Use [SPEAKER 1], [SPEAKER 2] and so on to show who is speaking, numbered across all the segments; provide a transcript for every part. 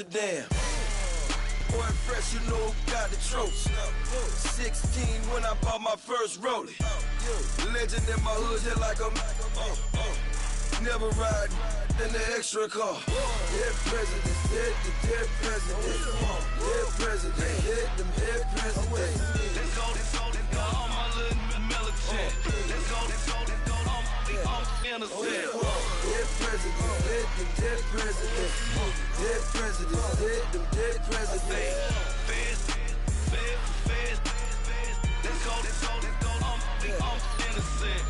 [SPEAKER 1] Amsterdam. Boy fresh, you know who got the trophy. 16 when I bought my first rollie. Legend in my hood, hit like a never ride in the extra car. Dead presidents, dead the dead presidents. Dead presidents, dead them dead presidents.
[SPEAKER 2] Let's go, all my little militant. Let's go, all innocent.
[SPEAKER 1] Dead presidents, dead them dead presidents. Dead presidents, dead them dead presidents.
[SPEAKER 2] Let's go, all innocent.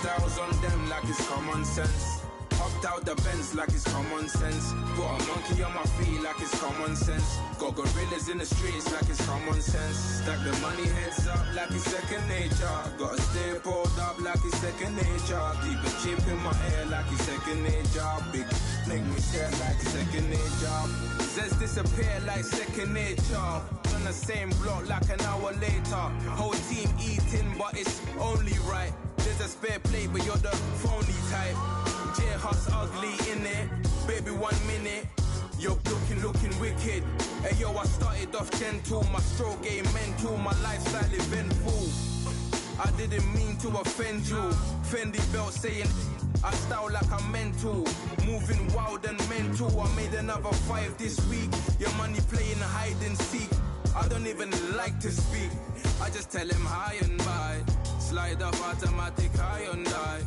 [SPEAKER 3] Styles on them like it's common sense. Hopped out the Benz like it's common sense. Put a monkey on my feet like it's common sense. Got gorillas in the streets like it's common sense. Stack the money heads up like it's second nature. Gotta stay pulled up like it's second nature. Keep a chip in my ear like it's second nature. Big make me stare like second nature. Says disappear like second nature. On the same block like an hour later. Whole team eating but it's only right. There's a spare plate, but you're the phony type. J-Hus ugly in it. Baby, 1 minute. You're looking wicked. Hey, yo, I started off gentle. My stroke game mental. My lifestyle eventful. I didn't mean to offend you. Fendi belt saying I style like I'm mental. Moving wild and mental. I made another 5 this week. Your money playing hide and seek. I don't even like to speak. I just tell him hi and bye. Slide off automatic, Hyundai.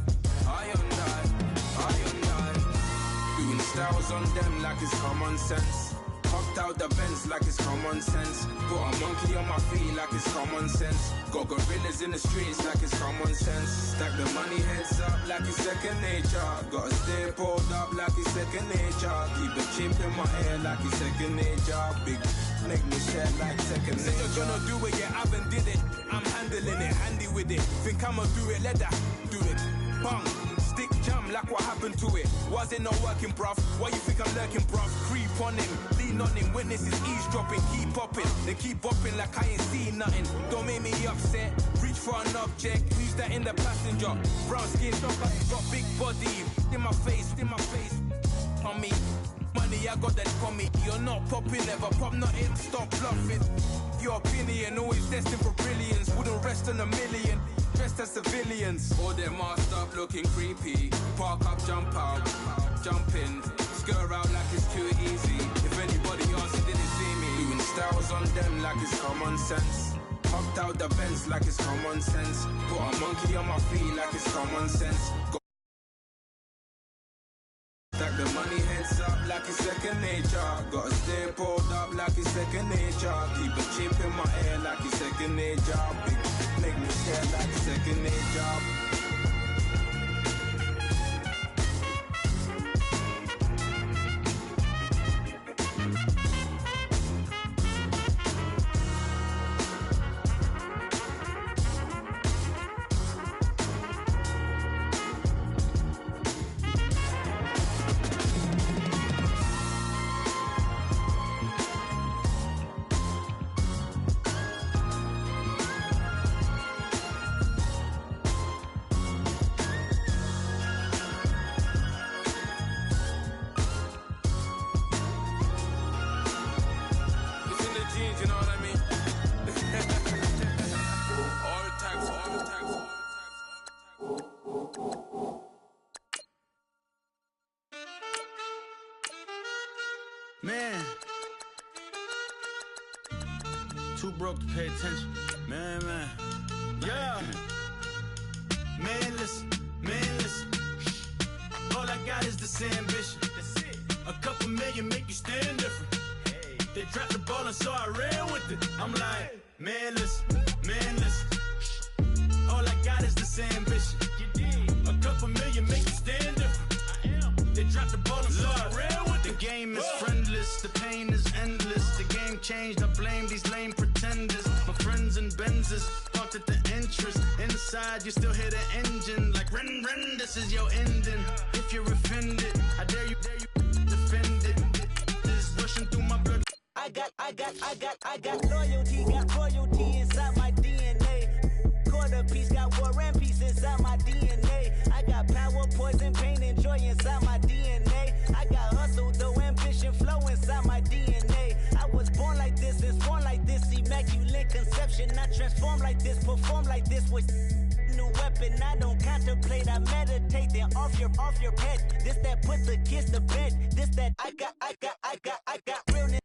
[SPEAKER 3] Doing styles on them like it's common sense. Hopped out the Benz like it's common sense. Put a monkey on my feet like it's common sense. Got gorillas in the streets like it's common sense. Stack the money heads up like it's second nature. Gotta stay pulled up like it's second nature. Keep a chip in my ear like it's second nature. Big make me share like second nature. Said you're gonna do it, yeah, I haven't did it. I'm handling it, handy with it. Think I'ma do it, let that do it. Bang, stick jam like what happened to it. Was it not working, bruv? Why you think I'm lurking, bruv? Creep on him, lean on him, witnesses eavesdropping. Keep popping, they keep bopping like I ain't seen nothing. Don't make me upset, reach for an object. Who's that in the passenger? Brown skin, got big body. In my face, on me. Money, I got that for me. You're not popping, never pop nothing. Stop bluffing. Your opinion, always destined for brilliance. Wouldn't rest on a million. Dressed as civilians. All them masked up looking creepy. Park up, jump out, jump in. Skirt out like it's too easy. If anybody else didn't see me. Doing styles on them like it's common sense. Hopped out the Benz like it's common sense. Put a monkey on my feet like it's common sense. Stack the money heads up like it's second nature. Gotta stay pulled up like it's second nature. Keep a chip in my ear like it's second nature. Big make me scared like second nature.
[SPEAKER 4] Man, too broke to pay attention. Man. Yeah. Man, listen. All I got is this ambition. A couple million make you stand different. They dropped the ball and so I ran with it. I'm like, man, listen. lenses. Parked at the entrance. Inside, you still hear the engine. Like, ren, this is your ending. If you're offended, I dare you defend it. This rushing through my blood.
[SPEAKER 5] I got royalty inside my DNA. Quarter piece, got war and peace inside my DNA. I got power, poison, pain, and joy inside my DNA. I got hustle, though ambition, flow inside my DNA. I was born like this, and born like this, immaculate conception. I transform like this, perform like this with new weapon. I don't contemplate, I meditate. Then off your head. This that put the kids to bed. This that I got realness.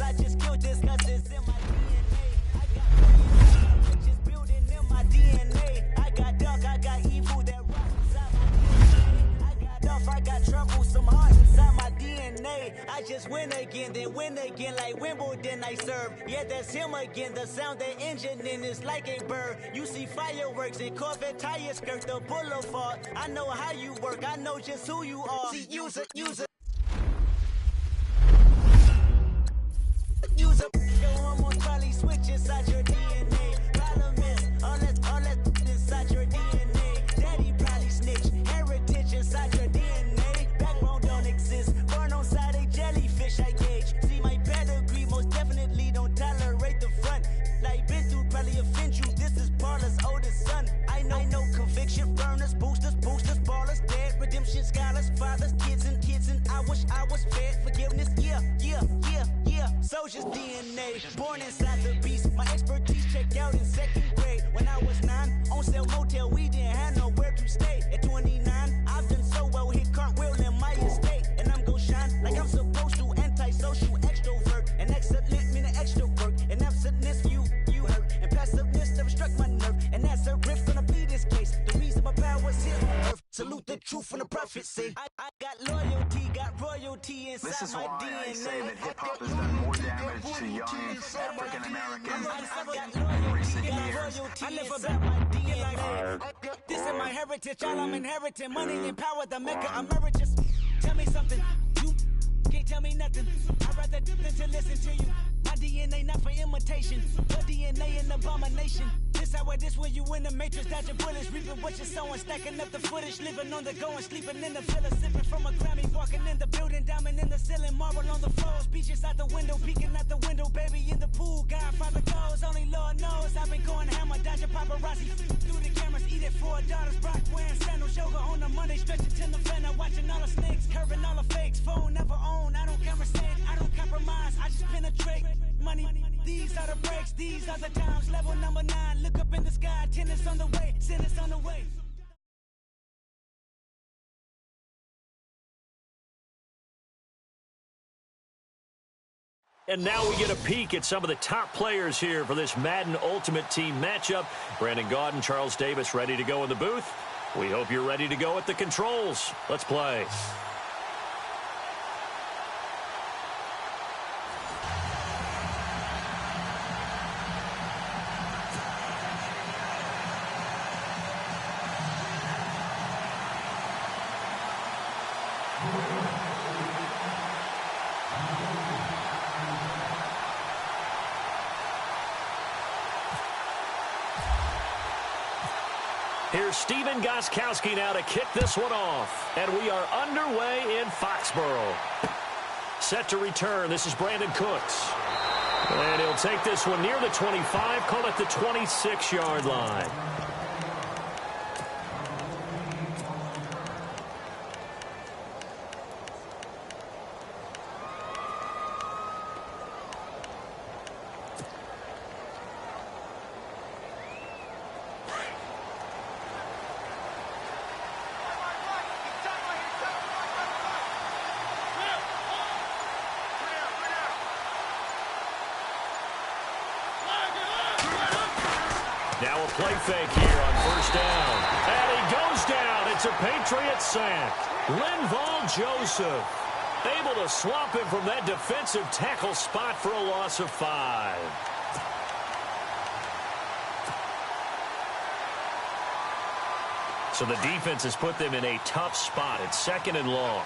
[SPEAKER 5] I just killed this cause it's in my DNA. I got just building in my DNA. I got dark, I got evil that rocks inside my DNA. I got off, I got trouble, some heart inside my DNA. I just win again, then win again like Wimbledon I serve. Yeah, that's him again, the sound the engine in is like a bird. You see fireworks and Corvette tires skirt the boulevard. I know how you work, I know just who you are. See, use it. Use a your hormones probably switch inside your DNA. Problem is, all that inside your DNA. Daddy probably snitch, heritage inside your DNA. Backbone don't exist, born on side a jellyfish I gauge. See my pedigree, most definitely don't tolerate the front. Like been through probably offend you, this is Paula's oldest son. I know conviction, burners, boosters, ballers, dead, redemption, scholars, fathers, kids and I wish I was fed forgiveness, yeah. Soldier's DNA, born inside the beast. My expertise checked out in second grade. When I was 9, on sale motel, we didn't have nowhere to stay. At 29, I've done so well, hit cartwheel in my estate. And I'm gon' shine like I'm supposed to, antisocial extrovert. And excellent meaning extra work. And absentness, you hurt. And passiveness never struck my nerve. And that's a riff gonna be this case. The reason my power's here on earth. Salute the truth when the prophets say I got loyalty, got royalty inside
[SPEAKER 6] this is
[SPEAKER 5] my
[SPEAKER 6] why
[SPEAKER 5] DNA.
[SPEAKER 6] I say that hip-hop has done more damage to young African-Americans in recent years.
[SPEAKER 5] I live about my DNA. This is my heritage, all I'm inheriting. Money and power, the Mecca emeritus. Tell me something, you can't tell me nothing. I'd rather than to listen to you. My DNA not for imitation, your DNA an abomination. This how it is when you in the matrix, dodging bullets, reaping what you're sowing, stacking up the footage, living on the go and sleeping in the villa, sipping from a Grammy, walking in the building, diamond in the ceiling, marble on the floors, beaches out the window, peeking out the window, baby in the pool, Godfather goes, only Lord knows. I've been going hammer, dodging paparazzi, through the cameras, eat it for daughters, Brock wearing sandals, yoga on the Monday, stretching to the fender, watching all the snakes, curving all the fakes, phone never own, I don't conversate, I don't compromise, I just penetrate. Money, these are the breaks, these are the times. Level number 9, look up in the sky. Tennis on the way, sentence on the way.
[SPEAKER 7] And now we get a peek at some of the top players here for this Madden Ultimate Team matchup. Brandon Gaudin, Charles Davis ready to go in the booth. We hope you're ready to go at the controls. Let's play. Here's Stephen Gostkowski now to kick this one off. And we are underway in Foxborough. Set to return. This is Brandon Cooks. And he'll take this one near the 25, call it the 26-yard line. Now a play fake here on first down. And he goes down. It's a Patriot sack. Linval Joseph able to swamp him from that defensive tackle spot for a loss of 5. So the defense has put them in a tough spot. It's second and long.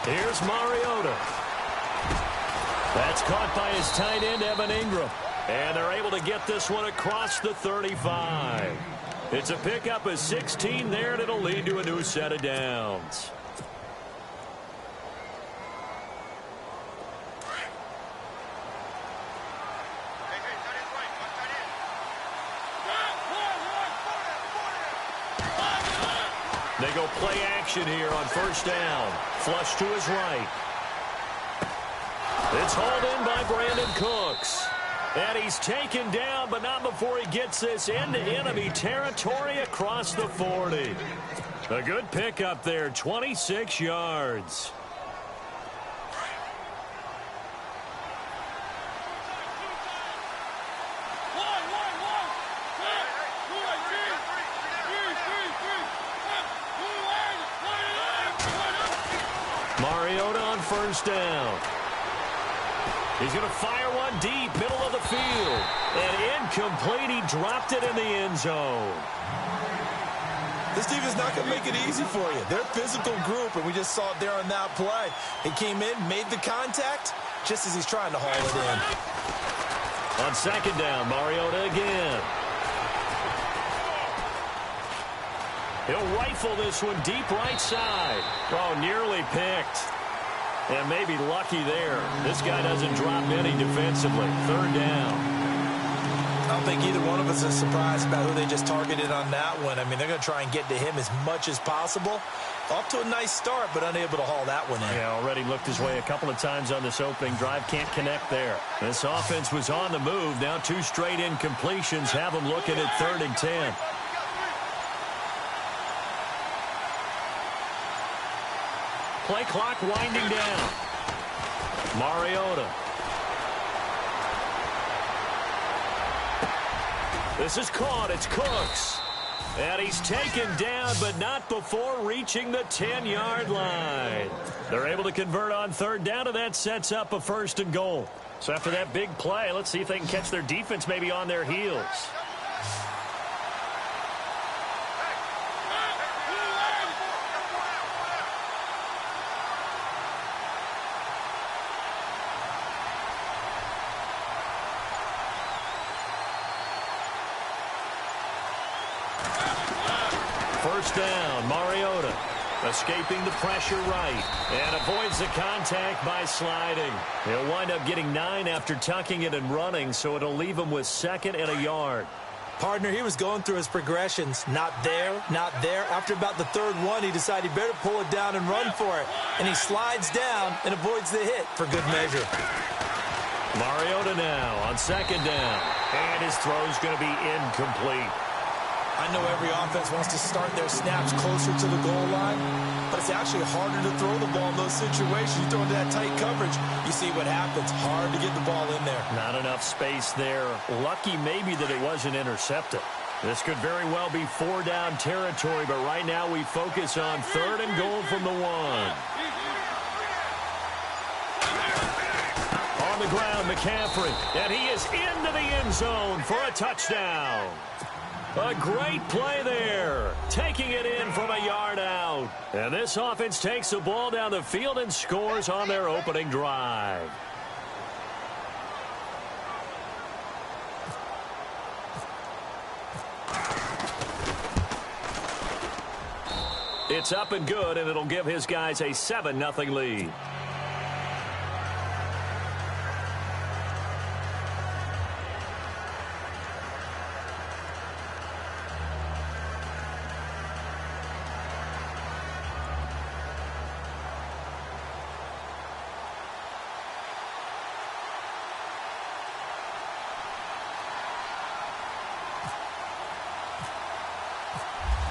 [SPEAKER 7] Here's Mariota. That's caught by his tight end, Evan Ingram. And they're able to get this one across the 35. It's a pickup of 16 there, and it'll lead to a new set of downs. They go play action here on first down. Flush to his right. It's hauled in by Brandon Cooks. And he's taken down, but not before he gets this into enemy territory across the 40. A good pickup there, 26 yards. Mariota on first down. He's going to fire one deep, middle of the field. And incomplete, he dropped it in the end zone.
[SPEAKER 8] This defense is not going to make it easy for you. They're a physical group, and we just saw it there on that play. He came in, made the contact, just as he's trying to haul it in.
[SPEAKER 7] On second down, Mariota again. He'll rifle this one deep right side. Oh, nearly picked. And maybe lucky there. This guy doesn't drop any defensively. Third down.
[SPEAKER 8] I don't think either one of us is surprised about who they just targeted on that one. I mean, they're going to try and get to him as much as possible. Off to a nice start, but unable to haul that one in.
[SPEAKER 7] Yeah, already looked his way a couple of times on this opening drive. Can't connect there. This offense was on the move. Now 2 straight incompletions have them looking at 3rd and 10. Play clock winding down. Mariota. This is caught. It's Cooks. And he's taken down, but not before reaching the 10-yard line. They're able to convert on 3rd down, and that sets up a 1st and goal. So after that big play, let's see if they can catch their defense maybe on their heels. First down, Mariota escaping the pressure right and avoids the contact by sliding. He'll wind up getting 9 after tucking it and running, so it'll leave him with 2nd and a yard.
[SPEAKER 8] Partner, he was going through his progressions. Not there, not there. After about the 3rd one, he decided he better pull it down and run for it. And he slides down and avoids the hit for good measure.
[SPEAKER 7] Mariota now on 2nd down. And his throw's going to be incomplete.
[SPEAKER 8] I know every offense wants to start their snaps closer to the goal line, but it's actually harder to throw the ball in those situations. You throw into that tight coverage, you see what happens. Hard to get the ball in there.
[SPEAKER 7] Not enough space there. Lucky maybe that it wasn't intercepted. This could very well be 4-down territory, but right now we focus on 3rd and goal from the 1. On the ground, McCaffrey, and he is into the end zone for a touchdown. A great play there, taking it in from a yard out. And this offense takes the ball down the field and scores on their opening drive. It's up and good, and it'll give his guys a 7-0 lead.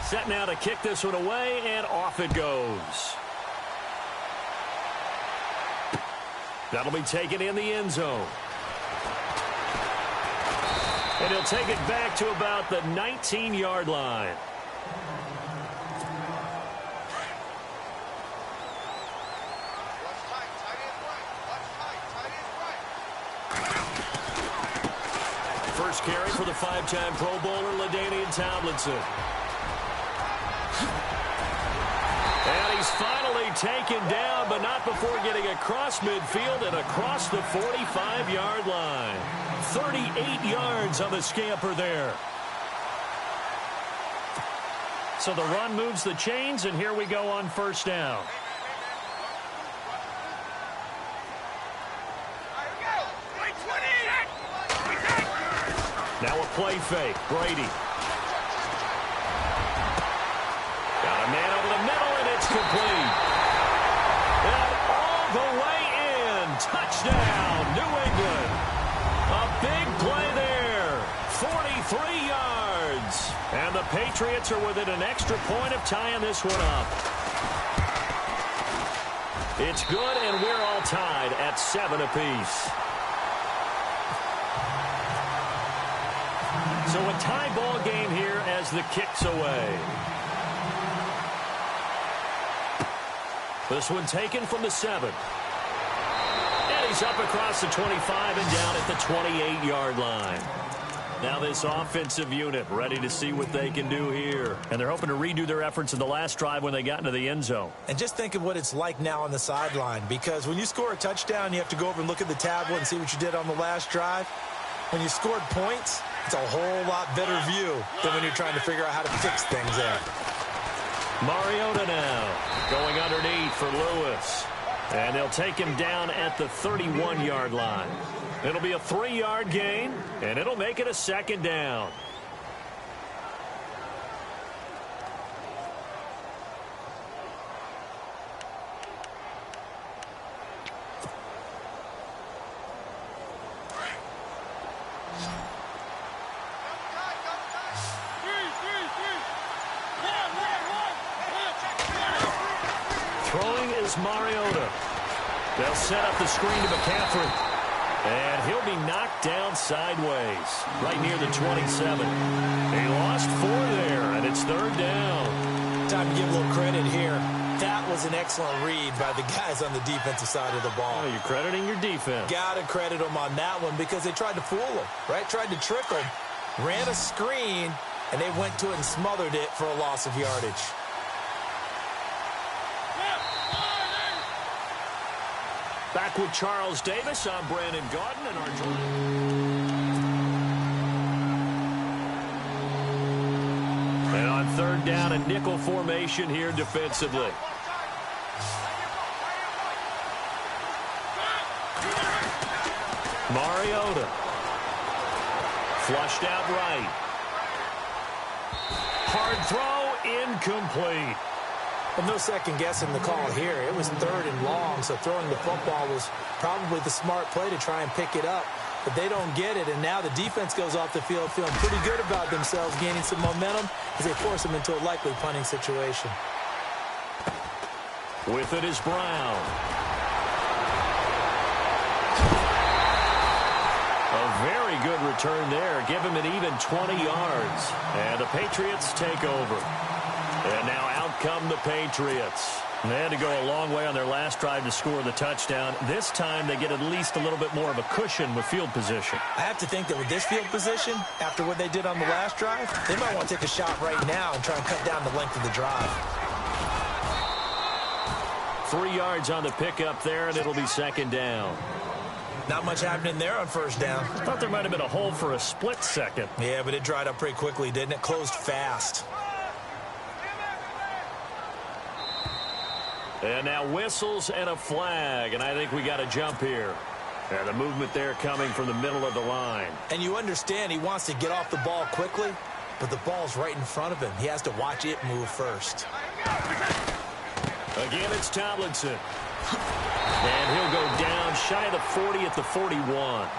[SPEAKER 7] Set now to kick this one away, and off it goes. That'll be taken in the end zone. And he'll take it back to about the 19-yard line. First carry for the 5-time Pro Bowler, LaDainian Tomlinson. And he He's finally taken down, but not before getting across midfield and across the 45-yard line. 38 yards on the scamper there. So the run moves the chains, and here we go on first down. Now a play fake. Brady. Got a man over the middle, and it's complete. And all the way in. Touchdown, New England. A big play there. 43 yards. And the Patriots are within an extra point of tying this one up. It's good, and we're all tied at 7 apiece. So a tie ball game here as the kick's away. This one taken from the 7. And he's up across the 25 and down at the 28-yard line. Now this offensive unit ready to see what they can do here. And they're hoping to redo their efforts in the last drive when they got into the end zone.
[SPEAKER 8] And just think of what it's like now on the sideline, because when you score a touchdown, you have to go over and look at the tablet and see what you did on the last drive. When you scored points, it's a whole lot better view than when you're trying to figure out how to fix things there.
[SPEAKER 7] Mariota now going underneath for Lewis. And they'll take him down at the 31-yard line. It'll be a 3-yard gain, and it'll make it a second down. Throwing is Mariota. They'll set up the screen to McCaffrey. And he'll be knocked down sideways, right near the 27. He lost 4 there, and it's 3rd down.
[SPEAKER 8] Time to give a little credit here. That was an excellent read by the guys on the defensive side of the ball.
[SPEAKER 7] Oh, you're crediting your defense.
[SPEAKER 8] Got to credit them on that one because they tried to fool them, right? Tried to trick them, ran a screen, and they went to it and smothered it for a loss of yardage.
[SPEAKER 7] Back with Charles Davis. I'm Brandon Gaudin and our And on 3rd down, a nickel formation here defensively. Mariota. Flushed out right. Hard throw, incomplete.
[SPEAKER 8] Well, no second guessing the call here. It was 3rd and long, so throwing the football was probably the smart play to try and pick it up. But they don't get it, and now the defense goes off the field feeling pretty good about themselves, gaining some momentum as they force them into a likely punting situation.
[SPEAKER 7] With it is Brown. A very good return there. Give him an even 20 yards. And the Patriots take over. And now out come the Patriots. They had to go a long way on their last drive to score the touchdown. This time they get at least a little bit more of a cushion with field position.
[SPEAKER 8] I have to think that with this field position, after what they did on the last drive, they might want to take a shot right now and try and cut down the length of the drive.
[SPEAKER 7] 3 yards on the pickup there, and it'll be 2nd down.
[SPEAKER 8] Not much happening there on 1st down.
[SPEAKER 7] I thought there might have been a hole for a split second.
[SPEAKER 8] Yeah, but it dried up pretty quickly, didn't it? Closed fast.
[SPEAKER 7] And now whistles and a flag, and I think we got a jump here. And the movement there coming from the middle of the line.
[SPEAKER 8] And you understand he wants to get off the ball quickly, but the ball's right in front of him. He has to watch it move first.
[SPEAKER 7] Again, it's Tomlinson. And he'll go down shy of the 40 at the 41.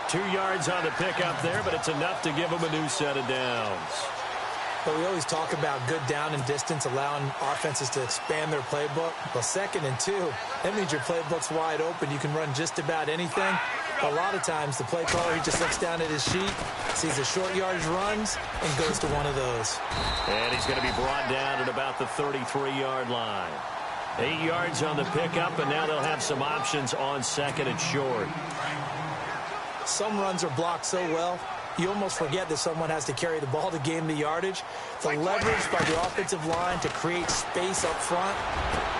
[SPEAKER 7] 2 yards on the pickup there, but it's enough to give him a new set of downs.
[SPEAKER 8] But we always talk about good down and distance, allowing offenses to expand their playbook. Well, 2nd and 2, that means your playbook's wide open. You can run just about anything. But a lot of times, the play caller, he just looks down at his sheet, sees the short yardage runs, and goes to one of those.
[SPEAKER 7] And he's going to be brought down at about the 33-yard line. 8 yards on the pickup, and now they'll have some options on 2nd and short.
[SPEAKER 8] Some runs are blocked so well, you almost forget that someone has to carry the ball to gain the yardage. The leverage by the offensive line to create space up front,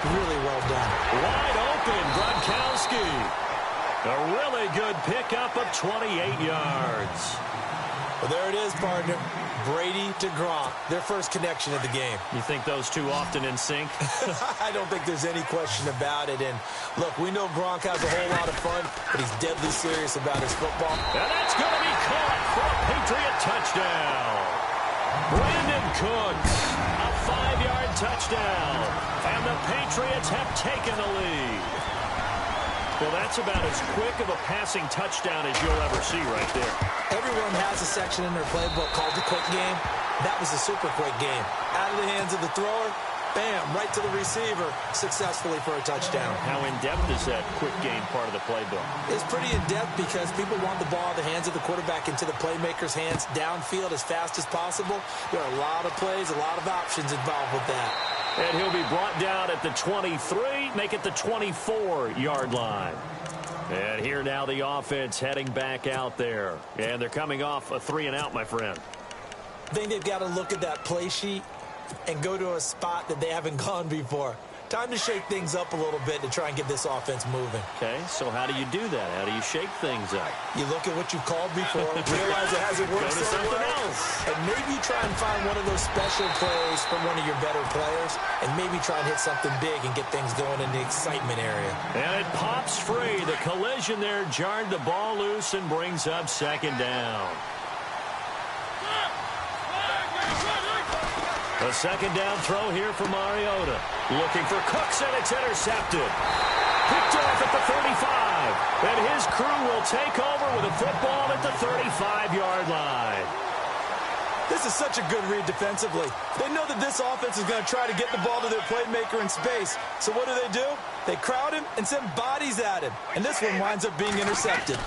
[SPEAKER 8] really well done.
[SPEAKER 7] Wide open, Gronkowski. A really good pickup of 28 yards.
[SPEAKER 8] Well, there it is, partner. Brady to Gronk, their first connection of the game.
[SPEAKER 7] You think those two often in sync?
[SPEAKER 8] I don't think there's any question about it. And, look, we know Gronk has a whole lot of fun, but he's deadly serious about his football.
[SPEAKER 7] And that's going to be caught for a Patriot touchdown. Brandon Cooks, a 5-yard touchdown. And the Patriots have taken the lead. Well, that's about as quick of a passing touchdown as you'll ever see right there.
[SPEAKER 8] Everyone has a section in their playbook called the quick game. That was a super quick game. Out of the hands of the thrower, bam, right to the receiver, successfully for a touchdown.
[SPEAKER 7] How in-depth is that quick game part of the playbook?
[SPEAKER 8] It's pretty in-depth because people want the ball in the hands of the quarterback into the playmaker's hands downfield as fast as possible. There are a lot of plays, a lot of options involved with that.
[SPEAKER 7] And he'll be brought down at the 23, make it the 24-yard line. And here now the offense heading back out there. And they're coming off a 3-and-out, my friend.
[SPEAKER 8] I think they've got to look at that play sheet and go to a spot that they haven't gone before. Time to shake things up a little bit to try and get this offense moving.
[SPEAKER 7] Okay, so how do you do that? How do you shake things up?
[SPEAKER 8] You look at what you called before, realize it hasn't worked so well, and maybe try and find one of those special plays from one of your better players, and maybe try and hit something big and get things going in the excitement area.
[SPEAKER 7] And it pops free. The collision there jarred the ball loose and brings up second down. A second down throw here for Mariota. Looking for Cooks, and it's intercepted. Picked off at the 35. And his crew will take over with a football at the 35-yard line.
[SPEAKER 8] This is such a good read defensively. They know that this offense is going to try to get the ball to their playmaker in space. So what do? They crowd him and send bodies at him. And this one winds up being intercepted.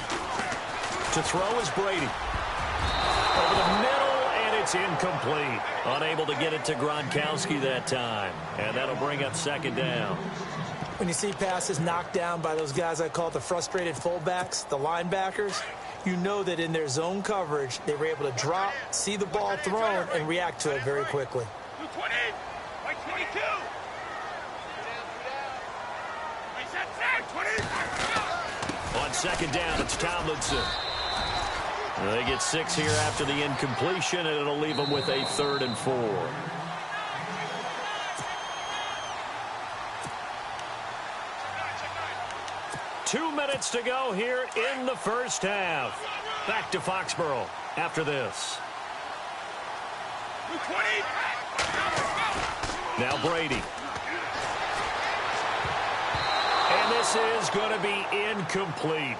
[SPEAKER 7] To throw is Brady. Over the middle. It's incomplete. Unable to get it to Gronkowski that time. And that'll bring up second down.
[SPEAKER 8] When you see passes knocked down by those guys I call the frustrated fullbacks, the linebackers, you know that in their zone coverage, they were able to drop, see the ball thrown, and react to it very quickly.
[SPEAKER 2] 220, 22.
[SPEAKER 7] On second down, it's Tomlinson. They get 6 here after the incompletion, and it'll leave them with a 3rd and 4. Two minutes to go here in the first half. Back to Foxborough after this. Now Brady. And this is going to be incomplete.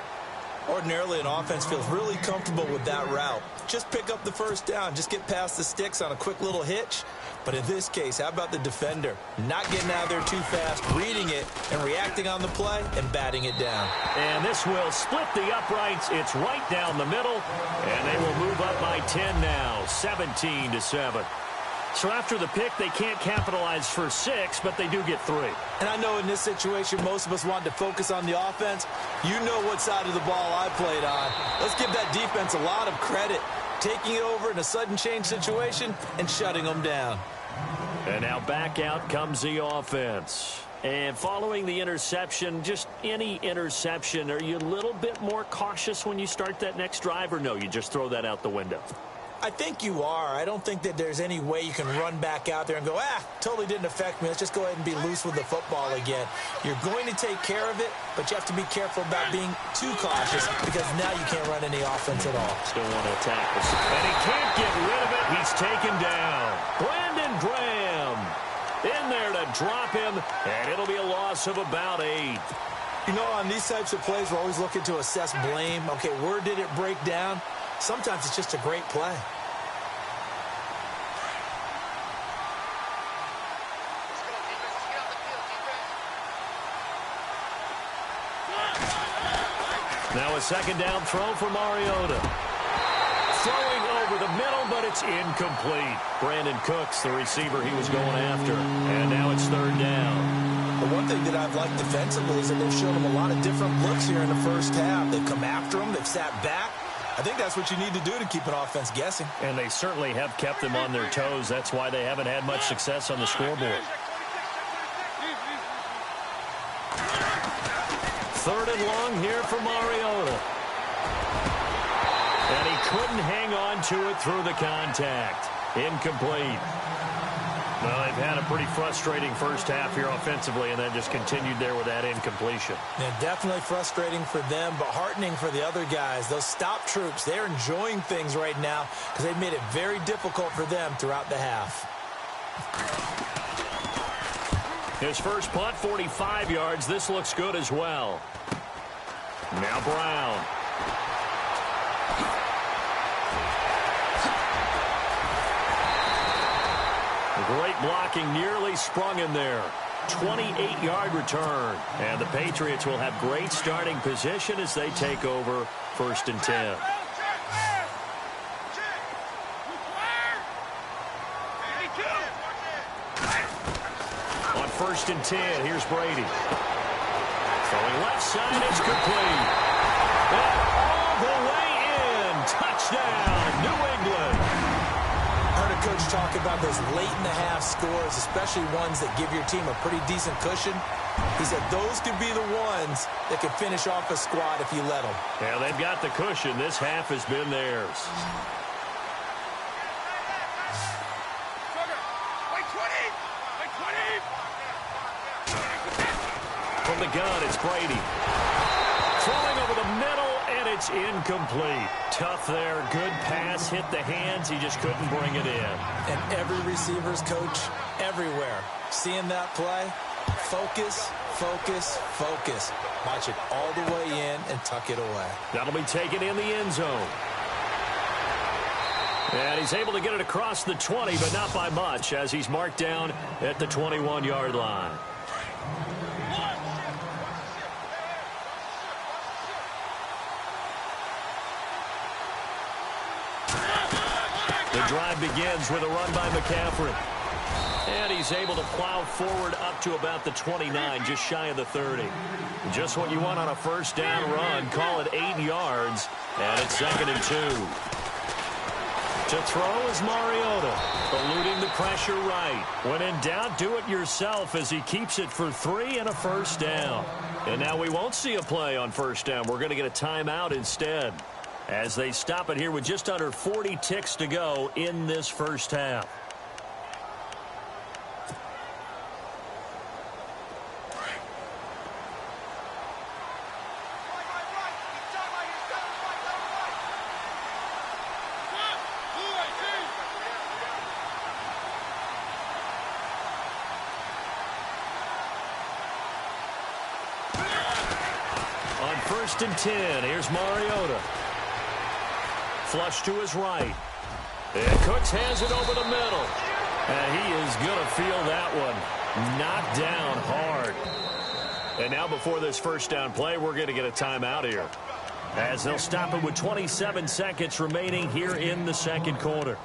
[SPEAKER 8] Ordinarily, an offense feels really comfortable with that route. Just pick up the first down. Just get past the sticks on a quick little hitch. But in this case, how about the defender? Not getting out there too fast, reading it, and reacting on the play, and batting it down.
[SPEAKER 7] And this will split the uprights. It's right down the middle. And they will move up by 10 now, 17-7. So after the pick, they can't capitalize for 6, but they do get 3.
[SPEAKER 8] And I know in this situation, most of us wanted to focus on the offense. You know what side of the ball I played on. Let's give that defense a lot of credit. Taking it over in a sudden change situation and shutting them down.
[SPEAKER 7] And now back out comes the offense. And following the interception, just any interception, are you a little bit more cautious when you start that next drive, or no, you just throw that out the window?
[SPEAKER 8] I think you are. I don't think that there's any way you can run back out there and go, totally didn't affect me. Let's just go ahead and be loose with the football again. You're going to take care of it, but you have to be careful about being too cautious because now you can't run any offense at all.
[SPEAKER 7] Still want to tackle. And he can't get rid of it. He's taken down. Brandon Graham in there to drop him, and it'll be a loss of about 8.
[SPEAKER 8] You know, on these types of plays, we're always looking to assess blame. Okay, where did it break down? Sometimes it's just a great play.
[SPEAKER 7] Now a second down throw for Mariota. Throwing over the middle, but it's incomplete. Brandon Cooks, the receiver he was going after. And now it's 3rd down.
[SPEAKER 8] The one thing that I've liked defensively is that they've shown him a lot of different looks here in the first half. They've come after him. They've sat back. I think that's what you need to do to keep an offense guessing.
[SPEAKER 7] And they certainly have kept them on their toes. That's why they haven't had much success on the scoreboard. 3rd and long here for Mariota. And he couldn't hang on to it through the contact. Incomplete. Well, they've had a pretty frustrating first half here offensively, and then just continued there with that incompletion.
[SPEAKER 8] Yeah, definitely frustrating for them, but heartening for the other guys. Those stop troops, they're enjoying things right now because they've made it very difficult for them throughout the half.
[SPEAKER 7] His first punt, 45 yards. This looks good as well. Now Brown. Great blocking, nearly sprung in there. 28-yard return. And the Patriots will have great starting position as they take over 1st and 10. On 1st and 10, here's Brady. Throwing left side, it's complete. And all the way in. Touchdown, New England.
[SPEAKER 8] I heard a coach talk about those late-in-the-half scores, especially ones that give your team a pretty decent cushion. He said those could be the ones that could finish off a squad if you let them.
[SPEAKER 7] Yeah, they've got the cushion. This half has been theirs. From the gun, it's Brady. Throwing over the middle, and it's incomplete. Tough there. Good pass. Hit the hands. He just couldn't bring it in.
[SPEAKER 8] And every receiver's coach, everywhere, seeing that play, focus, focus, focus. Watch it all the way in and tuck it away.
[SPEAKER 7] That'll be taken in the end zone. And he's able to get it across the 20, but not by much, as he's marked down at the 21-yard line. The drive begins with a run by McCaffrey. And he's able to plow forward up to about the 29, just shy of the 30. Just what you want on a first down run. Call it 8 yards, and it's 2nd and 2. To throw is Mariota, eluding the pressure right. When in doubt, do it yourself as he keeps it for 3 and a first down. And now we won't see a play on first down. We're going to get a timeout instead, as they stop it here with just under 40 ticks to go in this first half. On 1st and 10, here's Mariota. Flush to his right. And Cooks has it over the middle. And he is going to feel that one knocked down hard. And now before this first down play, we're going to get a timeout here, as they'll stop it with 27 seconds remaining here in the 2nd quarter.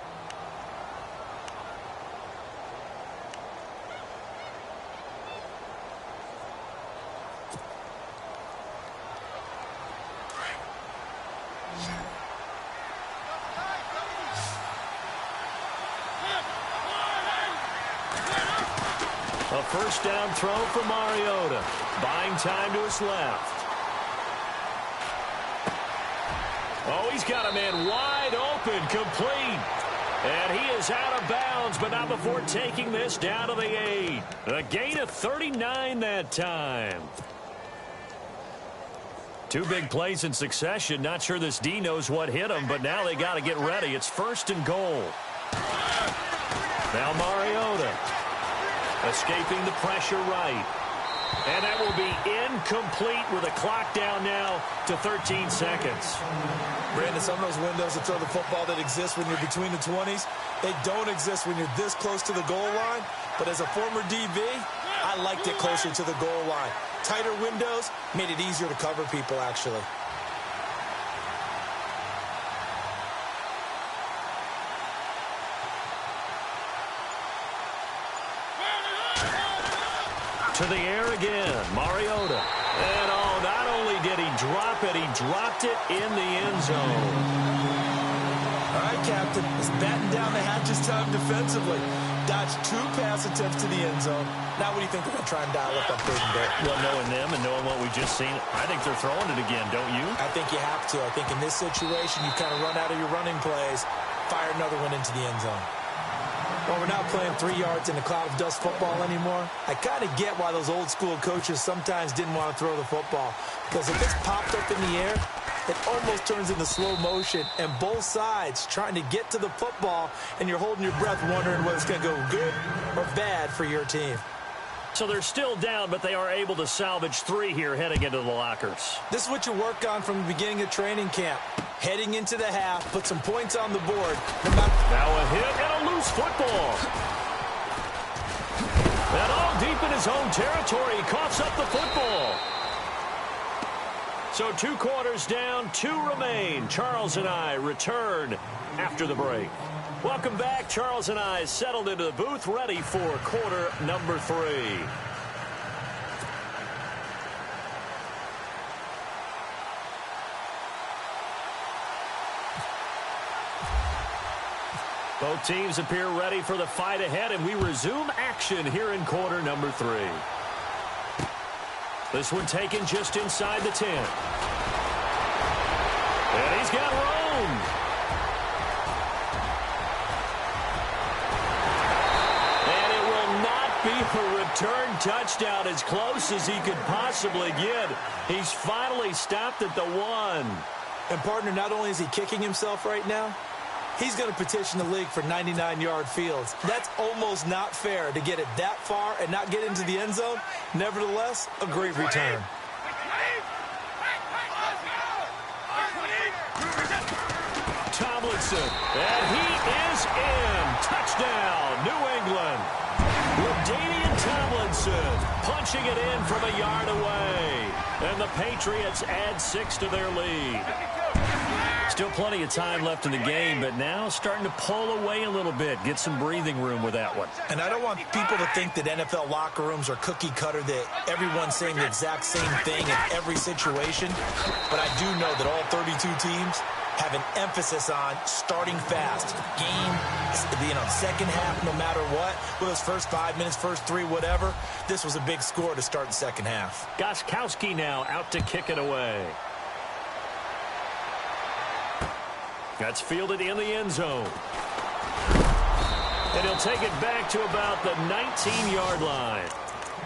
[SPEAKER 7] A first down throw for Mariota. Buying time to his left. Oh, he's got a man wide open, complete. And he is out of bounds, but not before taking this down to the 8. A gain of 39 that time. 2 big plays in succession. Not sure this D knows what hit him, but now they got to get ready. It's 1st and goal. Now Mariota. Escaping the pressure right. And that will be incomplete with a clock down now to 13 seconds.
[SPEAKER 8] Brandon, some of those windows to throw the football that exist when you're between the 20s, they don't exist when you're this close to the goal line. But as a former DB, I liked it closer to the goal line. Tighter windows made it easier to cover people, actually.
[SPEAKER 7] To the air again, Mariota. And oh, not only did he drop and he dropped it in the end zone.
[SPEAKER 8] All right, Captain. Let's batten down the hatches time defensively. Dodged 2 pass attempts to the end zone. Now what do you think they're going to try and dial up on 3rd and goal?
[SPEAKER 7] Well, knowing them and knowing what we just seen, I think they're throwing it again, don't you?
[SPEAKER 8] I think you have to. I think in this situation, you kind of run out of your running plays, fire another one into the end zone. Well, we're not playing 3 yards in a cloud of dust football anymore. I kind of get why those old school coaches sometimes didn't want to throw the football. Because if it's popped up in the air, it almost turns into slow motion, and both sides trying to get to the football, and you're holding your breath wondering whether it's going to go good or bad for your team.
[SPEAKER 7] So they're still down, but they are able to salvage 3 here heading into the lockers.
[SPEAKER 8] This is what you work on from the beginning of training camp. Heading into the half, put some points on the board.
[SPEAKER 7] Now a hit and a loose football. And all deep in his own territory, he coughs up the football. So 2 quarters down, 2 remain. Charles and I return after the break. Welcome back. Charles and I settled into the booth, ready for quarter number 3. Both teams appear ready for the fight ahead, and we resume action here in quarter number 3. This one taken just inside the 10. And he's got room. And it will not be a return touchdown, as close as he could possibly get. He's finally stopped at the 1.
[SPEAKER 8] And, partner, not only is he kicking himself right now, he's going to petition the league for 99-yard fields. That's almost not fair to get it that far and not get into the end zone. Nevertheless, a great return.
[SPEAKER 7] Tomlinson, and he is in. Touchdown, New England. LaDainian Tomlinson punching it in from a yard away. And the Patriots add 6 to their lead. Still plenty of time left in the game, but now starting to pull away a little bit. Get some breathing room with that one.
[SPEAKER 8] And I don't want people to think that NFL locker rooms are cookie cutter, that everyone's saying the exact same thing in every situation. But I do know that all 32 teams have an emphasis on starting fast. Game, second half, no matter what. Whether it's first 5 minutes, first 3, whatever. This was a big score to start the second half.
[SPEAKER 7] Gostkowski now out to kick it away. That's fielded in the end zone. And he'll take it back to about the 19-yard line.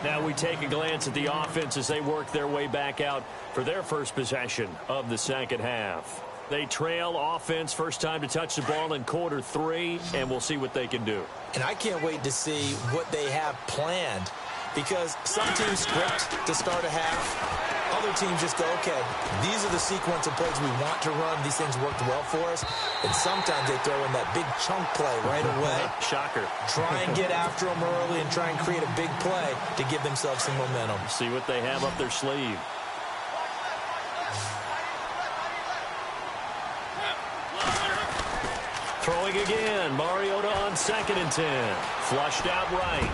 [SPEAKER 7] Now we take a glance at the offense as they work their way back out for their first possession of the second half. They trail offense, first time to touch the ball in quarter 3, and we'll see what they can do.
[SPEAKER 8] And I can't wait to see what they have planned, because some teams script to start a half. Other teams just go, okay, these are the sequence of plays we want to run. These things worked well for us. And sometimes they throw in that big chunk play right away.
[SPEAKER 7] Shocker.
[SPEAKER 8] Try and get after them early and try and create a big play to give themselves some momentum.
[SPEAKER 7] See what they have up their sleeve. Throwing again. Mariota on 2nd and 10. Flushed out right.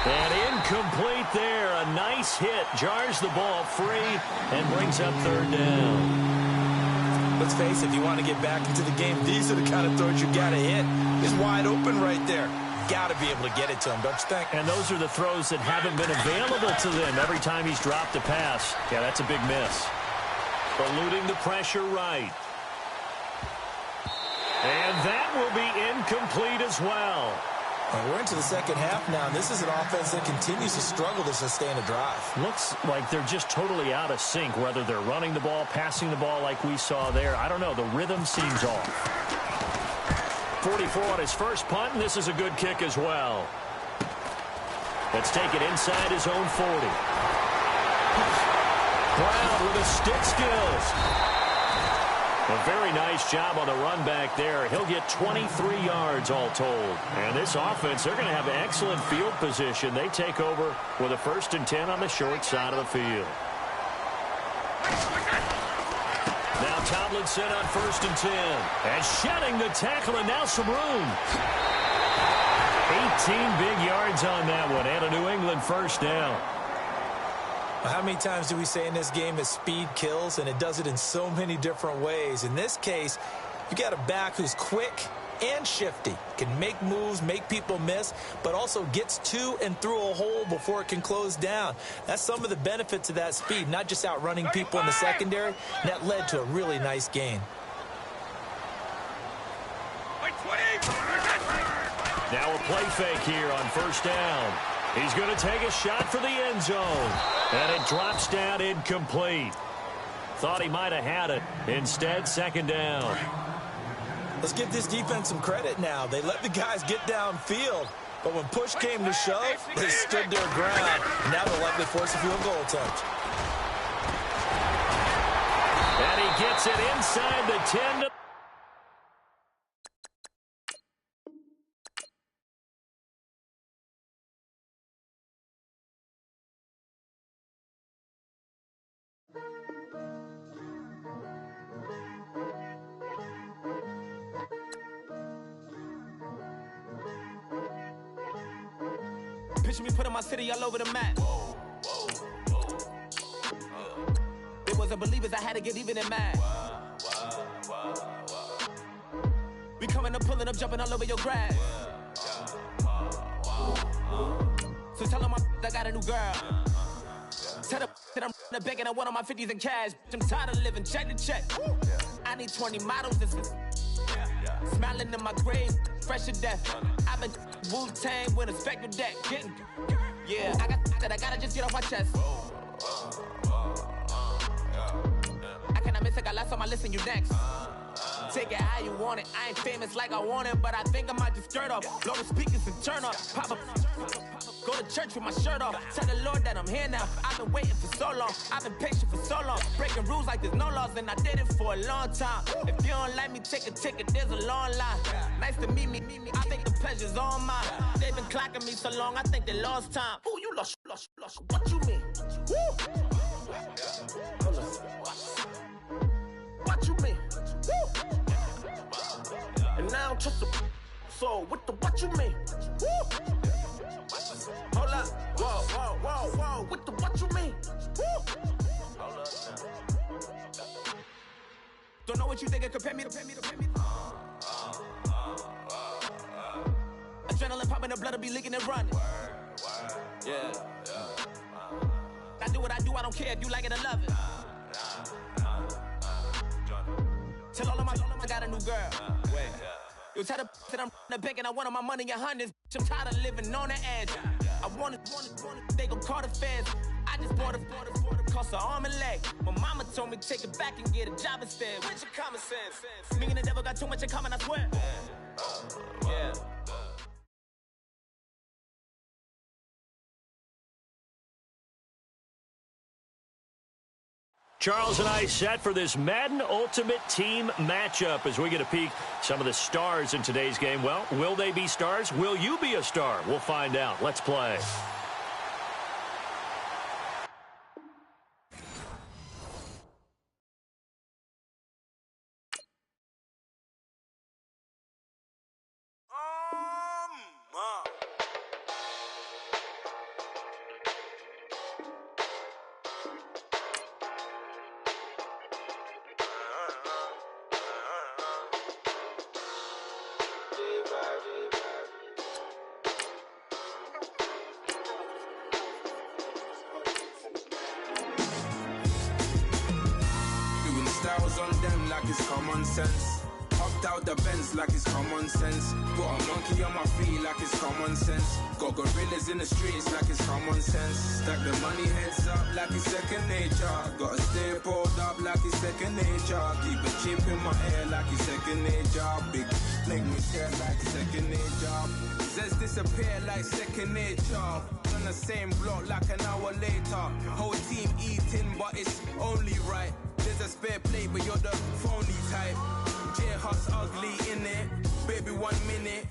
[SPEAKER 7] And incomplete there. A nice hit. Jars the ball free and brings up 3rd down.
[SPEAKER 8] Let's face it, if you want to get back into the game, these are the kind of throws you got to hit. He's wide open right there. Got to be able to get it to him, don't you think?
[SPEAKER 7] And those are the throws that haven't been available to them every time he's dropped a pass. Yeah, that's a big miss. Eluding the pressure right. And that will be incomplete as well.
[SPEAKER 8] We're into the second half now, and this is an offense that continues to struggle to sustain a drive.
[SPEAKER 7] Looks like they're just totally out of sync, whether they're running the ball, passing the ball like we saw there. I don't know. The rhythm seems off. 44 on his first punt, and this is a good kick as well. Let's take it inside his own 40. Brown with his stick skills. A very nice job on the run back there. He'll get 23 yards all told. And this offense, they're going to have excellent field position. They take over with a 1st and 10 on the short side of the field. Now Tomlinson on 1st and 10. And shedding the tackle, and now some room. 18 big yards on that one, and a New England 1st down.
[SPEAKER 8] How many times do we say in this game that speed kills, and it does it in so many different ways? In this case, you got a back who's quick and shifty, can make moves, make people miss, but also gets to and through a hole before it can close down. That's some of the benefits of that speed, not just outrunning people in the secondary, and that led to a really nice gain.
[SPEAKER 7] Now a play fake here on first down. He's going to take a shot for the end zone. And it drops down incomplete. Thought he might have had it. Instead, second down.
[SPEAKER 8] Let's give this defense some credit now. They let the guys get downfield. But when push came to shove, they stood their ground. Now they'll likely force a field goal attempt.
[SPEAKER 7] And he gets it inside the 10.
[SPEAKER 9] Picture me putting my city all over the map. They wasn't believers, I had to get even and mad. We coming up, pulling up, jumping all over your grass. So tell them I got a new girl. Tell them that I'm begging on one of my 50s in cash. I'm tired of living check to check. I need 20 models this is smiling in my grave, fresh to death. I've been Wu-Tang with a spectral deck. Getting, yeah, I gotta just get off my chest. I cannot miss it, got last on my list and you next. Take it how you want it. I ain't famous like I want it, but I think I might just skirt off. Blow the speakers and turn up. Pop up. Go to church with my shirt off. Tell the Lord that I'm here now. I've been waiting for so long. I've been patient for so long. Breaking rules like there's no laws, and I did it for a long time. If you don't like me, take a ticket. There's a long line. Nice to meet me. I think the pleasure's all mine. They've been clocking me so long, I think they lost time. Ooh, you lost. What you mean? Woo! What you mean? Woo! And now I don't trust the so what you mean? Woo! Hold up, whoa, what you mean? Woo! Don't know what you think, compare me to. Adrenaline popping, the blood will be leaking and running. Yeah. I do what I do, I don't care if you like it or love it. Tell all of my I got a new girl. Wait. You tell the that I'm the bank and I want all my money in hundreds. I'm tired of living on the edge. I want it, they gon' call the feds. I just bought a cost an arm and leg. My mama told me take it back and get a job instead. Where's your common sense? Me and the devil got too much in common, I swear. Yeah.
[SPEAKER 7] Charles and I set for this Madden Ultimate Team matchup as we get a peek some of the stars in today's game. Well, will they be stars? Will you be a star? We'll find out. Let's play.
[SPEAKER 3] On them like it's common sense. Hopped out the Benz like it's common sense. Put a monkey on my feet like it's common sense. Got gorillas in the streets like it's common sense. Stack the money heads up like it's second nature. Gotta stay pulled up like it's second nature. Keep a chip in my ear like it's second nature. Big fling me hair like second nature. Says disappear like second nature. On the same block like an hour later. Whole team eating but it's only right. There's a spare plate, but you're the phony type. J-Hut's ugly, innit? Baby, 1 minute.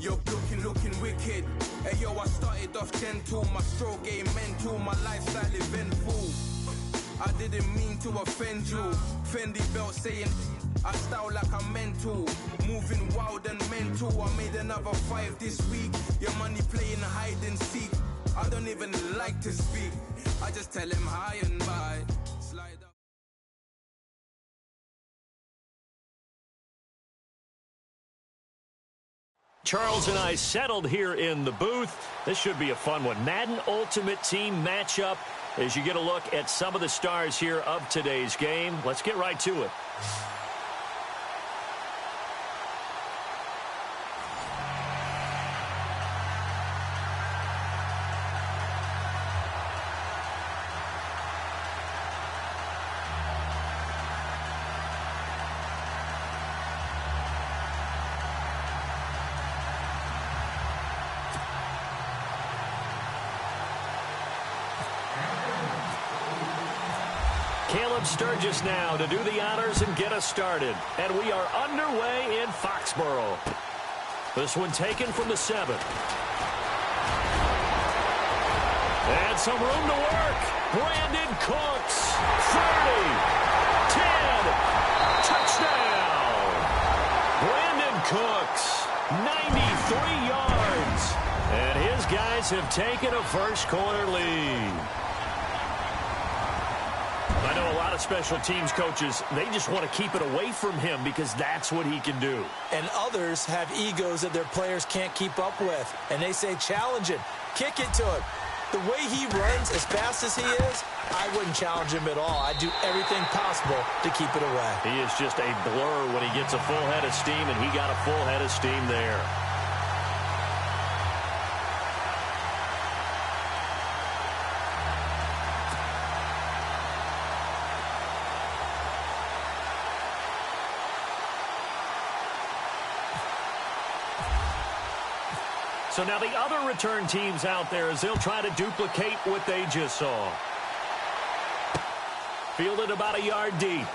[SPEAKER 3] You're looking wicked. Hey, yo, I started off gentle. My stroke game mental. My lifestyle eventful. I didn't mean to offend you. Fendi belt saying I style like I'm mental. Moving wild and mental. I made another 5 this week. Your money playing hide and seek. I don't even like to speak. I just tell him hi and bye. Slide up.
[SPEAKER 7] Charles and I settled here in the booth. This should be a fun one. Madden Ultimate Team matchup as you get a look at some of the stars here of today's game. Let's get right to it. Caleb Sturgis now to do the honors and get us started. And we are underway in Foxborough. This one taken from the 7. And some room to work. Brandon Cooks, 30, 10, touchdown. Brandon Cooks, 93 yards. And his guys have taken a first quarter lead. I know a lot of special teams coaches, they just want to keep it away from him because that's what he can do.
[SPEAKER 8] And others have egos that their players can't keep up with. And they say, challenge it, kick it to him. The way he runs as fast as he is, I wouldn't challenge him at all. I'd do everything possible to keep it away.
[SPEAKER 7] He is just a blur when he gets a full head of steam, and he got a full head of steam there. So now the other return teams out there as they'll try to duplicate what they just saw. Fielded about a yard deep.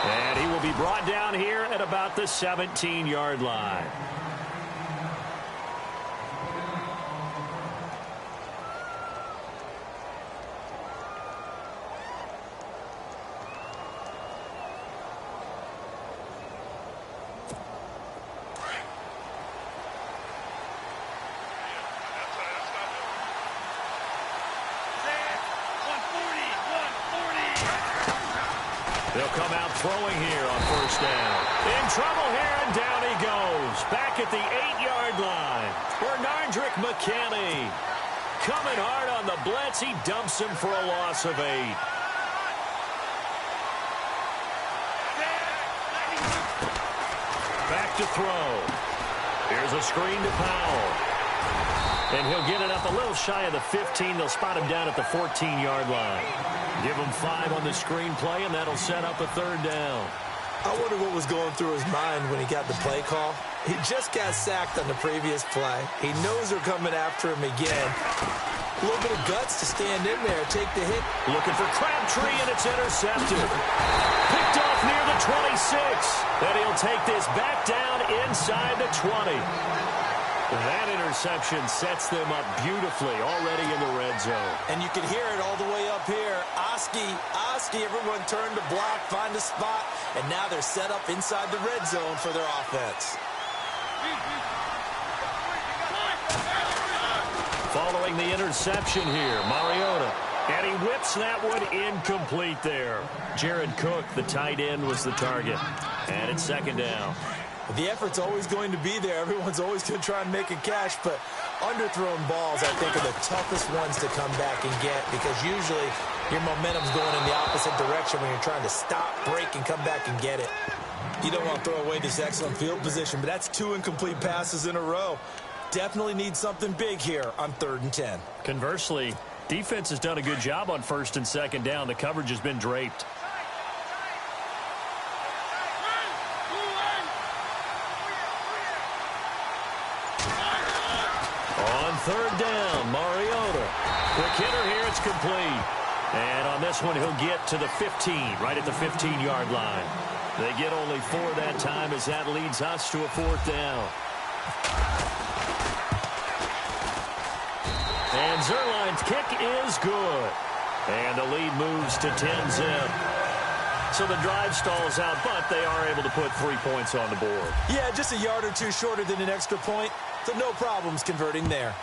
[SPEAKER 7] And he will be brought down here at about the 17-yard line. They'll come out throwing here on first down. In trouble here, and down he goes. Back at the 8-yard line. Bernardrick McKinney coming hard on the blitz. He dumps him for a loss of 8. Back to throw. Here's a screen to Powell. And he'll get it up a little shy of the 15. They'll spot him down at the 14-yard line. Give him 5 on the screenplay, and that'll set up a third down.
[SPEAKER 8] I wonder what was going through his mind when he got the play call. He just got sacked on the previous play. He knows they're coming after him again. A little bit of guts to stand in there, take the hit.
[SPEAKER 7] Looking for Crabtree, and it's intercepted. Picked off near the 26. And he'll take this back down inside the 20. That interception sets them up beautifully already in the red zone.
[SPEAKER 8] And you can hear it all the way up here. Oski, everyone turned to block, find a spot, and now they're set up inside the red zone for their offense.
[SPEAKER 7] Following the interception here, Mariota. And he whips that one incomplete there. Jared Cook, the tight end, was the target. And it's second down.
[SPEAKER 8] The effort's always going to be there. Everyone's always going to try and make a catch, but underthrown balls, I think, are the toughest ones to come back and get because usually your momentum's going in the opposite direction when you're trying to stop, break, and come back and get it. You don't want to throw away this excellent field position, but that's 2 incomplete passes in a row. Definitely need something big here on 3rd and 10.
[SPEAKER 7] Conversely, defense has done a good job on 1st and 2nd down. The coverage has been draped. On 3rd down, Mariota. Quick hitter here, it's complete. And on this one, he'll get to the 15, right at the 15-yard line. They get only 4 that time as that leads us to a 4th down. And Zuerlein's kick is good. And the lead moves to 10-zip. So the drive stalls out, but they are able to put 3 points on the board.
[SPEAKER 8] Yeah, just a yard or two shorter than an extra point. So no problems converting there.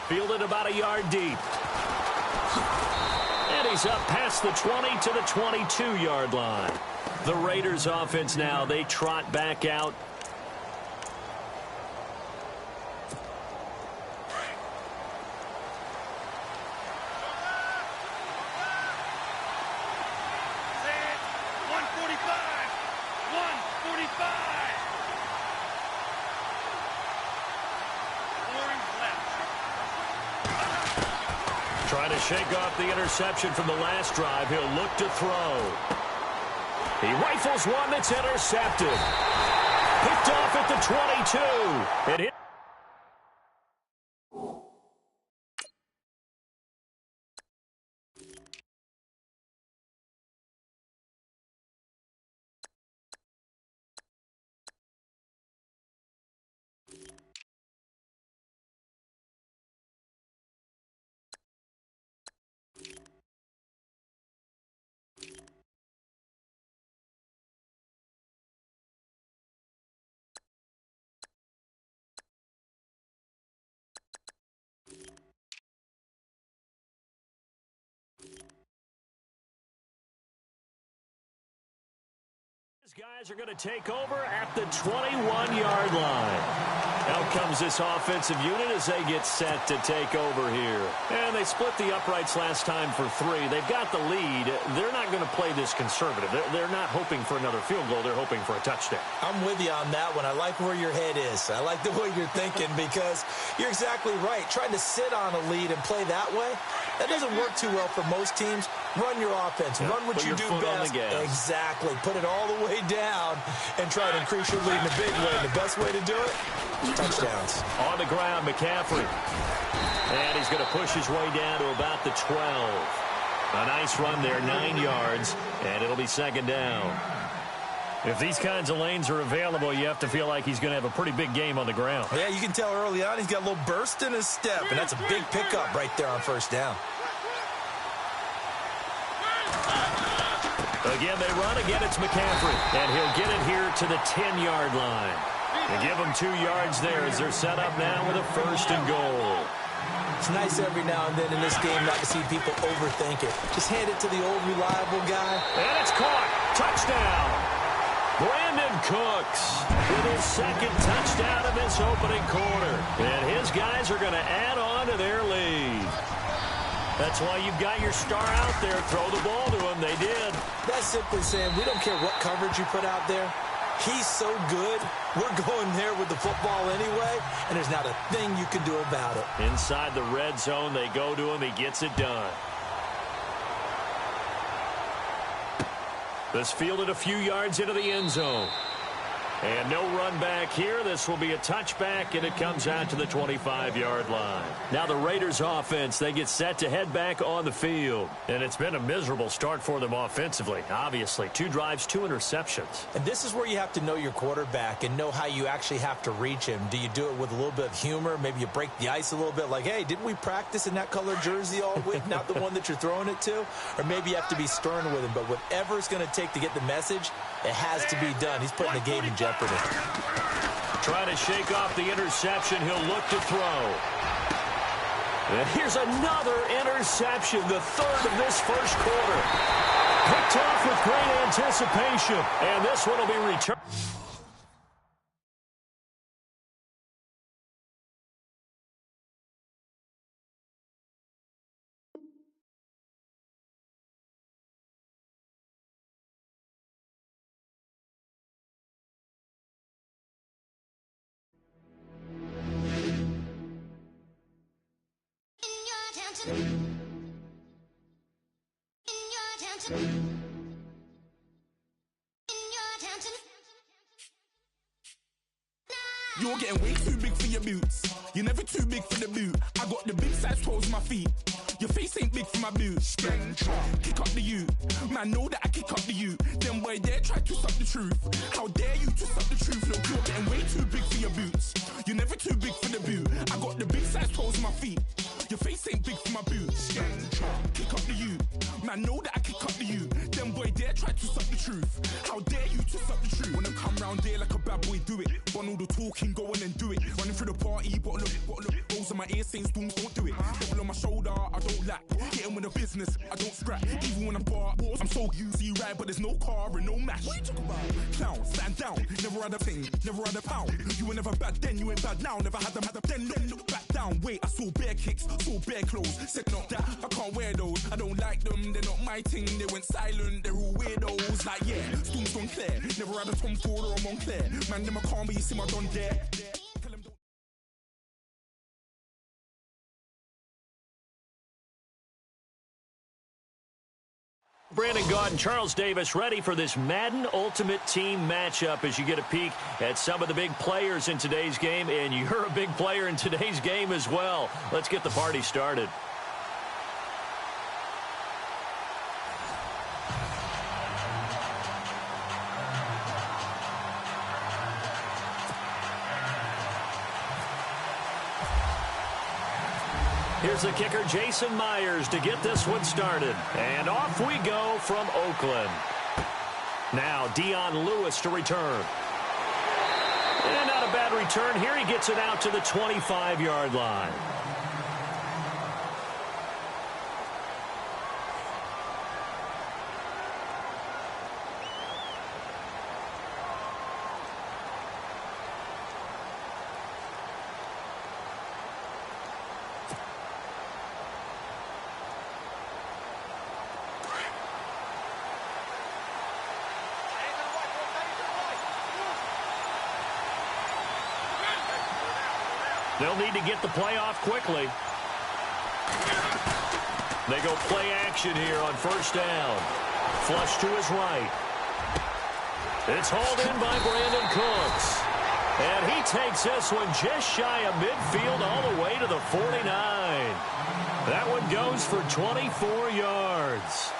[SPEAKER 7] Fielded about a yard deep. And he's up past the 20 to the 22-yard line. The Raiders offense now, they trot back out. Trying to shake off the interception from the last drive. He'll look to throw. He rifles one that's intercepted. Picked off at the 22. It hit. These guys are going to take over at the 21-yard line. Out comes this offensive unit as they get set to take over here. And they split the uprights last time for 3. They've got the lead. They're not going to play this conservative. They're not hoping for another field goal. They're hoping for a touchdown.
[SPEAKER 8] I'm with you on that one. I like where your head is. I like the way you're thinking because you're exactly right. Trying to sit on a lead and play that way, that doesn't work too well for most teams. Run your offense. Run what you do best. Exactly. Put it all the way down and try to increase your lead in a big way. And the best way to do it, touchdowns.
[SPEAKER 7] On the ground, McCaffrey. And he's going to push his way down to about the 12. A nice run there, 9 yards, and it'll be second down. If these kinds of lanes are available, you have to feel like he's going to have a pretty big game on the ground.
[SPEAKER 8] Yeah, you can tell early on he's got a little burst in his step, and that's a big pickup right there on first down.
[SPEAKER 7] Again, they run. Again, it's McCaffrey. And he'll get it here to the 10-yard line. They give him 2 yards there as they're set up now with a first and goal.
[SPEAKER 8] It's nice every now and then in this game not to see people overthink it. Just hand it to the old reliable guy.
[SPEAKER 7] And it's caught. Touchdown. Brandon Cooks with his second touchdown of this opening quarter. And his guys are going to add on to their lead. That's why you've got your star out there. Throw the ball to him. They did.
[SPEAKER 8] That's simply saying we don't care what coverage you put out there. He's so good, we're going there with the football anyway, and there's not a thing you can do about it.
[SPEAKER 7] Inside the red zone, they go to him. He gets it done. This fielded a few yards into the end zone. And no run back here. This will be a touchback, and it comes out to the 25-yard line. Now the Raiders offense, they get set to head back on the field. And it's been a miserable start for them offensively, obviously. 2 drives, 2 interceptions.
[SPEAKER 8] And this is where you have to know your quarterback and know how you actually have to reach him. Do you do it with a little bit of humor? Maybe you break the ice a little bit like, hey, didn't we practice in that color jersey all week, not the one that you're throwing it to? Or maybe you have to be stern with him. But whatever it's going to take to get the message, it has to be done. He's putting the game in jeopardy.
[SPEAKER 7] Trying to shake off the interception. He'll look to throw. And here's another interception, the third of this first quarter. Picked off with great anticipation. And this one will be returned.
[SPEAKER 10] You're getting way too big for your boots. You're never too big for the boot. I got the big size toes on my feet. Your face ain't big for my boots. Kick up the you. Man, know that I kick up the you. Then boy dare try to suck the truth. How dare you to suck the truth? Look, you're getting way too big for your boots. You're never too big for the boot. I got the big size toes on my feet. Your face ain't big for my boots. Kick up the you. Man, know that I kick up the you. Then boy dare try to suck the truth. truth. How dare you twist up the truth? When I come round there like a bad boy, do it. Bun all the talking, go on and do it. Running through the party, bottle of rolls in my ear saying storms, don't do it. Double on my shoulder, I don't lack. Getting with the business, I don't scrap. Even when I'm bar, I'm so used to ride, but there's no car and no mash. What you talking about? Clown, stand down, never had a thing, never had a pound. You were never bad then, you ain't bad now. Never had them, then look back down. Wait, I saw bare kicks, saw bare clothes. Said not that, I can't wear those. I don't like them, they're not my thing. They went silent, they're all weirdos. Like yeah, Storms don't clear. Never had a Tom Ford or a Montclair. Man, them I can't, but you see my don there.
[SPEAKER 7] Brandon Gaudin, Charles Davis ready for this Madden Ultimate Team matchup as you get a peek at some of the big players in today's game, and you're a big player in today's game as well. Let's get the party started. Here's the kicker, Jason Myers, to get this one started. And off we go from Oakland. Now, Dion Lewis to return. And not a bad return here. He gets it out to the 25-yard line. They'll need to get the play off quickly. They go play action here on first down. Flush to his right. It's hauled in by Brandon Cooks. And he takes this one just shy of midfield all the way to the 49. That one goes for 24 yards.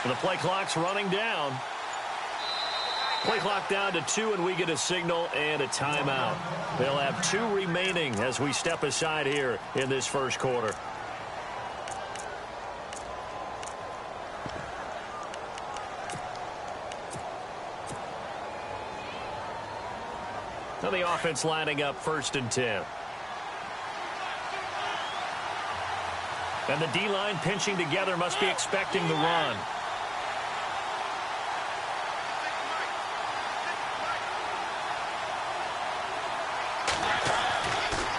[SPEAKER 7] The play clock's running down. Play clock down to 2, and we get a signal and a timeout. They'll have 2 remaining as we step aside here in this first quarter. Now the offense lining up 1st and 10. And the D-line pinching together, must be expecting the run.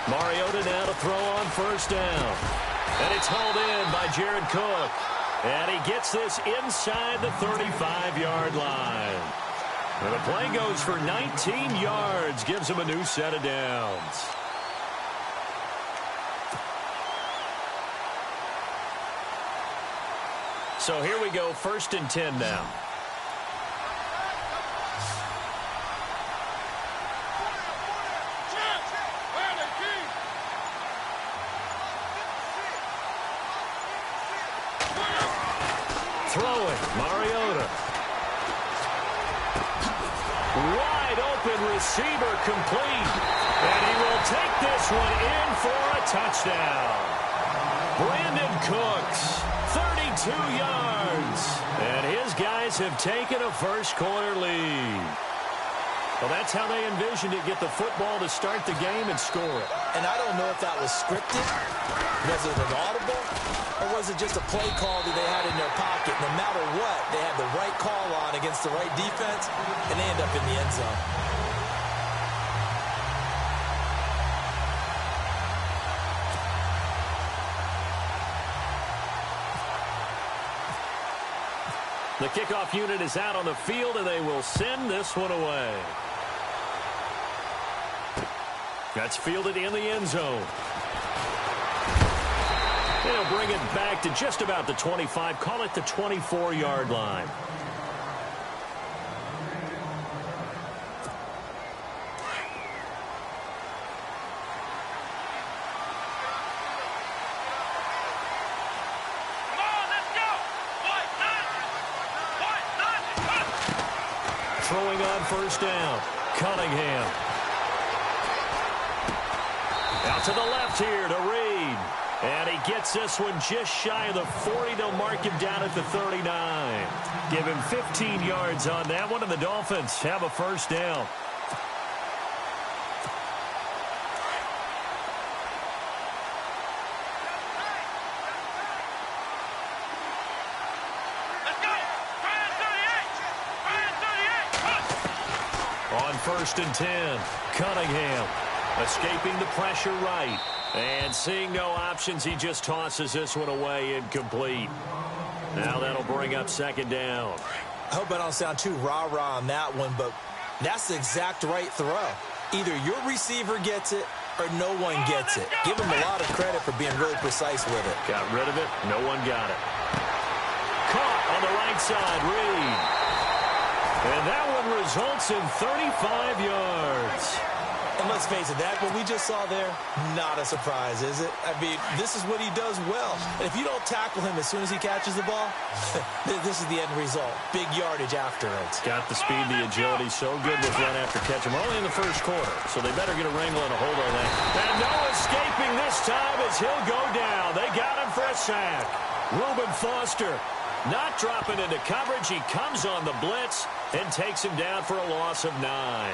[SPEAKER 7] Mariota now to throw on first down. And it's hauled in by Jared Cook. And he gets this inside the 35-yard line. And the play goes for 19 yards, gives him a new set of downs. So here we go, 1st and 10 now. Throwing, Mariota. Wide open receiver complete. And he will take this one in for a touchdown. Brandon Cooks, 32 yards. And his guys have taken a first quarter lead. Well, that's how they envisioned it, get the football to start the game and score it.
[SPEAKER 8] And I don't know if that was scripted. Was it an audible? Or was it just a play call that they had in their pocket? No matter what, they had the right call on against the right defense, and they end up in the end zone.
[SPEAKER 7] The kickoff unit is out on the field, and they will send this one away. That's fielded in the end zone. They'll bring it back to just about the 25, call it the 24-yard line. on first down. Cunningham. Out to the left here to Reed. And he gets this one just shy of the 40. They'll mark him down at the 39. Give him 15 yards on that one, and the Dolphins have a first down. On first and 10, Cunningham escaping the pressure right. And seeing no options, he just tosses this one away incomplete. Now that'll bring up second down.
[SPEAKER 8] I hope I don't sound too rah-rah on that one, but that's the exact right throw. Either your receiver gets it or no one gets it. Give him a lot of credit for being really precise with it.
[SPEAKER 7] Got rid of it. No one got it. Caught on the right side, Reed. And that one results in 35 yards.
[SPEAKER 8] And let's face it, that what we just saw there, not a surprise, is it? I mean, this is what he does well. And if you don't tackle him as soon as he catches the ball, this is the end result. Big yardage after it.
[SPEAKER 7] Got the speed, the agility, so good with run after catch. We're only in the first quarter, so they better get a wrangle and a hold on that. And no escaping this time as he'll go down. They got him for a sack. Reuben Foster not dropping into coverage. He comes on the blitz and takes him down for a loss of 9.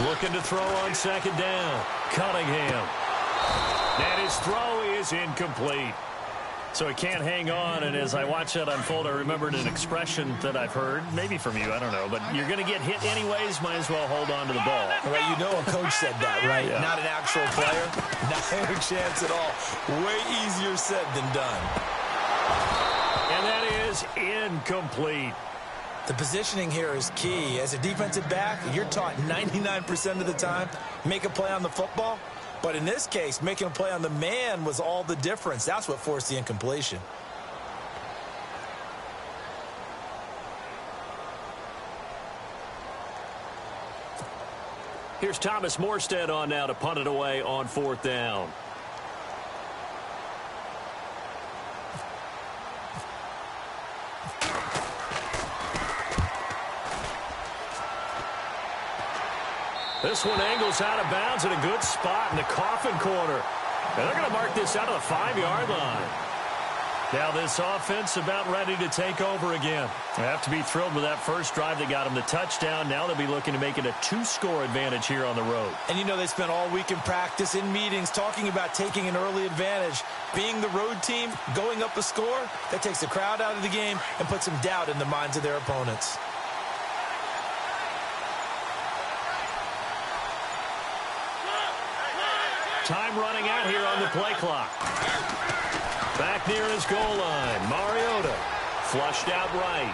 [SPEAKER 7] Looking to throw on second down. Cunningham. And his throw is incomplete. So he can't hang on, and as I watch that unfold, I remembered an expression that I've heard, maybe from you, I don't know, but you're going to get hit anyways, might as well hold on to the ball.
[SPEAKER 8] Right, you know a coach said that, right?
[SPEAKER 7] Yeah.
[SPEAKER 8] Not an actual player. Not a chance at all. Way easier said than done.
[SPEAKER 7] And that is incomplete.
[SPEAKER 8] The positioning here is key. As a defensive back, you're taught 99% of the time, make a play on the football. But in this case, making a play on the man was all the difference. That's what forced the incompletion.
[SPEAKER 7] Here's Thomas Morstead on now to punt it away on fourth down. This one angles out of bounds at a good spot in the coffin corner. And they're going to mark this out of the 5-yard line. Now this offense about ready to take over again. They have to be thrilled with that first drive that got them the touchdown. Now they'll be looking to make it a 2-score advantage here on the road.
[SPEAKER 8] And you know they spent all week in practice, in meetings, talking about taking an early advantage. Being the road team, going up a score, that takes the crowd out of the game and puts some doubt in the minds of their opponents.
[SPEAKER 7] Time running out here on the play clock. Back near his goal line, Mariota flushed out right.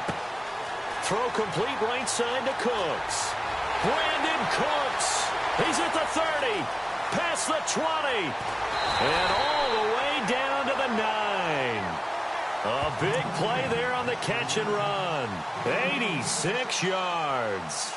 [SPEAKER 7] Throw complete right side to Cooks. Brandon Cooks. He's at the 30, past the 20, and all the way down to the 9. A big play there on the catch and run. 86 yards.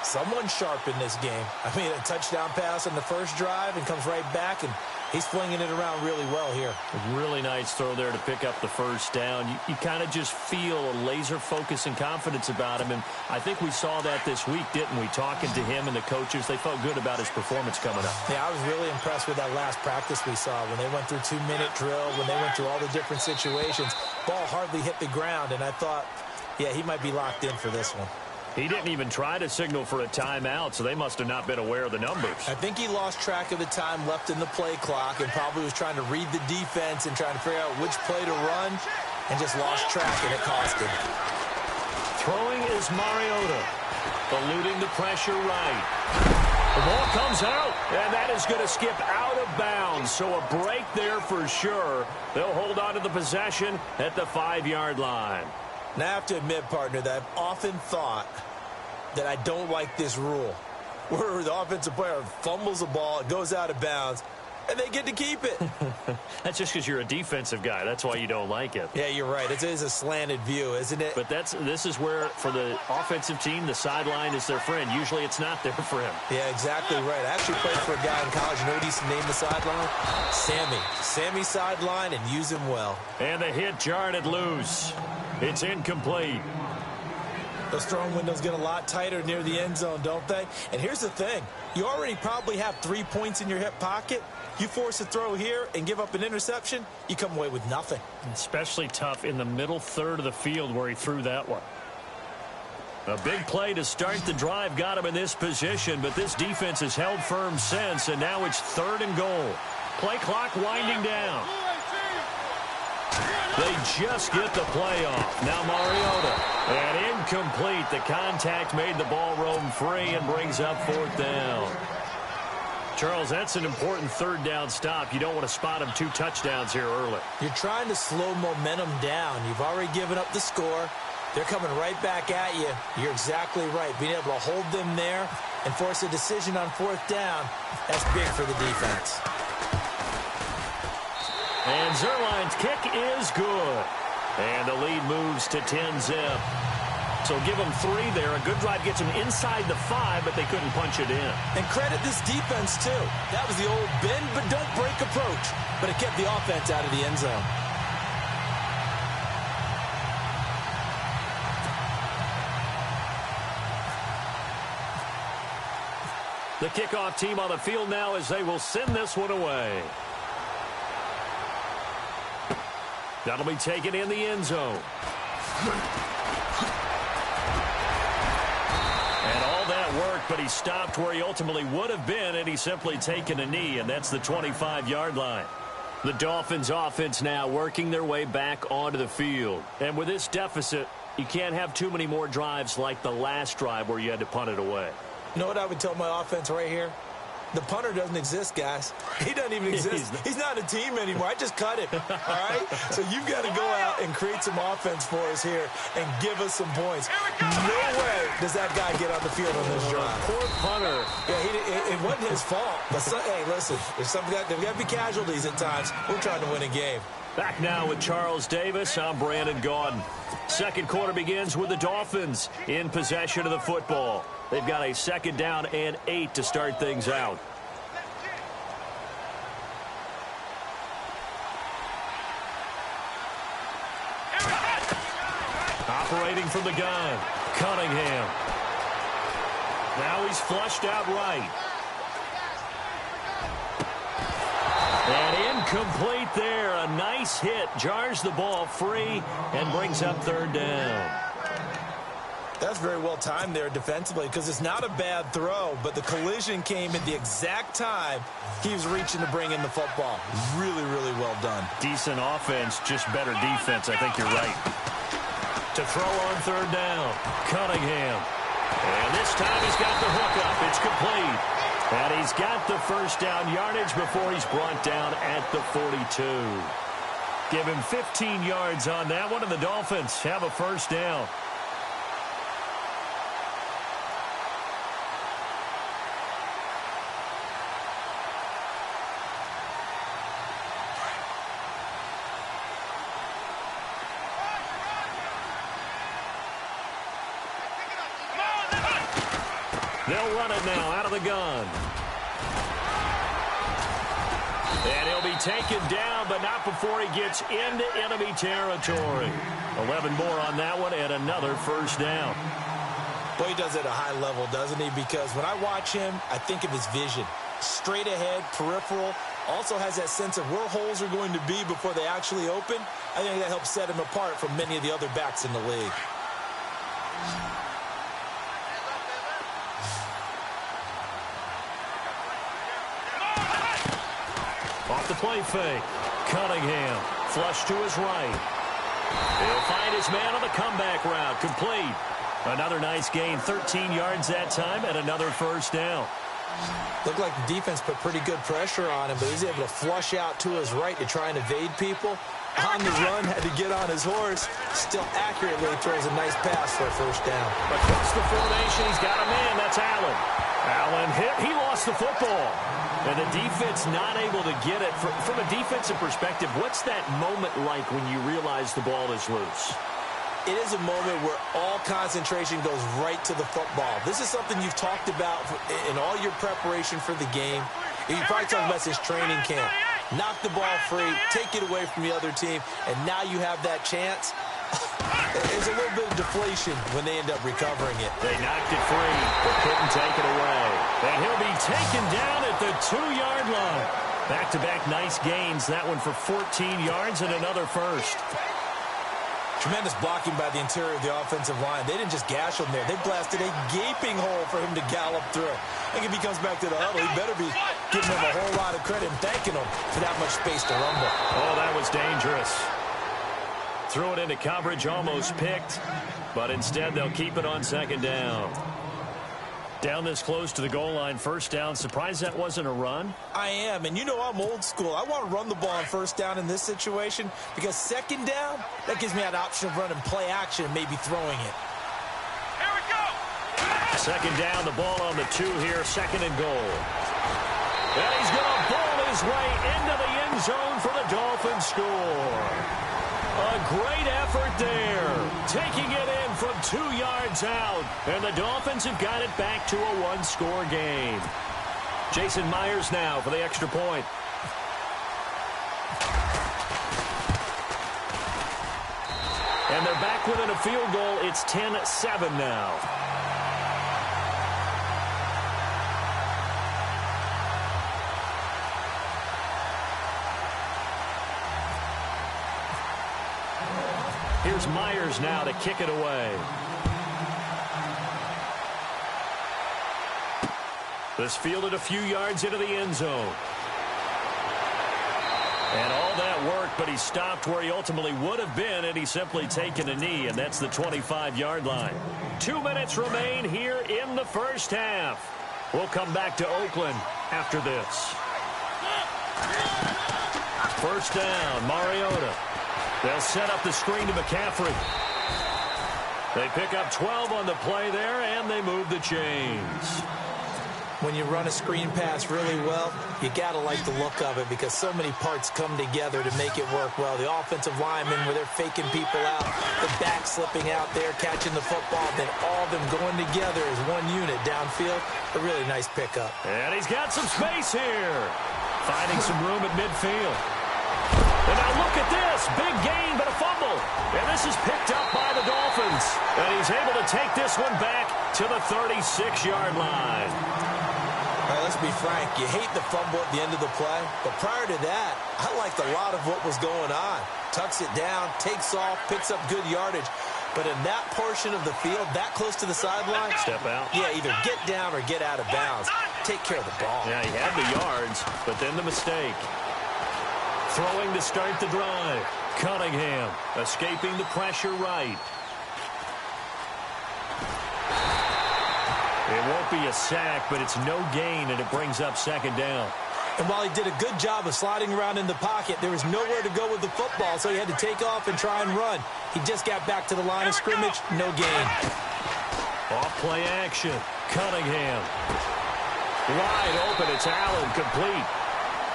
[SPEAKER 8] Someone sharp in this game. I mean, a touchdown pass on the first drive and comes right back, and he's flinging it around really well here.
[SPEAKER 7] A really nice throw there to pick up the first down. You kind of just feel a laser focus and confidence about him, and I think we saw that this week, didn't we? Talking to him and the coaches, they felt good about his performance coming up.
[SPEAKER 8] Yeah, I was really impressed with that last practice we saw when they went through 2-minute drill, when they went through all the different situations. Ball hardly hit the ground, and I thought, yeah, he might be locked in for this one.
[SPEAKER 7] He didn't even try to signal for a timeout, so they must have not been aware of the numbers.
[SPEAKER 8] I think he lost track of the time left in the play clock and probably was trying to read the defense and trying to figure out which play to run and just lost track, and it cost him.
[SPEAKER 7] Throwing is Mariota, eluding the pressure right. The ball comes out, and that is going to skip out of bounds, so a break there for sure. They'll hold on to the possession at the 5-yard line.
[SPEAKER 8] Now, I have to admit, partner, that I've often thought that I don't like this rule, where the offensive player fumbles the ball, it goes out of bounds, and they get to keep it.
[SPEAKER 7] That's just because you're a defensive guy. That's why you don't like it.
[SPEAKER 8] Yeah, you're right. It is a slanted view, isn't it?
[SPEAKER 7] But this is where, for the offensive team, the sideline is their friend. Usually it's not their friend.
[SPEAKER 8] Yeah, exactly right. I actually played for a guy in college. You know what he used to name the sideline? Sammy. Sammy sideline, and use him well.
[SPEAKER 7] And the hit jarred it loose. It's incomplete.
[SPEAKER 8] Those throwing windows get a lot tighter near the end zone, don't they? And here's the thing. You already probably have 3 points in your hip pocket. You force a throw here and give up an interception, you come away with nothing.
[SPEAKER 7] Especially tough in the middle third of the field where he threw that one. A big play to start the drive got him in this position, but this defense has held firm since, and now it's 3rd and goal. Play clock winding down. They just get the play off. Now Mariota. And incomplete. The contact made the ball roam free and brings up 4th down. Charles, that's an important 3rd down stop. You don't want to spot him 2 touchdowns here early.
[SPEAKER 8] You're trying to slow momentum down. You've already given up the score. They're coming right back at you. You're exactly right. Being able to hold them there and force a decision on 4th down, that's big for the defense.
[SPEAKER 7] And Zuerlein's kick is good. And the lead moves to 10-zip. So give them 3 there. A good drive gets them inside the 5, but they couldn't punch it in.
[SPEAKER 8] And credit this defense, too. That was the old bend but don't break approach. But it kept the offense out of the end zone.
[SPEAKER 7] The kickoff team on the field now as they will send this one away. That'll be taken in the end zone. And all that work, but he stopped where he ultimately would have been, and he's simply taken a knee, and that's the 25-yard line. The Dolphins offense now working their way back onto the field. And with this deficit, you can't have too many more drives like the last drive where you had to punt it away.
[SPEAKER 8] You know what I would tell my offense right here? The punter doesn't exist, guys. He doesn't even exist. He's not a team anymore. I just cut him, all right? So you've got to go out and create some offense for us here and give us some points. No way does that guy get on the field on this drive.
[SPEAKER 7] Poor punter.
[SPEAKER 8] Yeah, it wasn't his fault. But hey, listen, there's got to be casualties at times. We're trying to win a game.
[SPEAKER 7] Back now with Charles Davis. I'm Brandon Gaudin. Second quarter begins with the Dolphins in possession of the football. They've got a 2nd down and 8 to start things out. Operating from the gun, Cunningham. Now he's flushed out right. And incomplete there. A nice hit. Jars the ball free and brings up 3rd down.
[SPEAKER 8] That's very well timed there defensively because it's not a bad throw, but the collision came at the exact time he was reaching to bring in the football. Really, really well done.
[SPEAKER 7] Decent offense, just better defense. I think you're right. To throw on 3rd down, Cunningham. And this time he's got the hook up. It's complete. And he's got the 1st down yardage before he's brought down at the 42. Give him 15 yards on that one, and the Dolphins have a 1st down. They'll run it now out of the gun. And he'll be taken down, but not before he gets into enemy territory. 11 more on that one and another 1st down.
[SPEAKER 8] Boy, he does it at a high level, doesn't he? Because when I watch him, I think of his vision. Straight ahead, peripheral. Also has that sense of where holes are going to be before they actually open. I think that helps set him apart from many of the other backs in the league.
[SPEAKER 7] Off the play fake. Cunningham. Flush to his right. He'll find his man on the comeback route. Complete. Another nice gain. 13 yards that time and another 1st down.
[SPEAKER 8] Looked like the defense put pretty good pressure on him, but he's able to flush out to his right to try and evade people. On the run, had to get on his horse. Still accurately throws a nice pass for a first down.
[SPEAKER 7] Across the formation, he's got a man. That's Allen. Allen hit. He lost the football. And the defense not able to get it. From a defensive perspective, what's that moment like when you realize the ball is loose?
[SPEAKER 8] It is a moment where all concentration goes right to the football. This is something you've talked about in all your preparation for the game. You probably talked about this training camp. Knock the ball free, take it away from the other team, and now you have that chance. There's a little bit of deflation when they end up recovering it.
[SPEAKER 7] They knocked it free, but couldn't take it away. And he'll be taken down at the 2-yard line. Back-to-back nice gains. That one for 14 yards and another first.
[SPEAKER 8] Tremendous blocking by the interior of the offensive line. They didn't just gash him there. They blasted a gaping hole for him to gallop through. I think if he comes back to the huddle, he better be giving him a whole lot of credit and thanking him for that much space to rumble.
[SPEAKER 7] Oh, that was dangerous. Threw it into coverage, almost picked, but instead they'll keep it on second down. Down this close to the goal line, first down. Surprised that wasn't a run?
[SPEAKER 8] I am, and you know I'm old school. I want to run the ball on first down in this situation because second down, that gives me that option of running play action and maybe throwing it.
[SPEAKER 2] Here we go!
[SPEAKER 7] Second down, the ball on the 2 here, second and goal. And he's going to ball his way into the end zone for the Dolphins score. A great effort there, taking it in from 2 yards out. And the Dolphins have got it back to a 1-score game. Jason Myers now for the extra point. And they're back within a field goal. It's 10-7 now. Here's Myers now to kick it away. This fielded a few yards into the end zone. And all that work, but he stopped where he ultimately would have been had he simply taken a knee, and that's the 25-yard line. 2 minutes remain here in the first half. We'll come back to Oakland after this. First down, Mariota. They'll set up the screen to McCaffrey. They pick up 12 on the play there, and they move the chains.
[SPEAKER 8] When you run a screen pass really well, you got to like the look of it because so many parts come together to make it work well. The offensive linemen, where they're faking people out, the back slipping out there, catching the football, then all of them going together as one unit downfield. A really nice pickup.
[SPEAKER 7] And he's got some space here. Finding some room at midfield. And now look at this. Big gain, but a fumble. And this is picked up by the Dolphins. And he's able to take this one back to the 36-yard line.
[SPEAKER 8] All right, let's be frank. You hate the fumble at the end of the play. But prior to that, I liked a lot of what was going on. Tucks it down, takes off, picks up good yardage. But in that portion of the field, that close to the sideline,
[SPEAKER 7] step out.
[SPEAKER 8] Yeah, either get down or get out of bounds. Take care of the ball.
[SPEAKER 7] Yeah, he had the yards, but then the mistake. Throwing to start the drive. Cunningham escaping the pressure right. It won't be a sack, but it's no gain, and it brings up second down.
[SPEAKER 8] And while he did a good job of sliding around in the pocket, there was nowhere to go with the football, so he had to take off and try and run. He just got back to the line of scrimmage, no gain.
[SPEAKER 7] Off play action. Cunningham. Wide open, it's Allen, complete.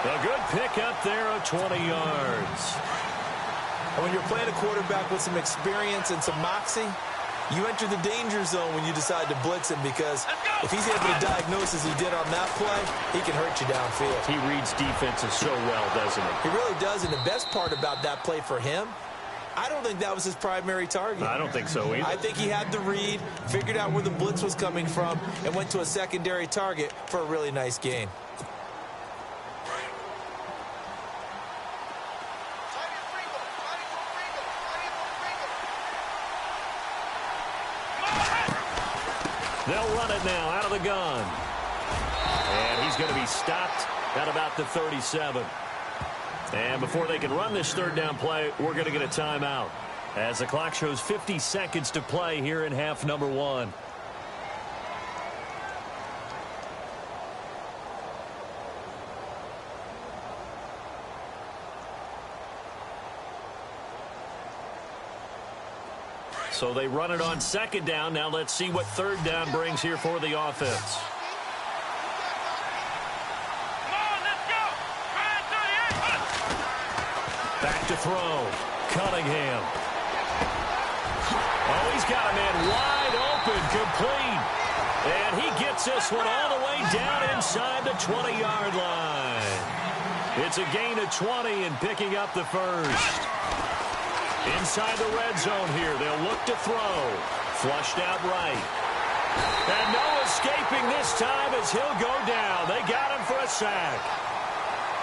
[SPEAKER 7] A good pickup there of 20 yards.
[SPEAKER 8] And when you're playing a quarterback with some experience and some moxie, you enter the danger zone when you decide to blitz him because if he's able to diagnose as he did on that play, he can hurt you downfield.
[SPEAKER 7] He reads defenses so well, doesn't he?
[SPEAKER 8] He really does, and the best part about that play for him, I don't think that was his primary target.
[SPEAKER 7] I don't think so either.
[SPEAKER 8] I think he had the read, figured out where the blitz was coming from, and went to a secondary target for a really nice gain.
[SPEAKER 7] They'll run it now out of the gun. And he's going to be stopped at about the 37. And before they can run this third down play, we're going to get a timeout. As the clock shows 50 seconds to play here in half number 1. So they run it on second down. Now let's see what third down brings here for the offense. Back to throw. Cunningham. Oh, he's got a man wide open, complete. And he gets this one all the way down inside the 20-yard line. It's a gain of 20 and picking up the first. Inside the red zone here, they'll look to throw. Flushed out right. And no escaping this time as he'll go down. They got him for a sack.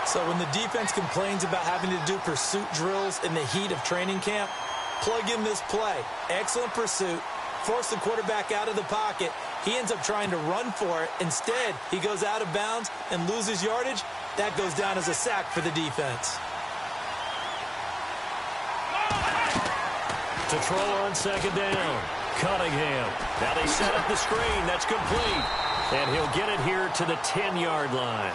[SPEAKER 8] So when the defense complains about having to do pursuit drills in the heat of training camp, plug in this play. Excellent pursuit. Force the quarterback out of the pocket. He ends up trying to run for it. Instead, he goes out of bounds and loses yardage. That goes down as a sack for the defense.
[SPEAKER 7] To throw on second down. Cunningham. Now they set up the screen. That's complete. And he'll get it here to the 10-yard line.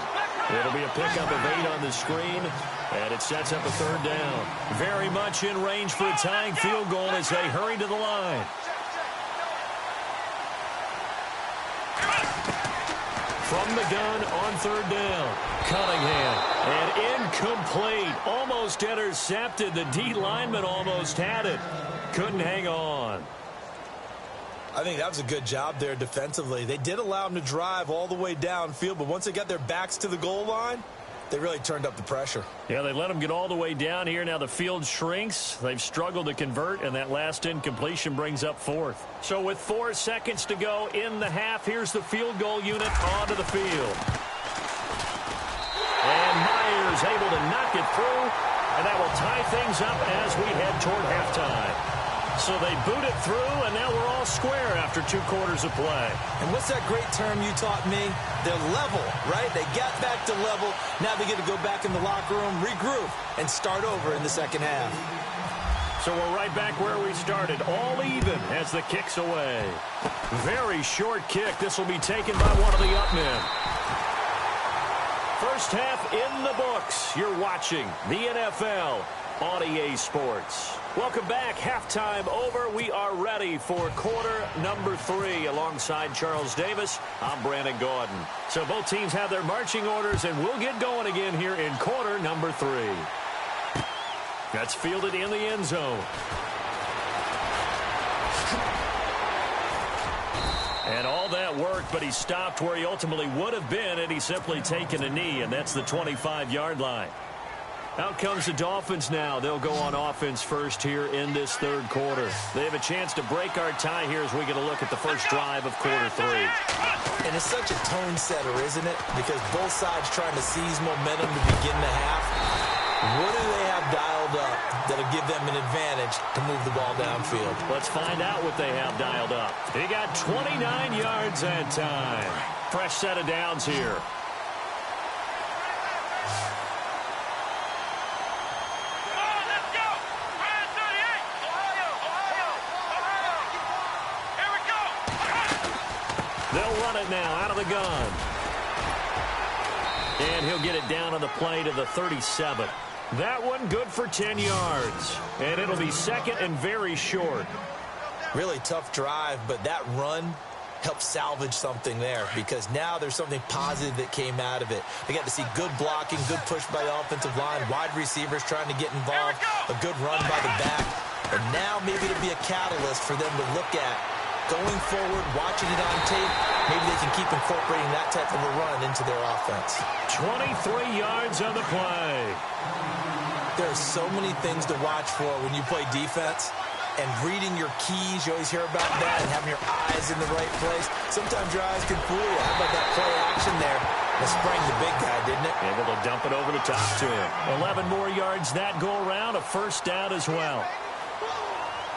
[SPEAKER 7] It'll be a pickup of 8 on the screen, and it sets up a third down. Very much in range for a tying field goal as they hurry to the line. From the gun on third down. Cunningham. And incomplete. Almost intercepted. The D lineman almost had it. Couldn't hang on.
[SPEAKER 8] I think that was a good job there defensively. They did allow them to drive all the way downfield, but once they got their backs to the goal line, they really turned up the pressure.
[SPEAKER 7] Yeah, they let them get all the way down here. Now the field shrinks. They've struggled to convert, and that last incompletion brings up fourth. So with 4 seconds to go in the half, here's the field goal unit onto the field. And Myers able to knock it through, and that will tie things up as we head toward halftime. So they boot it through, and now we're all square after 2 quarters of play.
[SPEAKER 8] And what's that great term you taught me? They're level, right? They got back to level. Now they get to go back in the locker room, regroup, and start over in the second half.
[SPEAKER 7] So we're right back where we started, all even as the kick's away. Very short kick. This will be taken by one of the up men. First half in the books. You're watching the NFL on EA Sports. Welcome back. Halftime over. We are ready for quarter number 3. Alongside Charles Davis, I'm Brandon Gordon. So both teams have their marching orders, and we'll get going again here in quarter number 3. That's fielded in the end zone. And all that worked, but he stopped where he ultimately would have been had he simply taken a knee, and that's the 25-yard line. Out comes the Dolphins now. They'll go on offense first here in this third quarter. They have a chance to break our tie here as we get a look at the first drive of quarter 3.
[SPEAKER 8] And it's such a tone setter, isn't it? Because both sides trying to seize momentum to begin the half. What do they have dialed up that'll give them an advantage to move the ball downfield?
[SPEAKER 7] Let's find out what they have dialed up. He got 29 yards that time. Fresh set of downs here. They'll run it now out of the gun. And he'll get it down on the play to the 37. That one good for 10 yards. And it'll be second and very short.
[SPEAKER 8] Really tough drive, but that run helped salvage something there because now there's something positive that came out of it. They got to see good blocking, good push by the offensive line, wide receivers trying to get involved, a good run by the back. And now maybe it'll be a catalyst for them to look at going forward, watching it on tape. Maybe they can keep incorporating that type of a run into their offense.
[SPEAKER 7] 23 yards on the play.
[SPEAKER 8] There are so many things to watch for when you play defense. And reading your keys, you always hear about that, and having your eyes in the right place. Sometimes your eyes can fool you. How about that play action there? It sprang the big guy, didn't it?
[SPEAKER 7] Able to dump it over the top to him. 11 more yards that go around, a first down as well.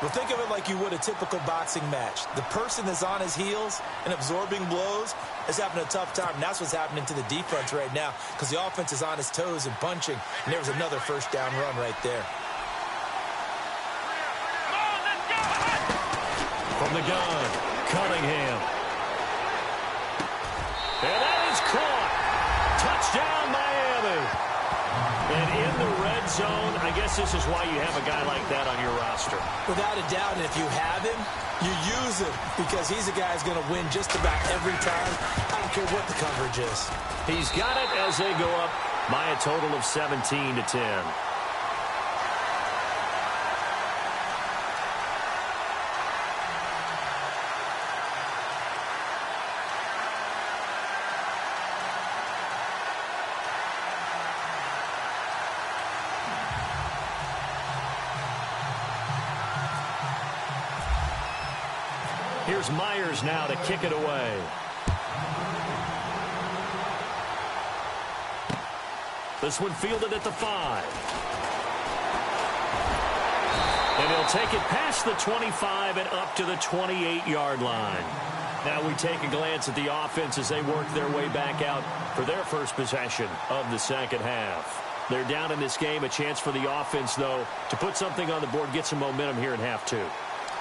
[SPEAKER 8] Well, think of it like you would a typical boxing match. The person that's on his heels and absorbing blows is having a tough time. And that's what's happening to the defense right now because the offense is on his toes and punching. And there was another first down run right there.
[SPEAKER 7] From the gun, Cunningham. And that is caught. Touchdown, Miami. And in the red zone, I guess this is why you have a guy like that on your roster.
[SPEAKER 8] Without a doubt, and if you have him, you use him because he's a guy who's going to win just about every time. I don't care what the coverage is.
[SPEAKER 7] He's got it as they go up by a total of 17-10. Here's Myers now to kick it away. This one fielded at the 5. And he'll take it past the 25 and up to the 28-yard line. Now we take a glance at the offense as they work their way back out for their first possession of the second half. They're down in this game. A chance for the offense, though, to put something on the board, get some momentum here in half 2.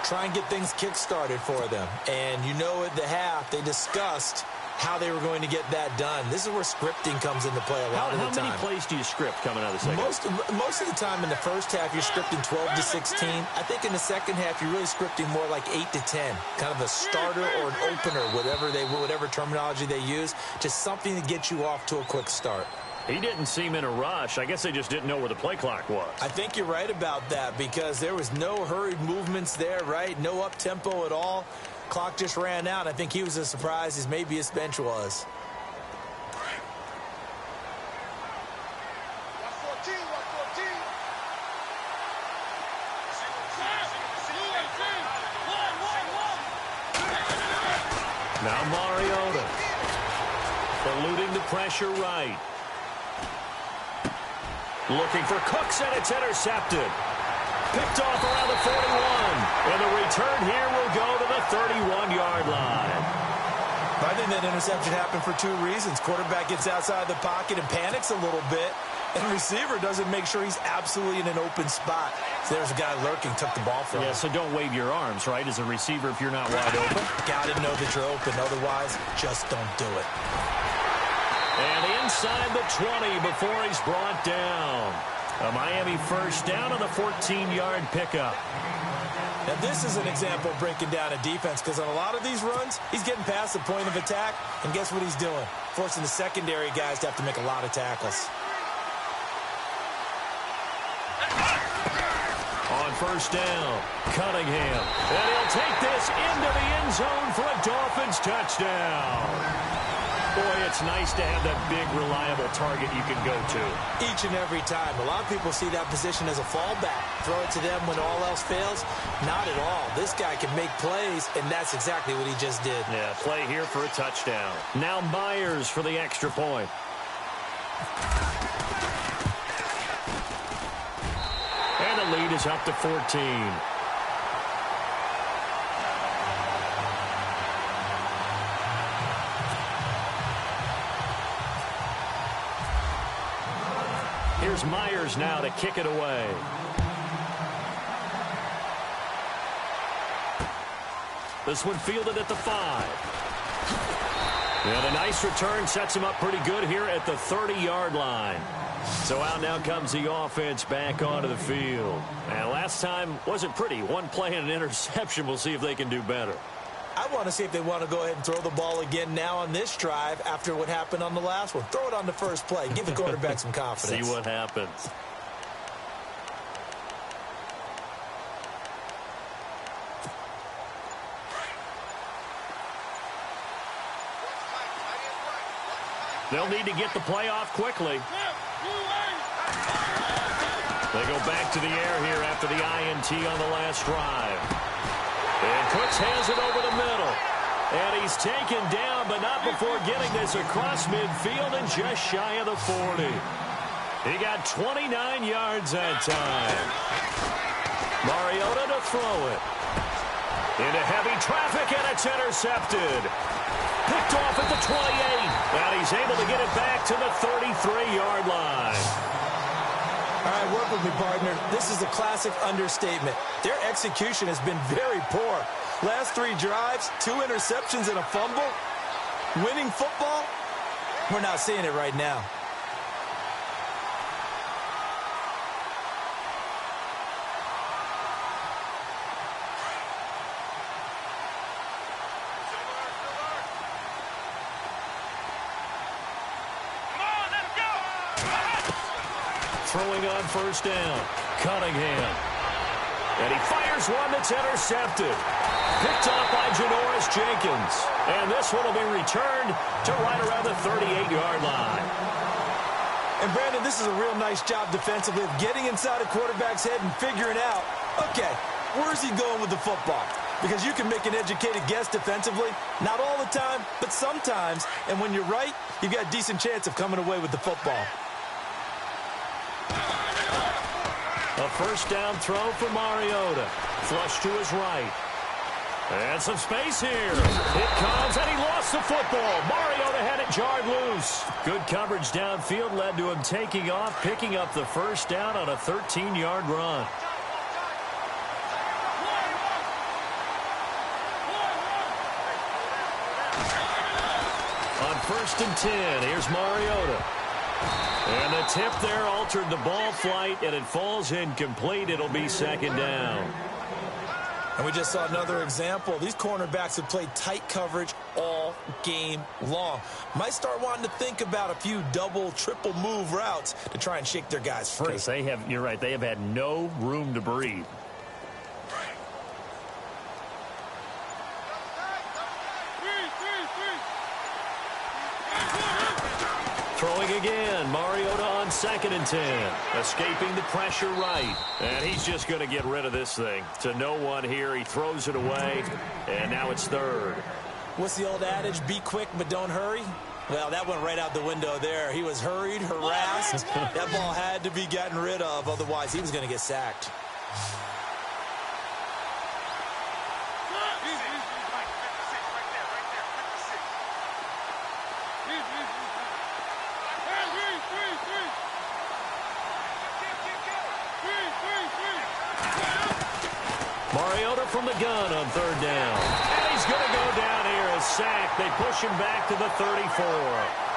[SPEAKER 8] Try and get things kick-started for them. And you know at the half, they discussed how they were going to get that done. This is where scripting comes into play a lot of the time.
[SPEAKER 7] How many plays do you script coming out of the second half?
[SPEAKER 8] Most of the time in the first half, you're scripting 12 to 16. I think in the second half, you're really scripting more like 8 to 10. Kind of a starter or an opener, whatever terminology they use. Just something to get you off to a quick start.
[SPEAKER 7] He didn't seem in a rush. I guess they just didn't know where the play clock was.
[SPEAKER 8] I think you're right about that because there was no hurried movements there, right? No up-tempo at all. Clock just ran out. I think he was as surprised as maybe his bench was.
[SPEAKER 7] Now Mariota eluding the pressure right. Looking for Cooks, and it's intercepted. Picked off around the 41. And the return here will go to the 31-yard line.
[SPEAKER 8] I think that interception happened for 2 reasons. Quarterback gets outside the pocket and panics a little bit. And receiver doesn't make sure he's absolutely in an open spot. So there's a guy lurking, took the ball from him.
[SPEAKER 7] Yeah, so don't wave your arms, right, as a receiver if you're not wide open.
[SPEAKER 8] Got to know that you're open. Otherwise, just don't do it.
[SPEAKER 7] And inside the 20 before he's brought down. A Miami first down on the 14-yard pickup.
[SPEAKER 8] Now, this is an example of breaking down a defense because on a lot of these runs, he's getting past the point of attack, and guess what he's doing? Forcing the secondary guys to have to make a lot of tackles.
[SPEAKER 7] On first down, Cunningham. And he'll take this into the end zone for a Dolphins touchdown. Boy, it's nice to have that big, reliable target you can go to.
[SPEAKER 8] Each and every time. A lot of people see that position as a fallback. Throw it to them when all else fails. Not at all. This guy can make plays, and that's exactly what he just did.
[SPEAKER 7] Yeah, play here for a touchdown. Now Myers for the extra point. And the lead is up to 14. Here's Myers now to kick it away. This one fielded at the 5. And a nice return sets him up pretty good here at the 30-yard line. So out now comes the offense back onto the field. And last time wasn't pretty. One play and an interception. We'll see if they can do better.
[SPEAKER 8] I want to see if they want to go ahead and throw the ball again now on this drive after what happened on the last one. Throw it on the first play. Give the quarterback some confidence.
[SPEAKER 7] See what happens. They'll need to get the play off quickly. They go back to the air here after the INT on the last drive. And Cooks has it over the middle. And he's taken down, but not before getting this across midfield and just shy of the 40. He got 29 yards that time. Mariota to throw it. Into heavy traffic, and it's intercepted. Picked off at the 28. And he's able to get it back to the 33-yard line.
[SPEAKER 8] All right, work with me, partner. This is a classic understatement. Their execution has been very poor. Last 3 drives, 2 interceptions and a fumble. Winning football? We're not seeing it right now.
[SPEAKER 7] throwing on first down. Cunningham. And he fires one that's intercepted. Picked off by Janoris Jenkins. And this one will be returned to right around the 38-yard line.
[SPEAKER 8] And, Brandon, this is a real nice job defensively of getting inside a quarterback's head and figuring out, okay, where's he going with the football? Because you can make an educated guess defensively. Not all the time, but sometimes. And when you're right, you've got a decent chance of coming away with the football.
[SPEAKER 7] A first down throw for Mariota. Flush to his right. And some space here. It comes, and he lost the football. Mariota had it jarred loose. Good coverage downfield led to him taking off, picking up the first down on a 13-yard run. On 1st and 10, here's Mariota. And the tip there altered the ball flight, and it falls incomplete. It'll be second down.
[SPEAKER 8] And we just saw another example. These cornerbacks have played tight coverage all game long. Might start wanting to think about a few double, triple move routes to try and shake their guys free.
[SPEAKER 7] Because they have, you're right, they have had no room to breathe. Throwing again, Mariota on 2nd and 10. Escaping the pressure right. And he's just going to get rid of this thing. To no one here, he throws it away, and now it's 3rd.
[SPEAKER 8] What's the old adage, be quick but don't hurry? Well, that went right out the window there. He was hurried, harassed. That ball had to be gotten rid of, otherwise he was going to get sacked.
[SPEAKER 7] Mariota from the gun on 3rd down. And he's going to go down here, a sack. They push him back to the 34.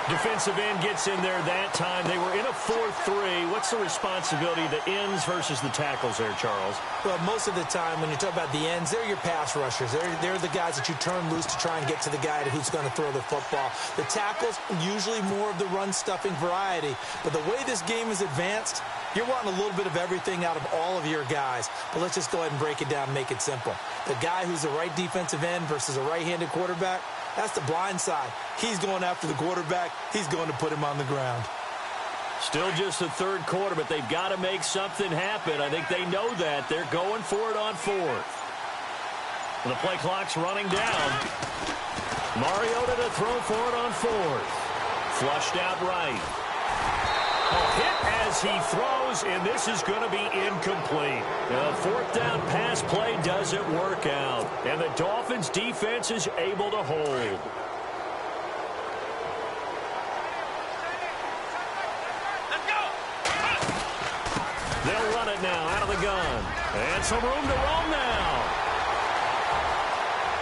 [SPEAKER 7] Defensive end gets in there that time. They were in a 4-3. What's the responsibility of the ends versus the tackles there, Charles?
[SPEAKER 8] Well, most of the time when you talk about the ends, they're your pass rushers. They're the guys that you turn loose to try and get to the guy who's going to throw the football. The tackles, usually more of the run-stuffing variety. But the way this game is advanced, you're wanting a little bit of everything out of all of your guys. But let's just go ahead and break it down and make it simple. The guy who's the right defensive end versus a right-handed quarterback, that's the blind side. He's going after the quarterback. He's going to put him on the ground.
[SPEAKER 7] Still just the 3rd quarter, but they've got to make something happen. I think they know that. They're going for it on 4th. And the play clock's running down. Mariota to throw for it on 4th. Flushed out right. A hit as he throws, and this is going to be incomplete. The 4th down pass play doesn't work out, and the Dolphins' defense is able to hold. They'll run it now out of the gun. And some room to roam now.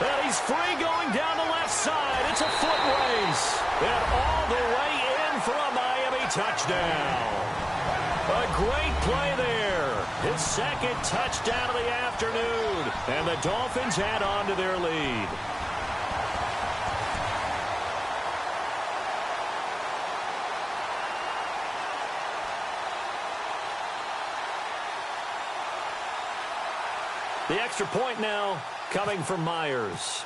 [SPEAKER 7] And he's free going down the left side. It's a foot race. And all the way in for a Miami touchdown. A great play there. His 2nd touchdown of the afternoon. And the Dolphins add on to their lead. The extra point now coming from Myers.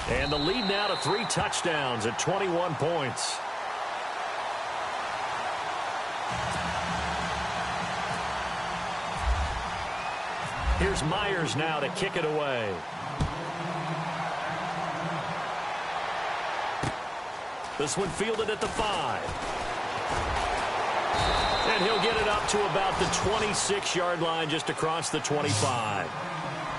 [SPEAKER 7] And the lead now to 3 touchdowns at 21 points. Here's Myers now to kick it away. This one fielded at the 5. And he'll get it up to about the 26-yard line, just across the 25.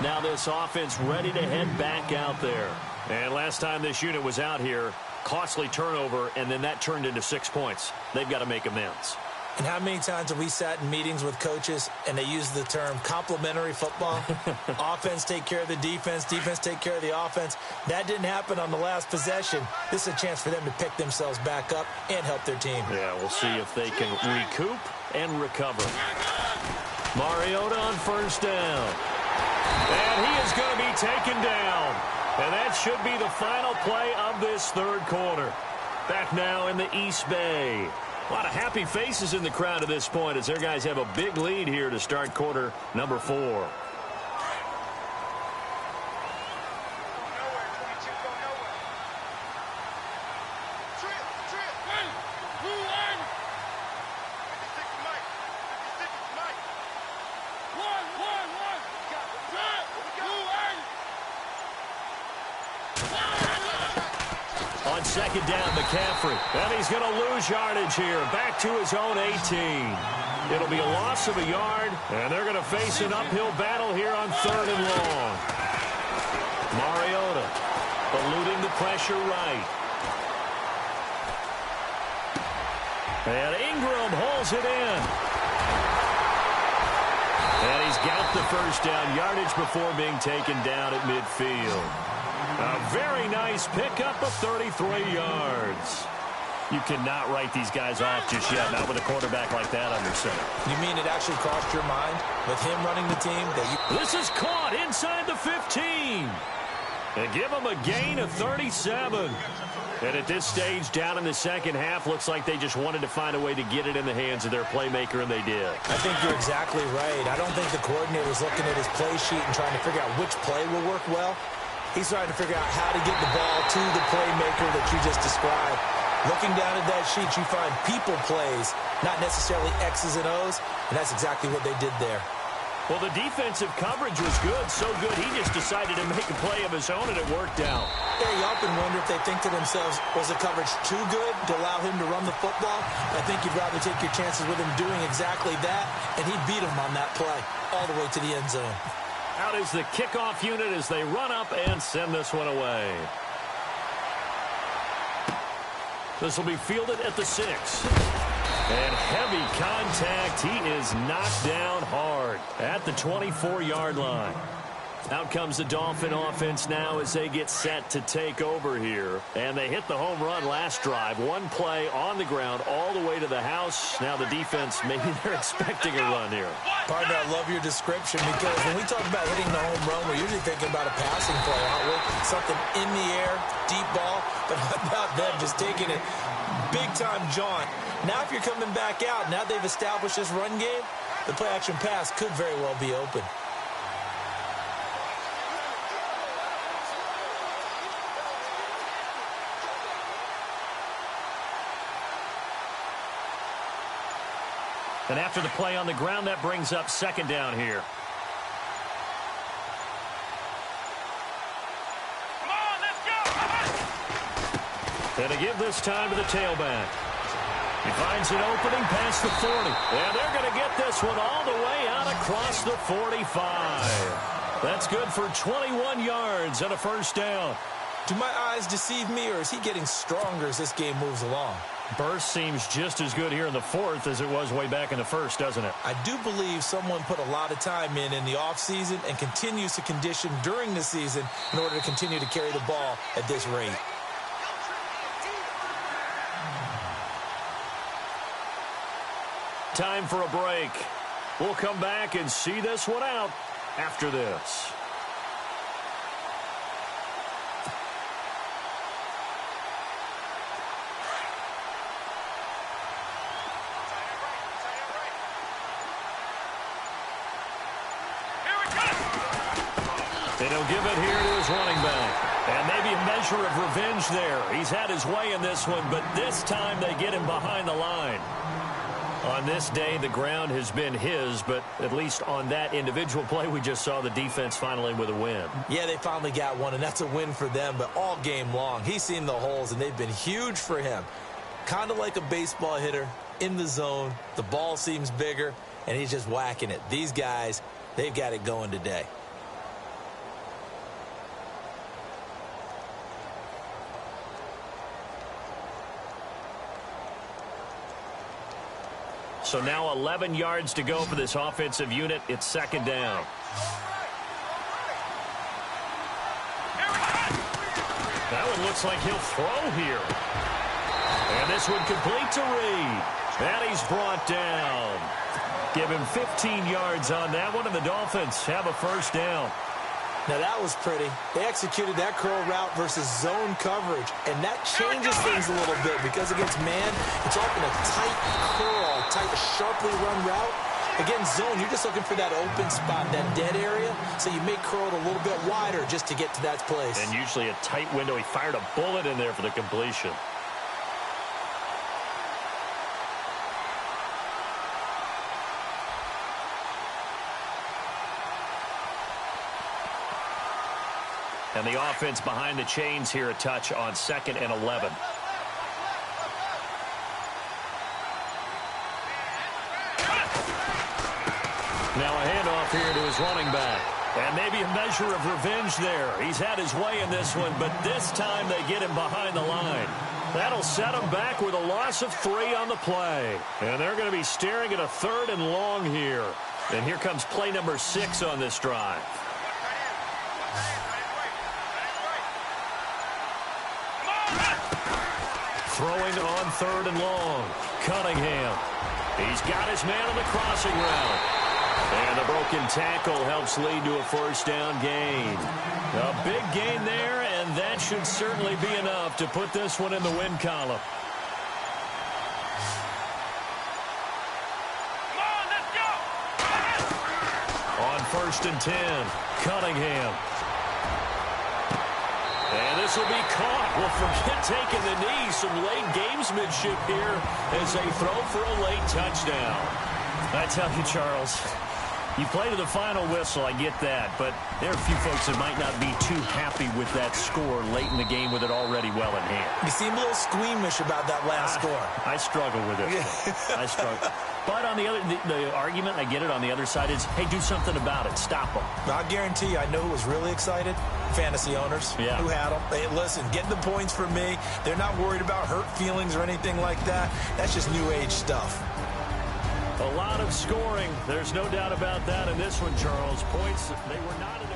[SPEAKER 7] Now this offense ready to head back out there. And last time this unit was out here, costly turnover, and then that turned into 6 points. They've got to make amends.
[SPEAKER 8] And how many times have we sat in meetings with coaches and they use the term complementary football? Offense take care of the defense, defense take care of the offense. That didn't happen on the last possession. This is a chance for them to pick themselves back up and help their team.
[SPEAKER 7] Yeah, we'll see if they can recoup and recover. Mariota on 1st down. And he is going to be taken down. And that should be the final play of this 3rd quarter. Back now in the East Bay. A lot of happy faces in the crowd at this point as their guys have a big lead here to start quarter number 4. On second down, McCaffrey. And he's going to lose yardage here. Back to his own 18. It'll be a loss of a yard, and they're going to face an uphill battle here on 3rd and long. Mariota eluding the pressure right. And Ingram holds it in. And he's got the first down yardage before being taken down at midfield. A very nice pickup of 33 yards. You cannot write these guys off just yet, not with a quarterback like that under center.
[SPEAKER 8] You mean it actually crossed your mind with him running the team?
[SPEAKER 7] This is caught inside the 15. They give him a gain of 37. And at this stage, down in the second half, looks like they just wanted to find a way to get it in the hands of their playmaker, and they did.
[SPEAKER 8] I think you're exactly right. I don't think the coordinator's looking at his play sheet and trying to figure out which play will work well. He's trying to figure out how to get the ball to the playmaker that you just described. Looking down at that sheet, you find people plays, not necessarily X's and O's, and that's exactly what they did there.
[SPEAKER 7] Well, the defensive coverage was good, so good he just decided to make a play of his own, and it worked out.
[SPEAKER 8] Yeah, you often wonder if they think to themselves, was the coverage too good to allow him to run the football? I think you'd rather take your chances with him doing exactly that, and he beat him on that play all the way to the end zone.
[SPEAKER 7] Out is the kickoff unit as they run up and send this one away. This will be fielded at the 6. And heavy contact. He is knocked down hard at the 24-yard line. Out comes the Dolphin offense now as they get set to take over here. And they hit the home run last drive. One play on the ground all the way to the house. Now the defense, maybe they're expecting a run here.
[SPEAKER 8] Partner, I love your description because when we talk about hitting the home run, we're usually thinking about a passing play, aren't we? Something in the air, deep ball. But how about them just taking it big-time jaunt? Now if you're coming back out, now they've established this run game, the play-action pass could very well be open.
[SPEAKER 7] And after the play on the ground, that brings up second down here.
[SPEAKER 2] Come on, let's go!
[SPEAKER 7] And to give this time to the tailback. He finds an opening past the 40. And they're going to get this one all the way out across the 45. That's good for 21 yards and a first down.
[SPEAKER 8] Do my eyes deceive me, or is he getting stronger as this game moves along?
[SPEAKER 7] Burst seems just as good here in the 4th as it was way back in the 1st, doesn't it?
[SPEAKER 8] I do believe someone put a lot of time in the offseason and continues to condition during the season in order to continue to carry the ball at this rate.
[SPEAKER 7] Time for a break. We'll come back and see this one out after this. And he'll give it here to his running back. And maybe a measure of revenge there. He's had his way in this one, but this time they get him behind the line. On this day, the ground has been his, but at least on that individual play, we just saw the defense finally with a win.
[SPEAKER 8] Yeah, they finally got one, and that's a win for them, but all game long, he's seen the holes, and they've been huge for him. Kind of like a baseball hitter in the zone. The ball seems bigger, and he's just whacking it. These guys, they've got it going today.
[SPEAKER 7] So now 11 yards to go for this offensive unit. It's second down. That one looks like he'll throw here. And this one complete to Reed. And he's brought down. Give him 15 yards on that one, and the Dolphins have a first down.
[SPEAKER 8] Now that was pretty. They executed that curl route versus zone coverage, and that changes things a little bit because against man, it's often a tight curl, tight, sharply run route. Against zone, you're just looking for that open spot, that dead area, so you may curl it a little bit wider just to get to that place.
[SPEAKER 7] And usually a tight window. He fired a bullet in there for the completion. And the offense behind the chains here a touch on 2nd and 11. Now a handoff here to his running back. And maybe a measure of revenge there. He's had his way in this one, but this time they get him behind the line. That'll set him back with a loss of 3 on the play. And they're going to be staring at a 3rd and long here. And here comes play number 6 on this drive. Throwing on 3rd and long. Cunningham. He's got his man on the crossing route. And the broken tackle helps lead to a 1st down gain. A big gain there, and that should certainly be enough to put this one in the win column. On 1st and 10, Cunningham. And this will be caught. Well, forget taking the knee. Some late gamesmanship here as they throw for a late touchdown. I tell you, Charles, you play to the final whistle, I get that, but there are a few folks that might not be too happy with that score late in the game with it already well in hand.
[SPEAKER 8] You seem a little squeamish about that last score.
[SPEAKER 7] I struggle with it. I struggle. But on the argument, I get it, on the other side is, hey, do something about it. Stop them.
[SPEAKER 8] I guarantee you, I know who was really excited. Fantasy owners who had them. Hey, listen, get the points for me. They're not worried about hurt feelings or anything like that. That's just new age stuff.
[SPEAKER 7] A lot of scoring. There's no doubt about that in this one, Charles. Points, they were not in the...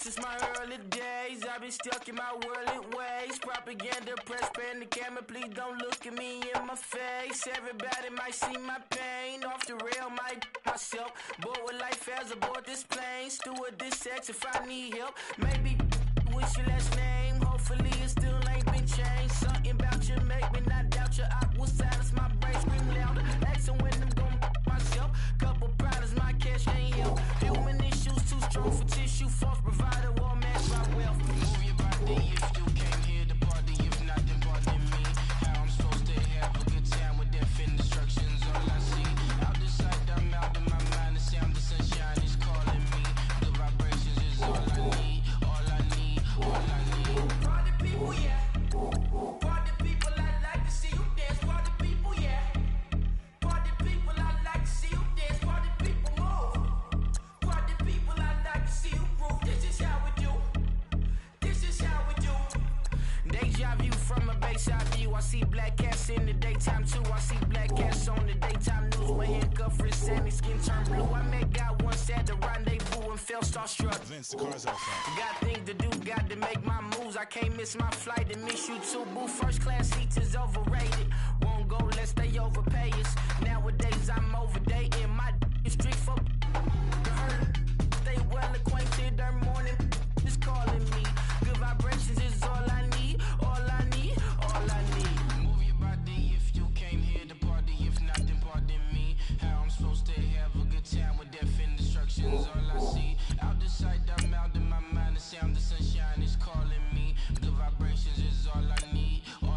[SPEAKER 11] Since my early days, I've been stuck in my worldly ways. Propaganda, press, pan the camera, please don't look at me in my face. Everybody might see my pain, off the rail, might myself. Bored with life as aboard this plane. Steward this sex if I need help. Maybe what's your last name? Hopefully it still ain't been changed. Something about you make me not doubt you. I will silence my brain, scream louder. Asking when I'm gon' myself. Couple problems, my cash ain't help. Human issues too strong for tissue. False provider, war match my wealth. Move your body if you came here to party. If not, then pardon me. How I'm supposed to have a good time with death and destruction's all I see. Out the sight, I'm out of my mind. The sound, the sunshine is calling me. The vibrations is all I need. All I need, all I need. Party people, yeah. Party people, I like to see you dance. Party people, yeah. Party people, I like to see you dance. Party people, move. Party people, I like to see you groove. This is how we do. This is how we do. Deja vu from a bayside view. I see black cats in the daytime too. I see black cats on the daytime news. With handcuff wrists and his skin turned blue. I met God once at the rendezvous and felt starstruck.
[SPEAKER 10] Vince, the car's outside.
[SPEAKER 11] Got things to do, got to make my moves. I can't miss my flight and miss you too, boo. First class seats is overrated. Won't go less they overpay us. Nowadays I'm overdating my street folk. They well acquainted, their morning is calling me. Good vibrations is all I need, all I need, all I need. Move your body if you came here to party. If not, then pardon me. How I'm supposed to have a good time with death and destruction's all I see. Out the sight, I'm out of my mind. The sound, the sunshine is calling me. Good vibrations is all I need, all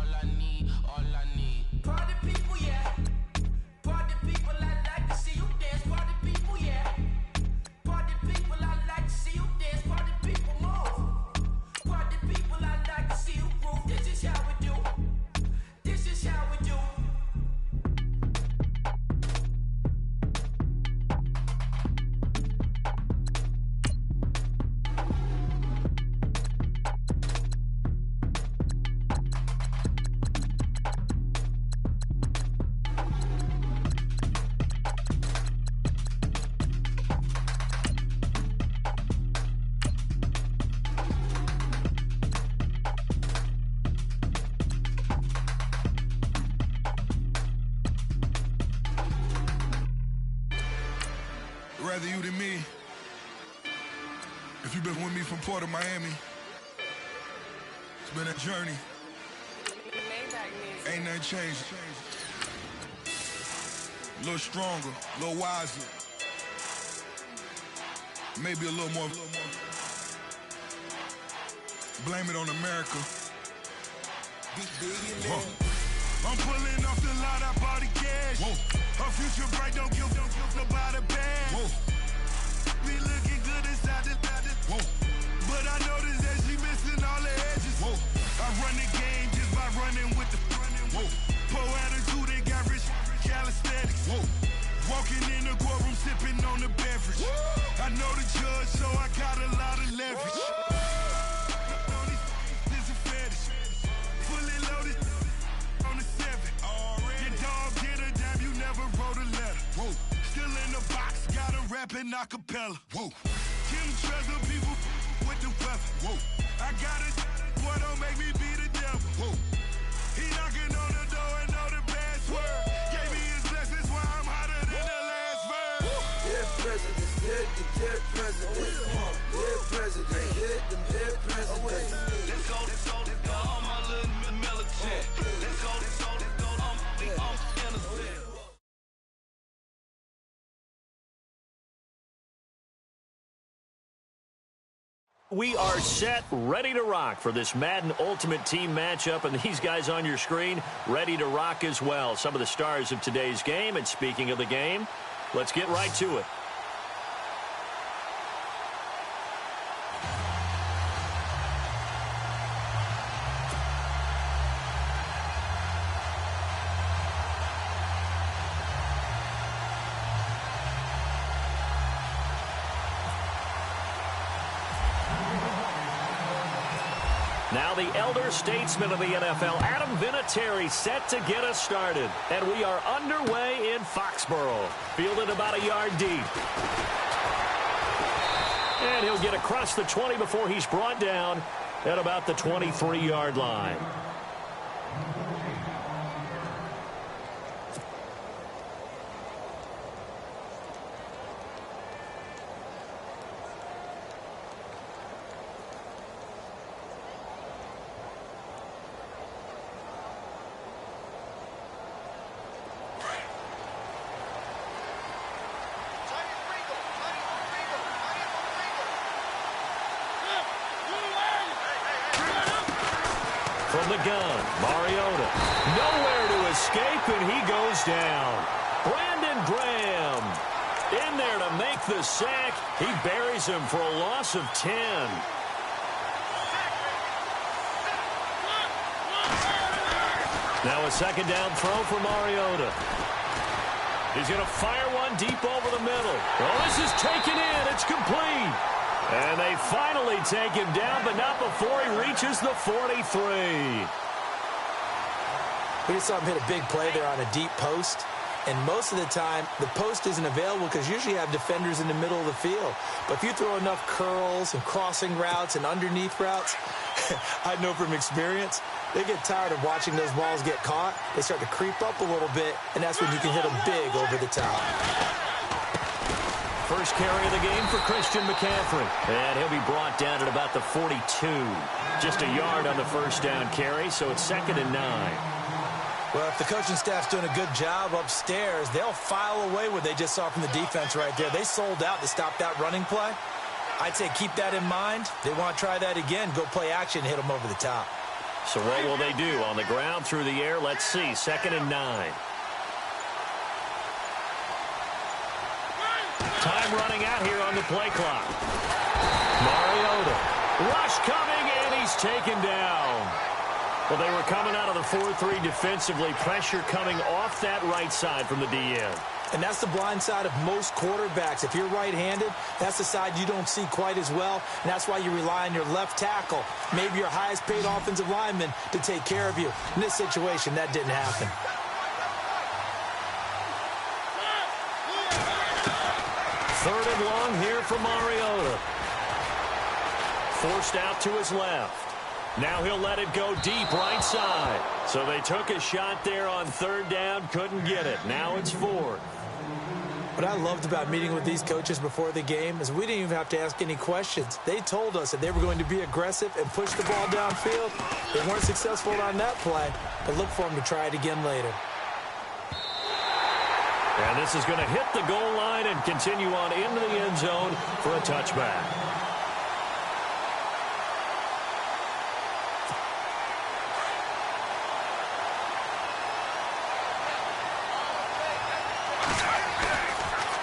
[SPEAKER 10] rather you than me. If you've been with me from Port of Miami, it's been a journey. Ain't nothing changed. A little stronger, a little wiser. Maybe a little more. Blame it on America. I'm pulling off the lot, I bought the cash. Her future bright, don't give nobody bad. Be looking good inside the but I noticed that she missing all the edges. I run the game just by running with the poor attitude, they got rich calisthenics. Walking in the courtroom, sipping on the beverage. I know the judge, so I got a lot of leverage. This a fetish. Fully loaded on the 7. Your dog get a dime, you never wrote a letter. Still in the box, got a rapping acapella. Kim Treasure, people with the weapon. I got it, boy, don't make me be the devil. He knocking on the door and know the password. Gave me his blessings while I'm hotter than the last verse.
[SPEAKER 1] Dead presidents, dead presidents. Dead presidents, dead presidents.
[SPEAKER 2] Let's go, all my little militant. Let's go, I'm innocent.
[SPEAKER 7] We are set, ready to rock for this Madden Ultimate Team matchup, and these guys on your screen ready to rock as well. Some of the stars of today's game, and speaking of the game, let's get right to it. Now the elder statesman of the NFL, Adam Vinatieri, set to get us started. And we are underway in Foxborough. Fielded about a yard deep. And he'll get across the 20 before he's brought down at about the 23-yard line. From the gun, Mariota. Nowhere to escape, and he goes down. Brandon Graham in there to make the sack. He buries him for a loss of 10. Now a second down throw for Mariota. He's going to fire one deep over the middle. Oh, this is taken in. It's complete. And they finally take him down, but not before he reaches the 43.
[SPEAKER 8] We just saw him hit a big play there on a deep post. And most of the time, the post isn't available because usually you have defenders in the middle of the field. But if you throw enough curls and crossing routes and underneath routes, I know from experience, they get tired of watching those balls get caught. They start to creep up a little bit, and that's when you can hit them big over the top.
[SPEAKER 7] First carry of the game for Christian McCaffrey. And he'll be brought down at about the 42. Just a yard on the first down carry, so it's 2nd and 9.
[SPEAKER 8] Well, if the coaching staff's doing a good job upstairs, they'll file away what they just saw from the defense right there. They sold out to stop that running play. I'd say keep that in mind. They want to try that again. Go play action, hit them over the top.
[SPEAKER 7] So what will they do? On the ground, through the air? Let's see. 2nd and 9. Time running out here on the play clock. Mariota. Rush coming, and he's taken down. Well, they were coming out of the 4-3 defensively. Pressure coming off that right side from the DN.
[SPEAKER 8] And that's the blind side of most quarterbacks. If you're right-handed, that's the side you don't see quite as well. And that's why you rely on your left tackle, maybe your highest-paid offensive lineman, to take care of you. In this situation, that didn't happen.
[SPEAKER 7] Third and long here for Mariota. Forced out to his left. Now he'll let it go deep right side. So they took a shot there on 3rd down, couldn't get it. Now it's 4th.
[SPEAKER 8] What I loved about meeting with these coaches before the game is we didn't even have to ask any questions. They told us that they were going to be aggressive and push the ball downfield. They weren't successful on that play, but look for them to try it again later.
[SPEAKER 7] And this is going to hit the goal line and continue on into the end zone for a touchback.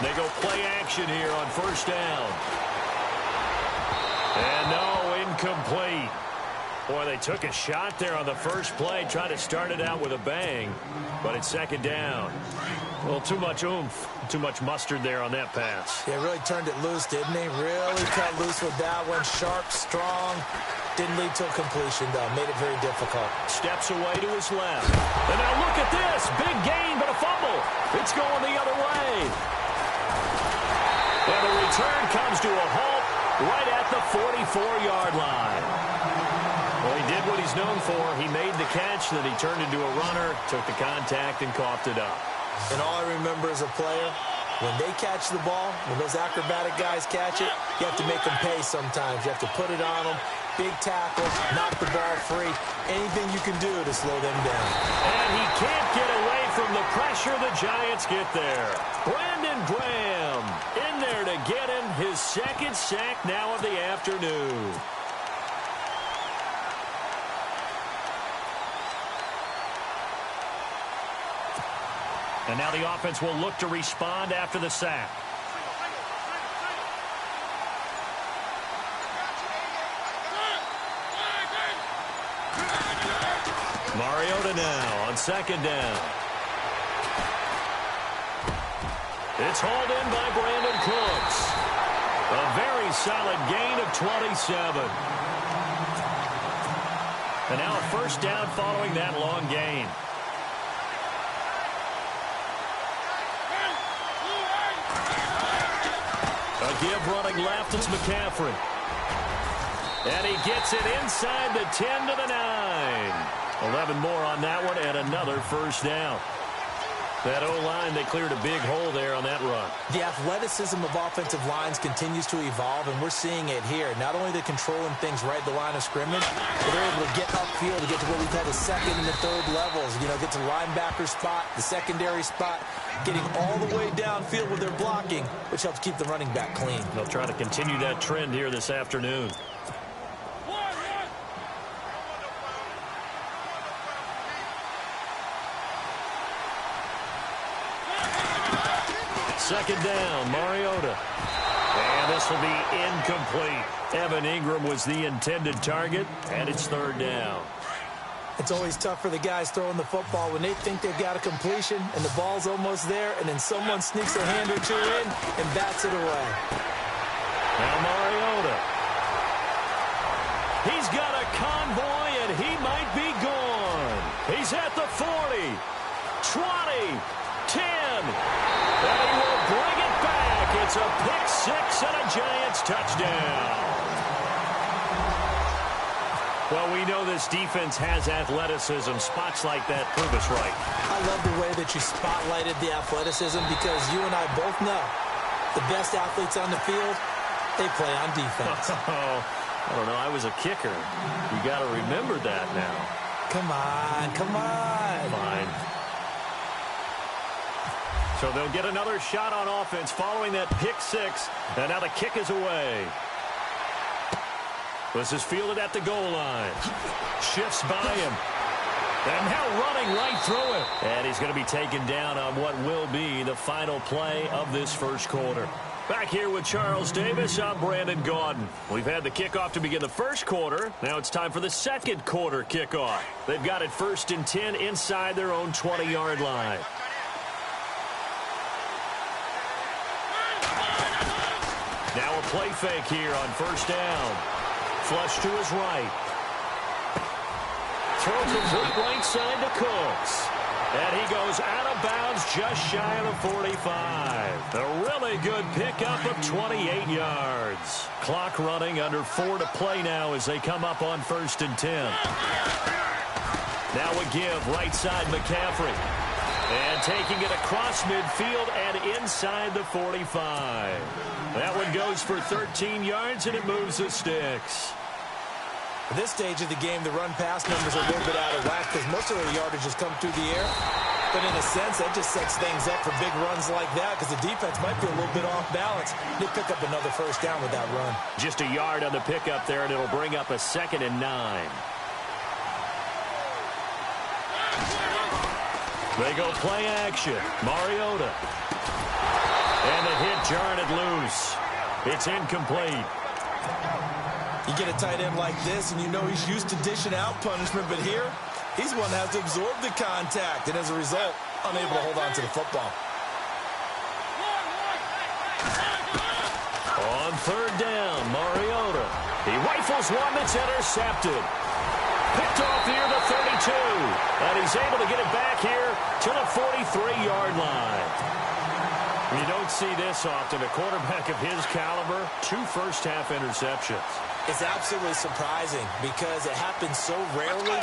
[SPEAKER 7] They go play action here on first down. And no, incomplete. Boy, they took a shot there on the first play, tried to start it out with a bang, but it's second down. A little too much oomph, too much mustard there on that pass.
[SPEAKER 8] Yeah, really turned it loose, didn't he? Really cut loose with that one. Sharp, strong. Didn't lead to a completion, though. Made it very difficult.
[SPEAKER 7] Steps away to his left. And now look at this. Big gain, but a fumble. It's going the other way. And the return comes to a halt right at the 44-yard line. Well, he did what he's known for. He made the catch, then he turned into a runner, took the contact, and coughed it up.
[SPEAKER 8] And all I remember as a player, when they catch the ball, when those acrobatic guys catch it, you have to make them pay sometimes. You have to put it on them. Big tackle, knock the ball free. Anything you can do to slow them down.
[SPEAKER 7] And he can't get away from the pressure. The Giants get there. Brandon Graham in there to get him his second sack now of the afternoon. And now the offense will look to respond after the sack. Mariota now on second down. It's hauled in by Brandon Cooks. A very solid gain of 27. And now a first down following that long gain. A give running left, it's McCaffrey. And he gets it inside the 10 to the 9. 11 more on that one and another first down. That O-line, they cleared a big hole there on that run.
[SPEAKER 8] The athleticism of offensive lines continues to evolve, and we're seeing it here. Not only are they controlling things right at the line of scrimmage, but they're able to get upfield to get to what we call the second and the third levels. You know, get to the linebacker spot, the secondary spot, getting all the way downfield with their blocking, which helps keep the running back clean.
[SPEAKER 7] They'll try to continue that trend here this afternoon. Second down, Mariota. And this will be incomplete. Evan Ingram was the intended target, and it's third down.
[SPEAKER 8] It's always tough for the guys throwing the football when they think they've got a completion and the ball's almost there, and then someone sneaks a hand or two in and bats it away.
[SPEAKER 7] Now Mariota. He's got a convoy, and he might be gone. He's at the 40, 20, 10. And he will bring it back. It's a pick six and a Giants touchdown. Well, we know this defense has athleticism. Spots like that prove us right.
[SPEAKER 8] I love the way that you spotlighted the athleticism because you and I both know the best athletes on the field, they play on defense.
[SPEAKER 7] I don't know. I was a kicker. You got to remember that now.
[SPEAKER 8] Come on, come on.
[SPEAKER 7] Fine. So they'll get another shot on offense following that pick six. And now the kick is away. This is fielded at the goal line. Shifts by him. And now running right through it. And he's going to be taken down on what will be the final play of this first quarter. Back here with Charles Davis, I'm Brandon Gaudin. We've had the kickoff to begin the first quarter. Now it's time for the second quarter kickoff. They've got it 1st and 10 inside their own 20-yard line. Now a play fake here on first down. Flush to his right. Throw complete right side to Cooks. And he goes out of bounds just shy of the 45. A really good pickup of 28 yards. Clock running, under 4 to play now as they come up on 1st and 10. Now a give right side McCaffrey. And taking it across midfield and inside the 45. That one goes for 13 yards, and it moves the sticks.
[SPEAKER 8] At this stage of the game, the run-pass numbers are a little bit out of whack because most of their yardage has come through the air. But in a sense, that just sets things up for big runs like that because the defense might be a little bit off balance. They pick up another first down with that run.
[SPEAKER 7] Just a yard on the pickup there, and it'll bring up a 2nd and 9. They go play action. Mariota. And the hit jarred it loose. It's incomplete.
[SPEAKER 8] You get a tight end like this, and you know he's used to dishing out punishment, but here, he's one that has to absorb the contact, and as a result, unable to hold on to the football.
[SPEAKER 7] On 3rd down, Mariota. He rifles one that's intercepted. Picked off near the 32. And he's able to get it back here to the 43-yard line. You don't see this often. A quarterback of his caliber, 2 first-half interceptions.
[SPEAKER 8] It's absolutely surprising because it happens so rarely.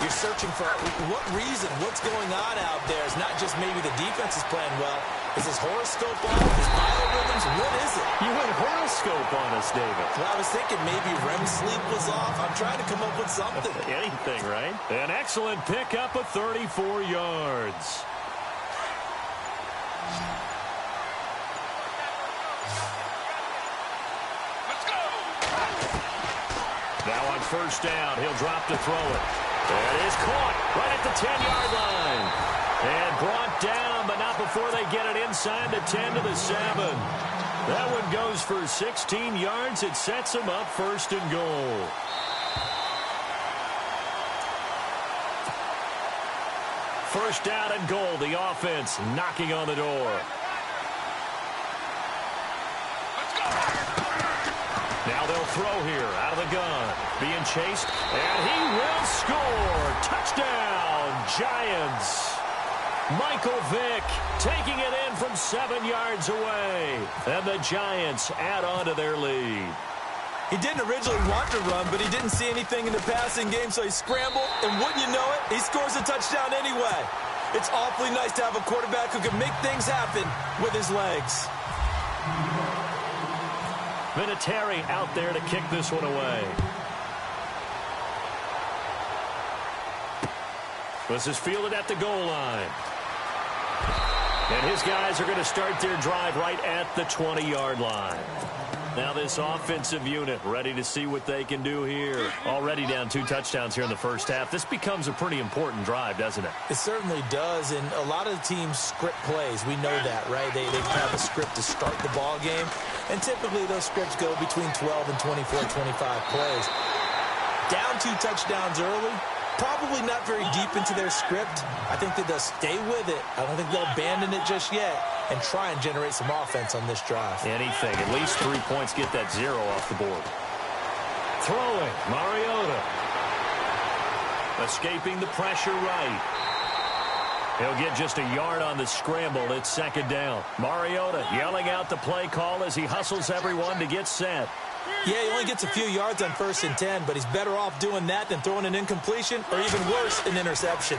[SPEAKER 8] You're searching for what reason, what's going on out there. It's not just maybe the defense is playing well. Is his horoscope off? His biorhythms? What is it?
[SPEAKER 7] You went horoscope on us, David.
[SPEAKER 8] Well, I was thinking maybe REM sleep was off. I'm trying to come up with something.
[SPEAKER 7] Anything, right? An excellent pickup of 34 yards. Now on 1st down, he'll drop to throw it. And it is caught right at the 10-yard line. And brought down, but not before they get it inside the 10 to the 7. That one goes for 16 yards. It sets him up 1st and goal. First down and goal. The offense knocking on the door. Now they'll throw here out of the gun. Being chased, and he will score. Touchdown, Giants. Michael Vick taking it in from 7 yards away. And the Giants add on to their lead.
[SPEAKER 8] He didn't originally want to run, but he didn't see anything in the passing game, so he scrambled, and wouldn't you know it, he scores a touchdown anyway. It's awfully nice to have a quarterback who can make things happen with his legs.
[SPEAKER 7] Vinatieri out there to kick this one away. This is fielded at the goal line. And his guys are going to start their drive right at the 20-yard line. Now this offensive unit ready to see what they can do here. Already down 2 touchdowns here in the first half. This becomes a pretty important drive, doesn't it?
[SPEAKER 8] It certainly does, and a lot of the teams script plays. We know that, right? They have a script to start the ball game, and typically those scripts go between 12 and 24, 25 plays. Down 2 touchdowns early, probably not very deep into their script. I think that they'll stay with it. I don't think they'll abandon it just yet and try and generate some offense on this drive.
[SPEAKER 7] Anything. At least 3 points. Get that 0 off the board. Throwing. Mariota. Escaping the pressure right. He'll get just a yard on the scramble. It's 2nd down. Mariota yelling out the play call as he hustles everyone to get set.
[SPEAKER 8] Yeah, he only gets a few yards on 1st and 10, but he's better off doing that than throwing an incompletion or even worse, an interception.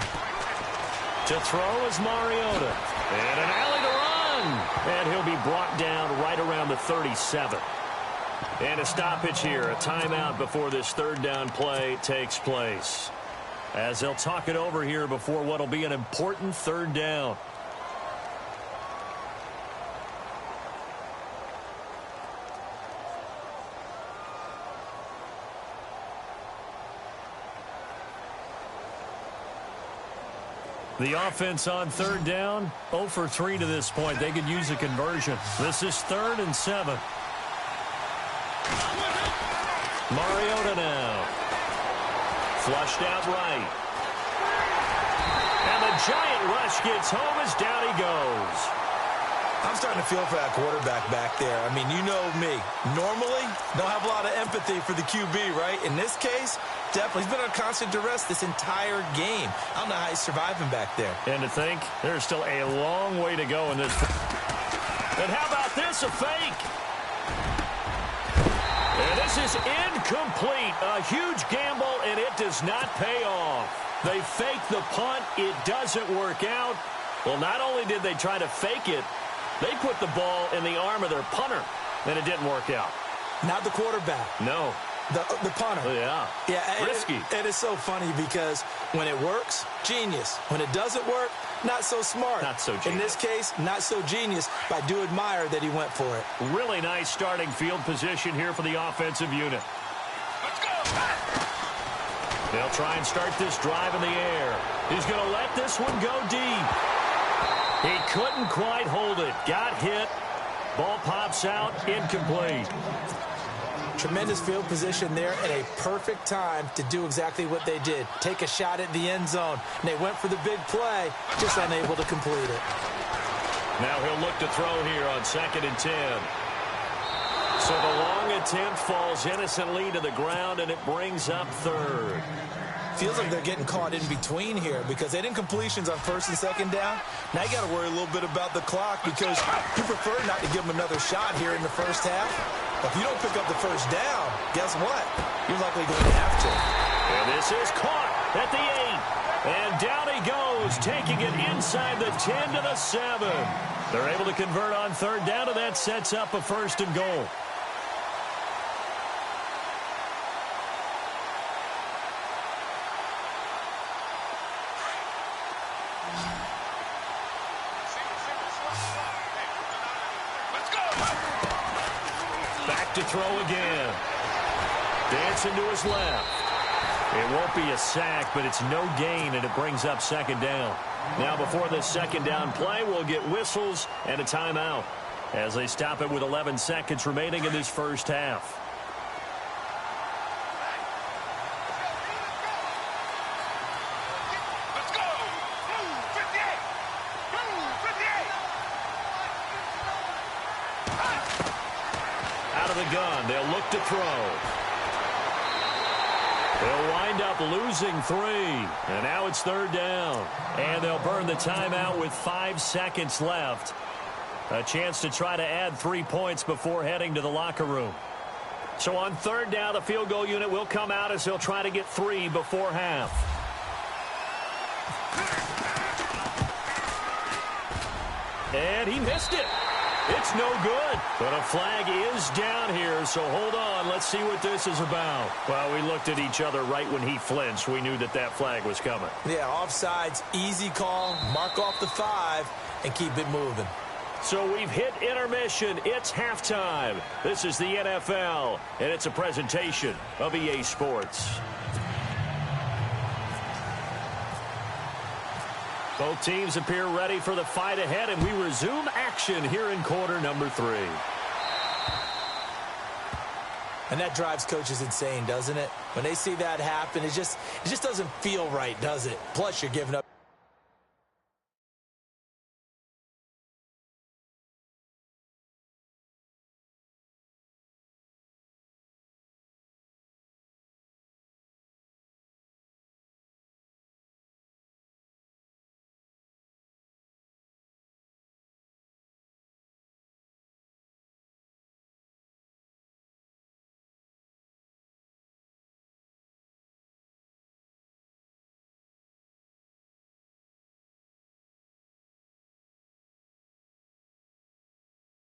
[SPEAKER 7] To throw is Mariota. And an alley to run. And he'll be brought down right around the 37. And a stoppage here, a timeout before this 3rd down play takes place. As they'll talk it over here before what will be an important 3rd down. The offense on 3rd down, 0 for 3 to this point. They could use a conversion. This is 3rd and 7. Mariota now. Flushed out right. And the giant rush gets home as down he goes.
[SPEAKER 8] I'm starting to feel for that quarterback back there. I mean, you know me. Normally, don't have a lot of empathy for the QB, right? In this case, definitely. He's been on constant duress this entire game. I don't know how he's surviving back there.
[SPEAKER 7] And to think, there's still a long way to go in this. And how about this, a fake? And this is incomplete. A huge gamble, and it does not pay off. They fake the punt. It doesn't work out. Well, not only did they try to fake it, they put the ball in the arm of their punter, and it didn't work out.
[SPEAKER 8] Not the quarterback.
[SPEAKER 7] No.
[SPEAKER 8] The punter.
[SPEAKER 7] Yeah. Risky.
[SPEAKER 8] And it's so funny because when it works, genius. When it doesn't work, not so smart.
[SPEAKER 7] Not so genius.
[SPEAKER 8] In this case, not so genius, but I do admire that he went for it.
[SPEAKER 7] Really nice starting field position here for the offensive unit.
[SPEAKER 2] Let's go!
[SPEAKER 7] They'll try and start this drive in the air. He's going to let this one go deep. He couldn't quite hold it. Got hit. Ball pops out. Incomplete.
[SPEAKER 8] Tremendous field position there and a perfect time to do exactly what they did. Take a shot at the end zone. And they went for the big play, just unable to complete it.
[SPEAKER 7] Now he'll look to throw here on 2nd and 10. So the long attempt falls innocently to the ground, and it brings up 3rd.
[SPEAKER 8] Feels like they're getting caught in between here because they didn't completions on 1st and 2nd down. Now you got to worry a little bit about the clock because you prefer not to give them another shot here in the first half. But if you don't pick up the first down, guess what? You're likely going to have to.
[SPEAKER 7] And this is caught at the 8. And down he goes, taking it inside the 10 to the 7. They're able to convert on 3rd down, and that sets up a 1st and goal. Back to throw again. Dancing to his left. It won't be a sack, but it's no gain, and it brings up 2nd down. Now before this 2nd down play, we'll get whistles and a timeout as they stop it with 11 seconds remaining in this first half.
[SPEAKER 2] Let's go! Move, 58! Move, 58!
[SPEAKER 7] Out of the gun, they'll look to throw. They'll wind up losing 3, and now it's 3rd down. And they'll burn the timeout with 5 seconds left. A chance to try to add 3 points before heading to the locker room. So on 3rd down, the field goal unit will come out as they'll try to get 3 before half. And he missed it. It's no good, but a flag is down here, so hold on. Let's see what this is about. Well, we looked at each other right when he flinched. We knew that that flag was coming.
[SPEAKER 8] Yeah, offsides, easy call, mark off the 5, and keep it moving.
[SPEAKER 7] So we've hit intermission. It's halftime. This is the NFL, and it's a presentation of EA Sports. Both teams appear ready for the fight ahead, and we resume action here in quarter number 3.
[SPEAKER 8] And that drives coaches insane, doesn't it? When they see that happen, it just doesn't feel right, does it? Plus, you're giving up.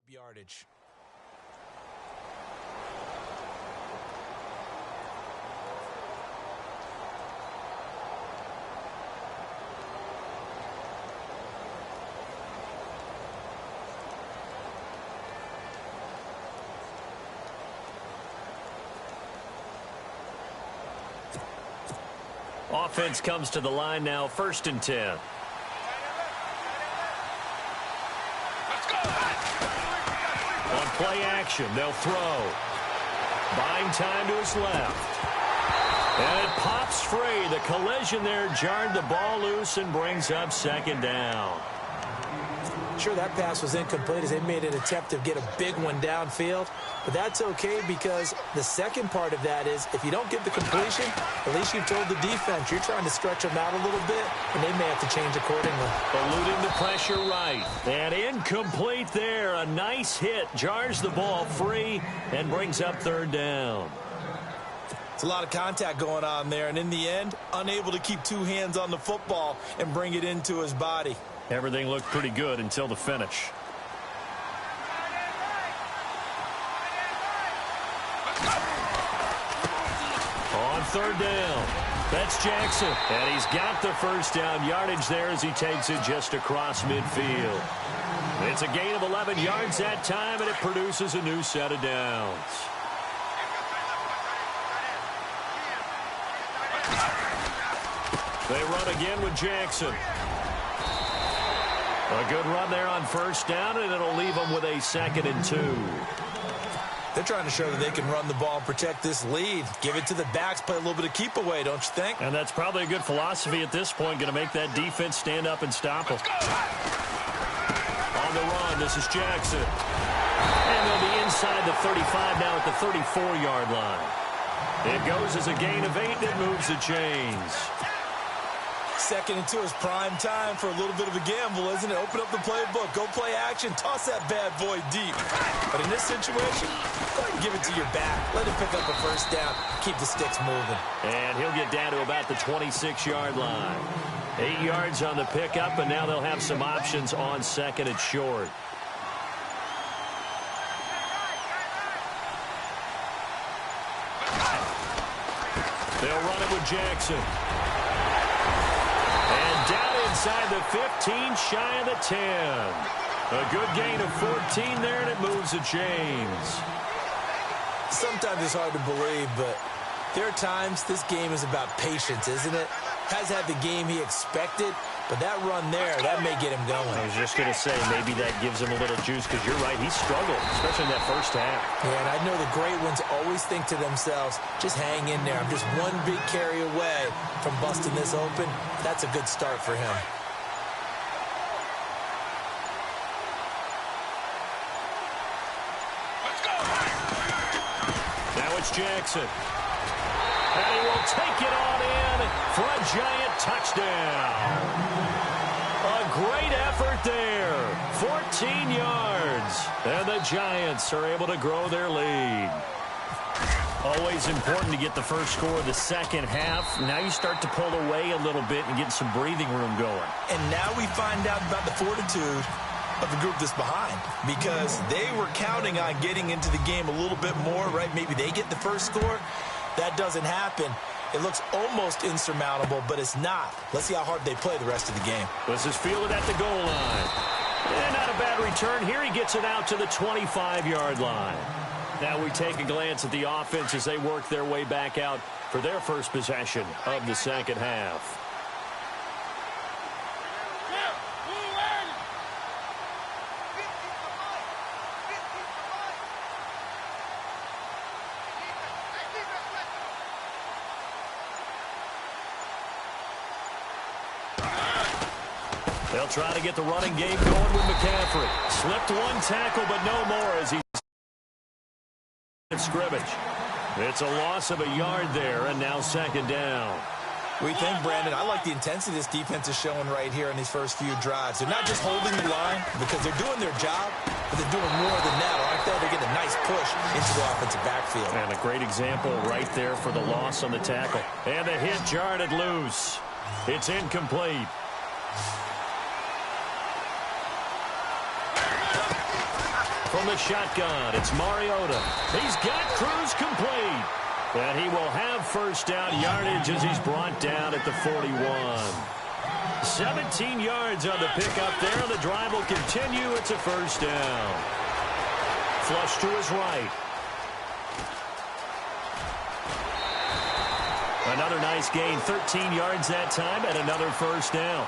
[SPEAKER 8] Yardage.
[SPEAKER 7] Offense comes to the line now, 1st and 10. On play action, they'll throw. Buying time to his left. And it pops free. The collision there jarred the ball loose and brings up 2nd down.
[SPEAKER 8] Sure, that pass was incomplete as they made an attempt to get a big one downfield. But that's okay because the second part of that is if you don't get the completion, at least you've told the defense you're trying to stretch them out a little bit, and they may have to change accordingly.
[SPEAKER 7] Eluding the pressure right. And incomplete there. A nice hit. Jars the ball free and brings up 3rd down.
[SPEAKER 8] It's a lot of contact going on there, and in the end, unable to keep 2 hands on the football and bring it into his body.
[SPEAKER 7] Everything looked pretty good until the finish. On third down, that's Jackson. And he's got the first down yardage there as he takes it just across midfield. It's a gain of 11 yards that time, and it produces a new set of downs. They run again with Jackson. A good run there on first down, and it'll leave them with a 2nd and 2.
[SPEAKER 8] They're trying to show that they can run the ball and protect this lead. Give it to the backs, play a little bit of keep away, don't you think?
[SPEAKER 7] And that's probably a good philosophy at this point, going to make that defense stand up and stop them. On the run, this is Jackson. And they'll be inside the 35 now at the 34-yard line. It goes as a gain of 8, and it moves the chains.
[SPEAKER 8] 2nd and 2 is prime time for a little bit of a gamble, isn't it? Open up the playbook, go play action, toss that bad boy deep. But in this situation, go ahead and give it to your back. Let him pick up a first down, keep the sticks moving.
[SPEAKER 7] And he'll get down to about the 26-yard line. 8 yards on the pickup, and now they'll have some options on 2nd and short. They'll run it with Jackson. And down inside the 15, shy of the 10. A good gain of 14 there, and it moves the chains.
[SPEAKER 8] Sometimes it's hard to believe, but there are times this game is about patience, isn't it? Has had the game he expected, but that run there, that may get him going.
[SPEAKER 7] I was just going to say, maybe that gives him a little juice, because you're right, he struggled, especially in that first half.
[SPEAKER 8] Yeah, and I know the great ones always think to themselves, just hang in there. I'm just one big carry away from busting this open. That's a good start for him.
[SPEAKER 7] Now it's Jackson. And he will take it on in for a giant touchdown. A great effort there. 14 yards. And the Giants are able to grow their lead. Always important to get the first score of the second half. Now you start to pull away a little bit and get some breathing room going.
[SPEAKER 8] And now we find out about the fortitude of the group that's behind, because they were counting on getting into the game a little bit more, right? Maybe they get the first score. That doesn't happen. It looks almost insurmountable, but it's not. Let's see how hard they play the rest of the game.
[SPEAKER 7] This is fielded at the goal line. And not a bad return here. He gets it out to the 25-yard line. Now we take a glance at the offense as they work their way back out for their first possession of the second half. They'll try to get the running game going with McCaffrey. Slipped one tackle, but no more as he's in scrimmage. It's a loss of a yard there, and now 2nd down.
[SPEAKER 8] We think, Brandon, I like the intensity this defense is showing right here in these first few drives. They're not just holding the line because they're doing their job, but they're doing more than that. Aren't they? They're getting a nice push into the offensive backfield.
[SPEAKER 7] And a great example right there for the loss on the tackle. And the hit jarred it loose. It's incomplete. From the shotgun, it's Mariota. He's got Cruz complete. And he will have first down yardage as he's brought down at the 41. 17 yards on the pickup there. The drive will continue. It's a first down. Flush to his right. Another nice gain. 13 yards that time and another first down.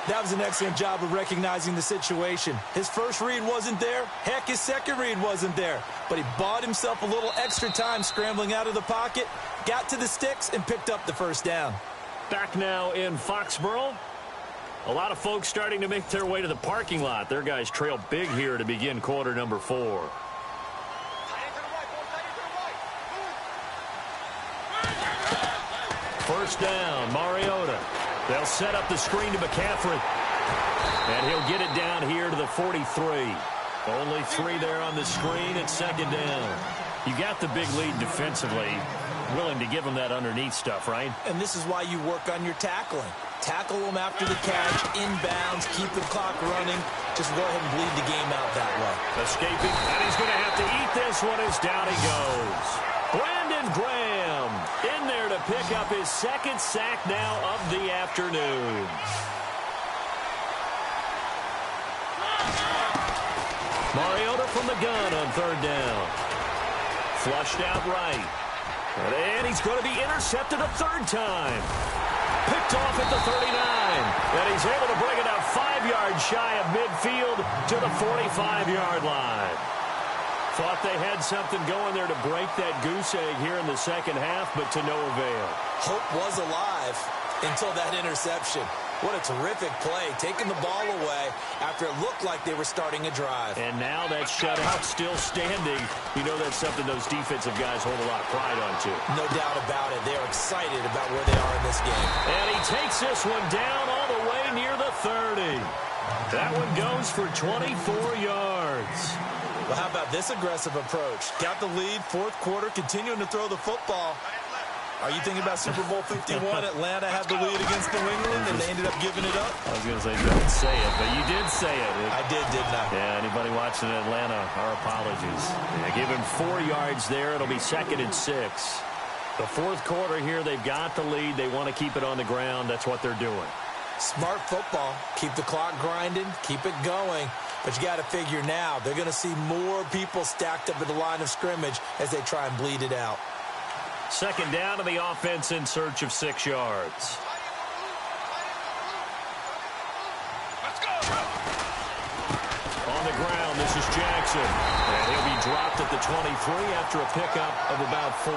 [SPEAKER 8] That was an excellent job of recognizing the situation. His first read wasn't there. Heck, his second read wasn't there. But he bought himself a little extra time scrambling out of the pocket, got to the sticks, and picked up the first down.
[SPEAKER 7] Back now in Foxborough. A lot of folks starting to make their way to the parking lot. Their guys trail big here to begin quarter number 4. First down, Mariota. They'll set up the screen to McCaffrey. And he'll get it down here to the 43. Only 3 there on the screen at 2nd down. You got the big lead defensively. Willing to give him that underneath stuff, right?
[SPEAKER 8] And this is why you work on your tackling. Tackle them after the catch, inbounds, keep the clock running. Just go ahead and bleed the game out that way.
[SPEAKER 7] Escaping, and he's going to have to eat this one as down he goes. Brandon Graham in there to pick up his second sack now of the afternoon. Mariota from the gun on third down. Flushed out right. And he's going to be intercepted a third time. Picked off at the 39. And he's able to bring it up 5 yards shy of midfield to the 45-yard line. Thought they had something going there to break that goose egg here in the second half, but to no avail.
[SPEAKER 8] Hope was alive until that interception. What a terrific play, taking the ball away after it looked like they were starting a drive.
[SPEAKER 7] And now that shutout still standing. You know that's something those defensive guys hold a lot of pride on, too.
[SPEAKER 8] No doubt about it. They're excited about where they are in this game.
[SPEAKER 7] And he takes this one down all the way near the 30. That one goes for 24 yards.
[SPEAKER 8] Well, how about this aggressive approach? Got the lead, fourth quarter, continuing to throw the football. Are you thinking about Super Bowl 51? Atlanta had the lead against New England, and they ended up giving it up?
[SPEAKER 7] I was going to say, don't say it, but you did say it.
[SPEAKER 8] I did, didn't I?
[SPEAKER 7] Yeah, anybody watching Atlanta, our apologies. Yeah, give him 4 yards there. It'll be 2nd and 6. The fourth quarter here, they've got the lead. They want to keep it on the ground. That's what they're doing.
[SPEAKER 8] Smart football. Keep the clock grinding. Keep it going. But you got to figure now, they're going to see more people stacked up at the line of scrimmage as they try and bleed it out.
[SPEAKER 7] Second down to the offense in search of 6 yards.
[SPEAKER 2] Let's go.
[SPEAKER 7] On the ground, this is Jackson. And he'll be dropped at the 23 after a pickup of about 4.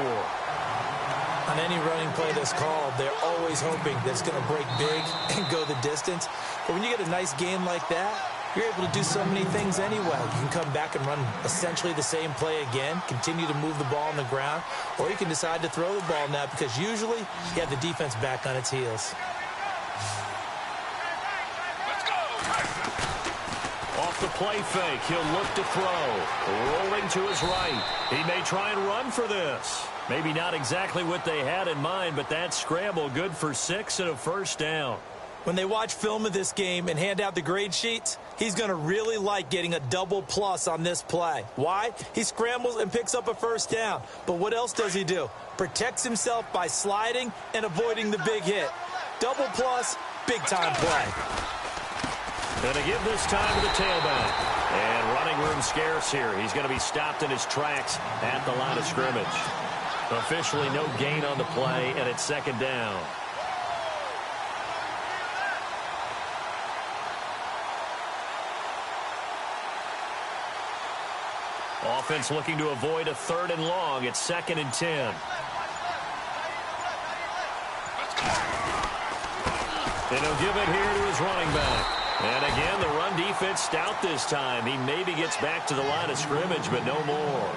[SPEAKER 8] On any running play that's called, they're always hoping that it's going to break big and go the distance. But when you get a nice game like that, you're able to do so many things anyway. You can come back and run essentially the same play again, continue to move the ball on the ground, or you can decide to throw the ball now because usually you have the defense back on its heels.
[SPEAKER 2] Let's go.
[SPEAKER 7] Off the play fake, he'll look to throw. Rolling to his right. He may try and run for this. Maybe not exactly what they had in mind, but that scramble good for 6 and a first down.
[SPEAKER 8] When they watch film of this game and hand out the grade sheets, he's going to really like getting a double plus on this play. Why? He scrambles and picks up a first down. But what else does he do? Protects himself by sliding and avoiding the big hit. Double plus, big time play.
[SPEAKER 7] Going to give this time to the tailback. And running room scarce here. He's going to be stopped in his tracks at the line of scrimmage. Officially no gain on the play, and it's second down. Offense looking to avoid a 3rd and long. It's 2nd and 10. And he'll give it here to his running back. And again, the run defense stout this time. He maybe gets back to the line of scrimmage, but no more.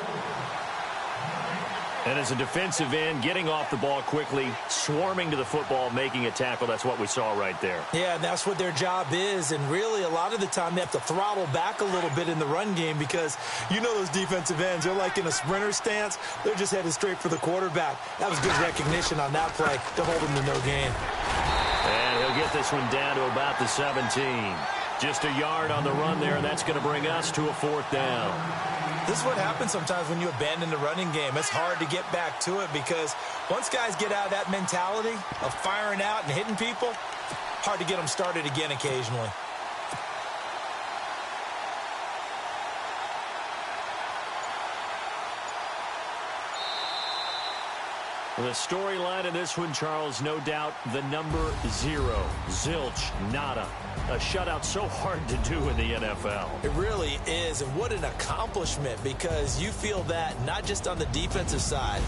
[SPEAKER 7] And as a defensive end, getting off the ball quickly, swarming to the football, making a tackle, that's what we saw right there.
[SPEAKER 8] Yeah, and that's what their job is. And really, a lot of the time, they have to throttle back a little bit in the run game because you know those defensive ends, they're like in a sprinter stance. They're just headed straight for the quarterback. That was good recognition on that play to hold him to no gain.
[SPEAKER 7] And he'll get this one down to about the 17. Just a yard on the run there, and that's going to bring us to a 4th down.
[SPEAKER 8] This is what happens sometimes when you abandon the running game. It's hard to get back to it because once guys get out of that mentality of firing out and hitting people, hard to get them started again occasionally.
[SPEAKER 7] The storyline in this one, Charles, no doubt the number 0. Zilch, nada. A shutout so hard to do in the NFL.
[SPEAKER 8] It really is, and what an accomplishment because you feel that not just on the defensive side,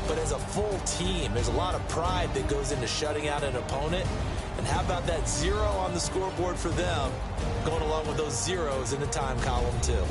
[SPEAKER 8] but as a full team. There's a lot of pride that goes into shutting out an opponent. And how about that 0 on the scoreboard for them, going along with those zeros in the time column too.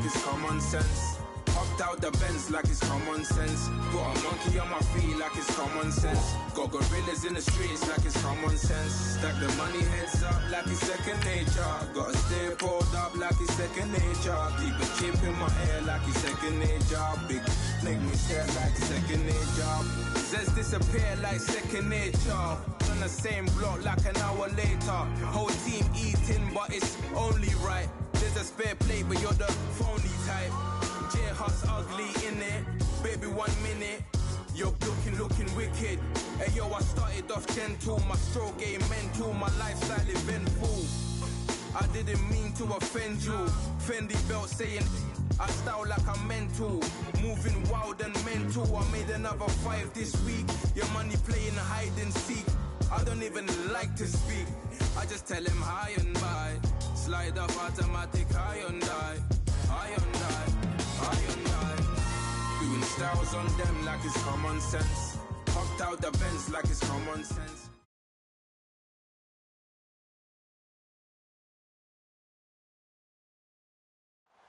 [SPEAKER 3] it's common sense. Hopped out the Benz like it's common sense. Got a monkey on my feet like it's common sense. Got gorillas in the streets like it's common sense. Stack the money heads up like it's second nature. Gotta stay pulled up like it's second nature. Keep a chip in my ear like it's second nature. Big make me stare like second nature. Says disappear like second nature. On the same block like an hour later. Whole team eating but it's only right. There's a spare plate but you're the phony type. J-Hut's ugly in it, baby 1 minute. You're looking wicked. Hey yo, I started off gentle, my stroke game mental, my lifestyle eventful. I didn't mean to offend you. Fendi belt saying I style like I'm mental. Moving wild and mental. I made another 5 this week. Your money playing hide and seek. I don't even like to speak. I just tell him high and by. Slide up automatic Hyundai. Hyundai. Doing styles on them like it's common sense. Hopped out the Benz like it's common sense.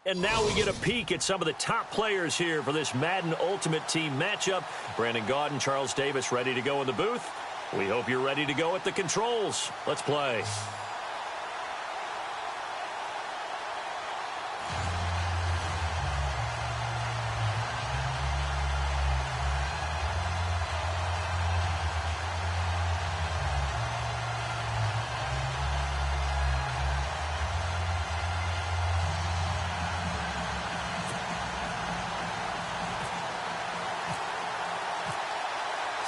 [SPEAKER 7] And now we get a peek at some of the top players here for this Madden Ultimate Team matchup. Brandon Gaudin, Charles Davis ready to go in the booth. We hope you're ready to go at the controls. Let's play.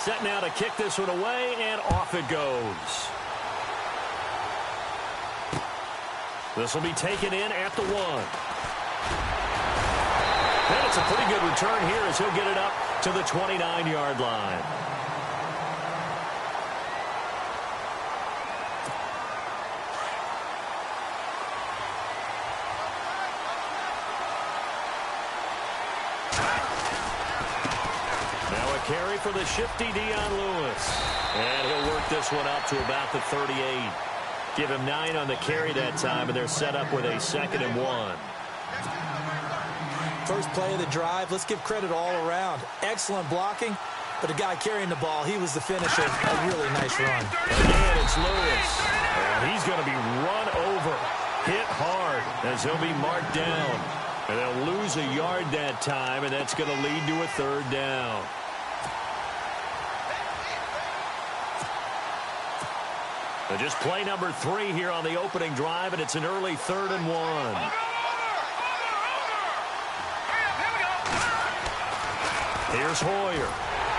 [SPEAKER 7] Set now to kick this one away, and off it goes. This will be taken in at the 1. And it's a pretty good return here as he'll get it up to the 29-yard line. Carry for the shifty Dion Lewis. And he'll work this one up to about the 38. Give him 9 on the carry that time, and they're set up with a 2nd and 1.
[SPEAKER 8] First play of the drive. Let's give credit all around. Excellent blocking, but the guy carrying the ball, he was the finisher. A really nice run.
[SPEAKER 7] Again, it's Lewis. And he's going to be run over. Hit hard as he'll be marked down. And they'll lose a yard that time, and that's going to lead to a 3rd down. Just play number 3 here on the opening drive, and it's an early 3rd and 1. Here's Hoyer.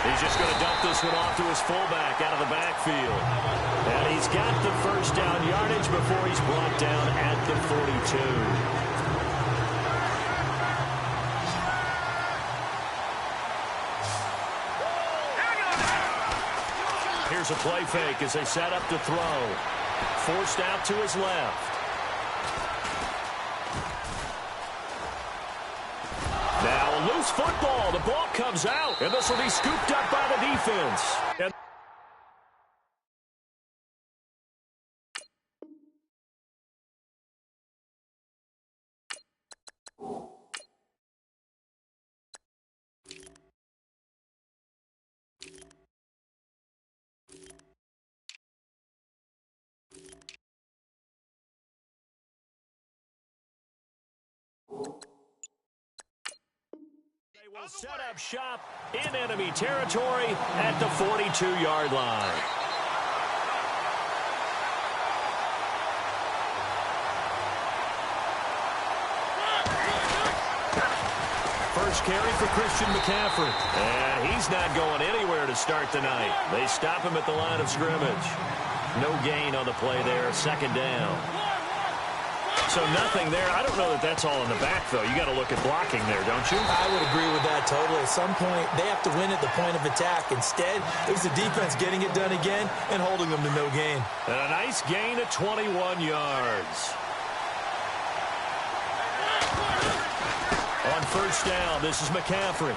[SPEAKER 7] He's just going to dump this one off to his fullback out of the backfield. And he's got the first down yardage before he's brought down at the 42. Here's a play fake as they set up to throw. Forced out to his left. Now a loose football. The ball comes out, and this will be scooped up by the defense. And will set up shop in enemy territory at the 42-yard line. First carry for Christian McCaffrey. And he's not going anywhere to start the night. They stop him at the line of scrimmage. No gain on the play there, 2nd down. So nothing there. I don't know that that's all in the back, though. You got to look at blocking there, don't you?
[SPEAKER 8] I would agree with that totally. At some point, they have to win at the point of attack. Instead, it was the defense getting it done again and holding them to no gain.
[SPEAKER 7] And a nice gain of 21 yards. On first down, this is McCaffrey.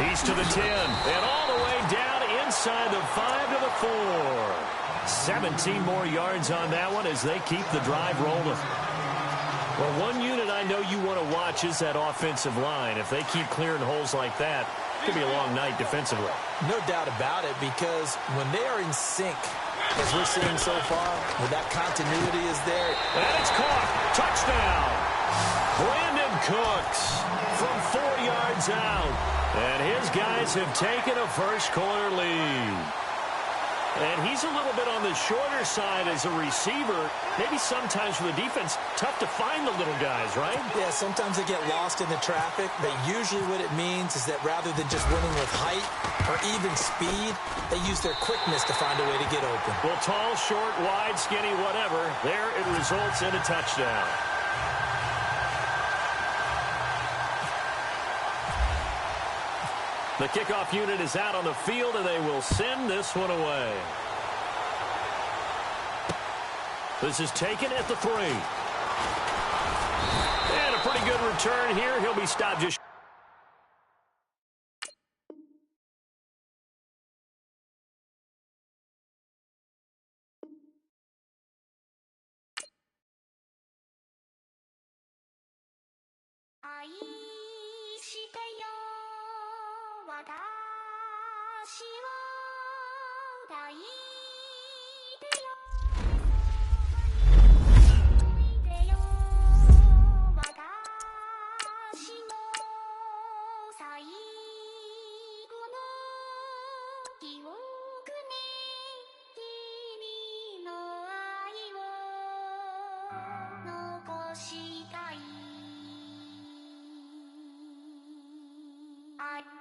[SPEAKER 7] He's to the 10, and all the way down inside the 5 to the 4. 17 more yards on that one as they keep the drive rolling. Well, one unit I I know you want to watch is that offensive line. If they keep clearing holes like that, it could be a long night defensively.
[SPEAKER 8] No doubt about it, because when they are in sync, as we're seeing so far, when that continuity is there.
[SPEAKER 7] And it's caught. Touchdown. Brandon Cooks from 4 yards out. And his guys have taken a first-quarter lead. And he's a little bit on the shorter side as a receiver. Maybe sometimes for the defense, tough to find the little guys, right?
[SPEAKER 8] Yeah, sometimes they get lost in the traffic, but usually what it means is that rather than just winning with height or even speed, they use their quickness to find a way to get open.
[SPEAKER 7] Well, tall, short, wide, skinny, whatever, there it results in a touchdown. The kickoff unit is out on the field, and they will send this one away. This is taken at the 3. And a pretty good return here. He'll be stopped just...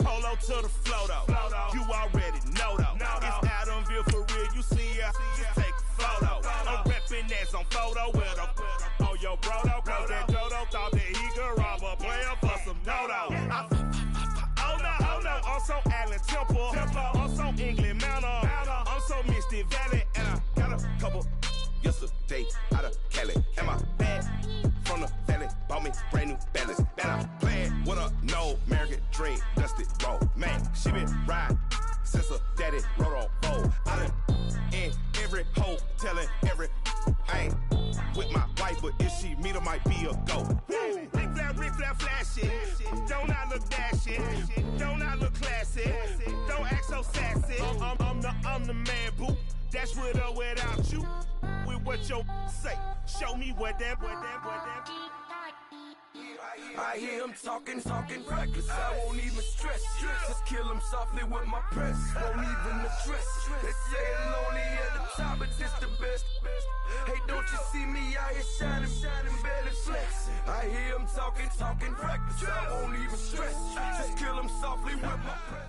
[SPEAKER 12] Polo to the flow though, you already know though. It's Adamville for real, you see ya, just take a photo. I'm reppin' that's on photo with a on your brodo, cause that Jodo thought that he could rob a player for some no-no. Oh no, I'm so Allen Temple, I'm so England Manor, I'm so Misty Valley, and I got a couple yesterday out of Cali. And my bag from the valley bought me brand new balance. And I'm playing with a no American dream, dusted road. Man, she been riding since her daddy rode on bold. I done in every hole, telling every I ain't with my wife, but if she meet her, might be a go. Rick flat flashing, don't I look dashing, don't I look classy, don't act so sassy. I'm the man, boo. Dash with or without you. With what your say. Show me what that.
[SPEAKER 1] I hear him talking reckless. I won't even stress. Just kill him softly with my press. Won't even address. They say it's lonely at the top, but this the best. Hey, don't you see me out here shining, barely flex. I hear him talking reckless. I won't even stress. Just kill him softly with my press.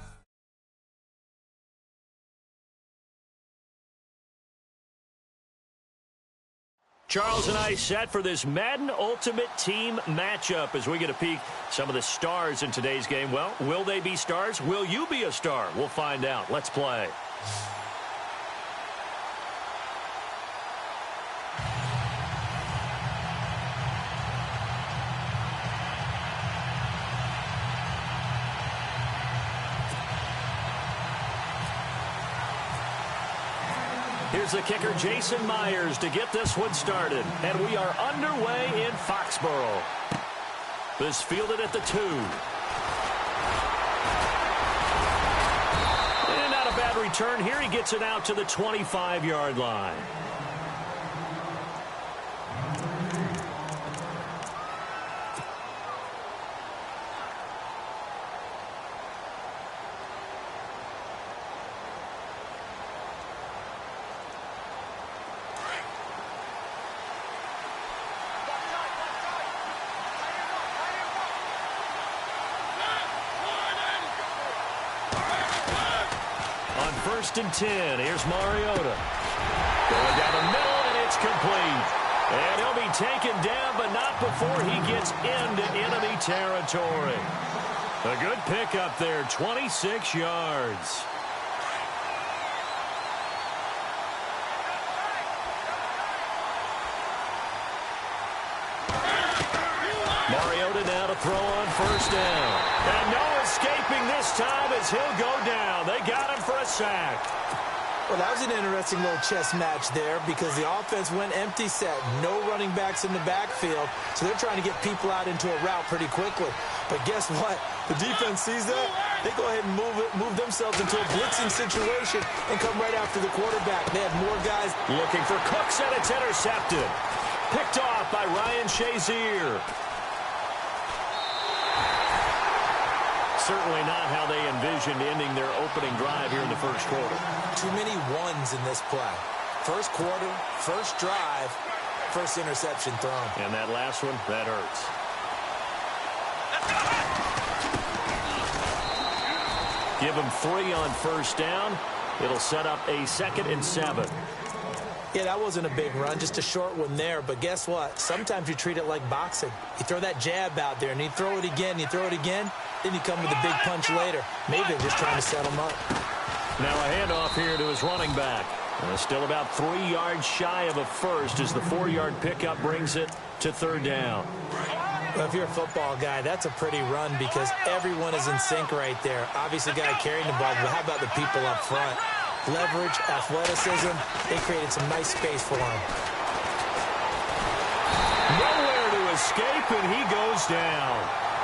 [SPEAKER 7] Charles and I set for this Madden Ultimate Team matchup as we get a peek some of the stars in today's game. Well, will they be stars? Will you be a star? We'll find out. Let's play. Here's the kicker, Jason Myers, to get this one started. And we are underway in Foxborough. This fielded at the 2. And not a bad return here. He gets it out to the 25-yard line. First and 10. Here's Mariota. Going down the middle, and it's complete. And he'll be taken down, but not before he gets into enemy territory. A good pickup there, 26 yards. Mariota now to throw on first down. And no escaping this time as he'll go down. They got him for a sack.
[SPEAKER 8] Well, that was an interesting little chess match there because the offense went empty set. No running backs in the backfield, so they're trying to get people out into a route pretty quickly. But guess what? The defense sees that. They go ahead and move themselves into a blitzing situation and come right after the quarterback. They had more guys.
[SPEAKER 7] Looking for Cooks, and it's intercepted. Picked off by Ryan Shazier. Certainly not how they envisioned ending their opening drive here in the first quarter.
[SPEAKER 8] Too many ones in this play. First quarter, first drive, first interception thrown.
[SPEAKER 7] And that last one, that hurts. Give them 3 on first down. It'll set up a 2nd and 7.
[SPEAKER 8] Yeah, that wasn't a big run, just a short one there. But guess what? Sometimes you treat it like boxing. You throw that jab out there, and you throw it again, you throw it again, then you come with a big punch later. Maybe they're just trying to set him up.
[SPEAKER 7] Now a handoff here to his running back. Still about 3 yards shy of a first as the 4-yard pickup brings it to 3rd down.
[SPEAKER 8] Well, if you're a football guy, that's a pretty run because everyone is in sync right there. Obviously, the guy carrying the ball, but how about the people up front? Leverage, athleticism, they created some nice space for him.
[SPEAKER 7] Nowhere to escape, and he goes down.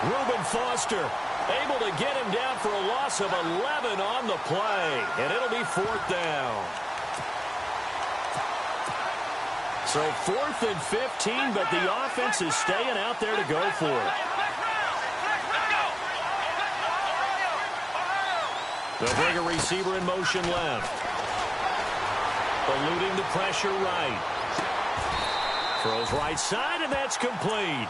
[SPEAKER 7] Reuben Foster able to get him down for a loss of 11 on the play, and it'll be 4th down. So 4th and 15, but the offense is staying out there to go for it. They'll bring a receiver in motion left. Eluding the pressure right. Throws right side, and that's complete.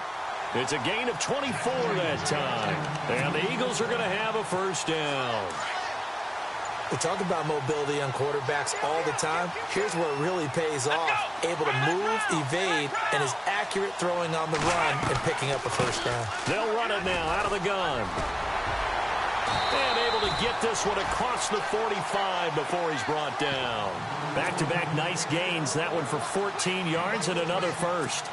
[SPEAKER 7] It's a gain of 24 that time. And the Eagles are going to have a first down.
[SPEAKER 8] We talk about mobility on quarterbacks all the time. Here's where it really pays off. Able to move, evade, and is accurate throwing on the run and picking up a first down.
[SPEAKER 7] They'll run it now out of the gun. And able to get this one across the 45 before he's brought down. Back-to-back nice gains. That one for 14 yards and another first.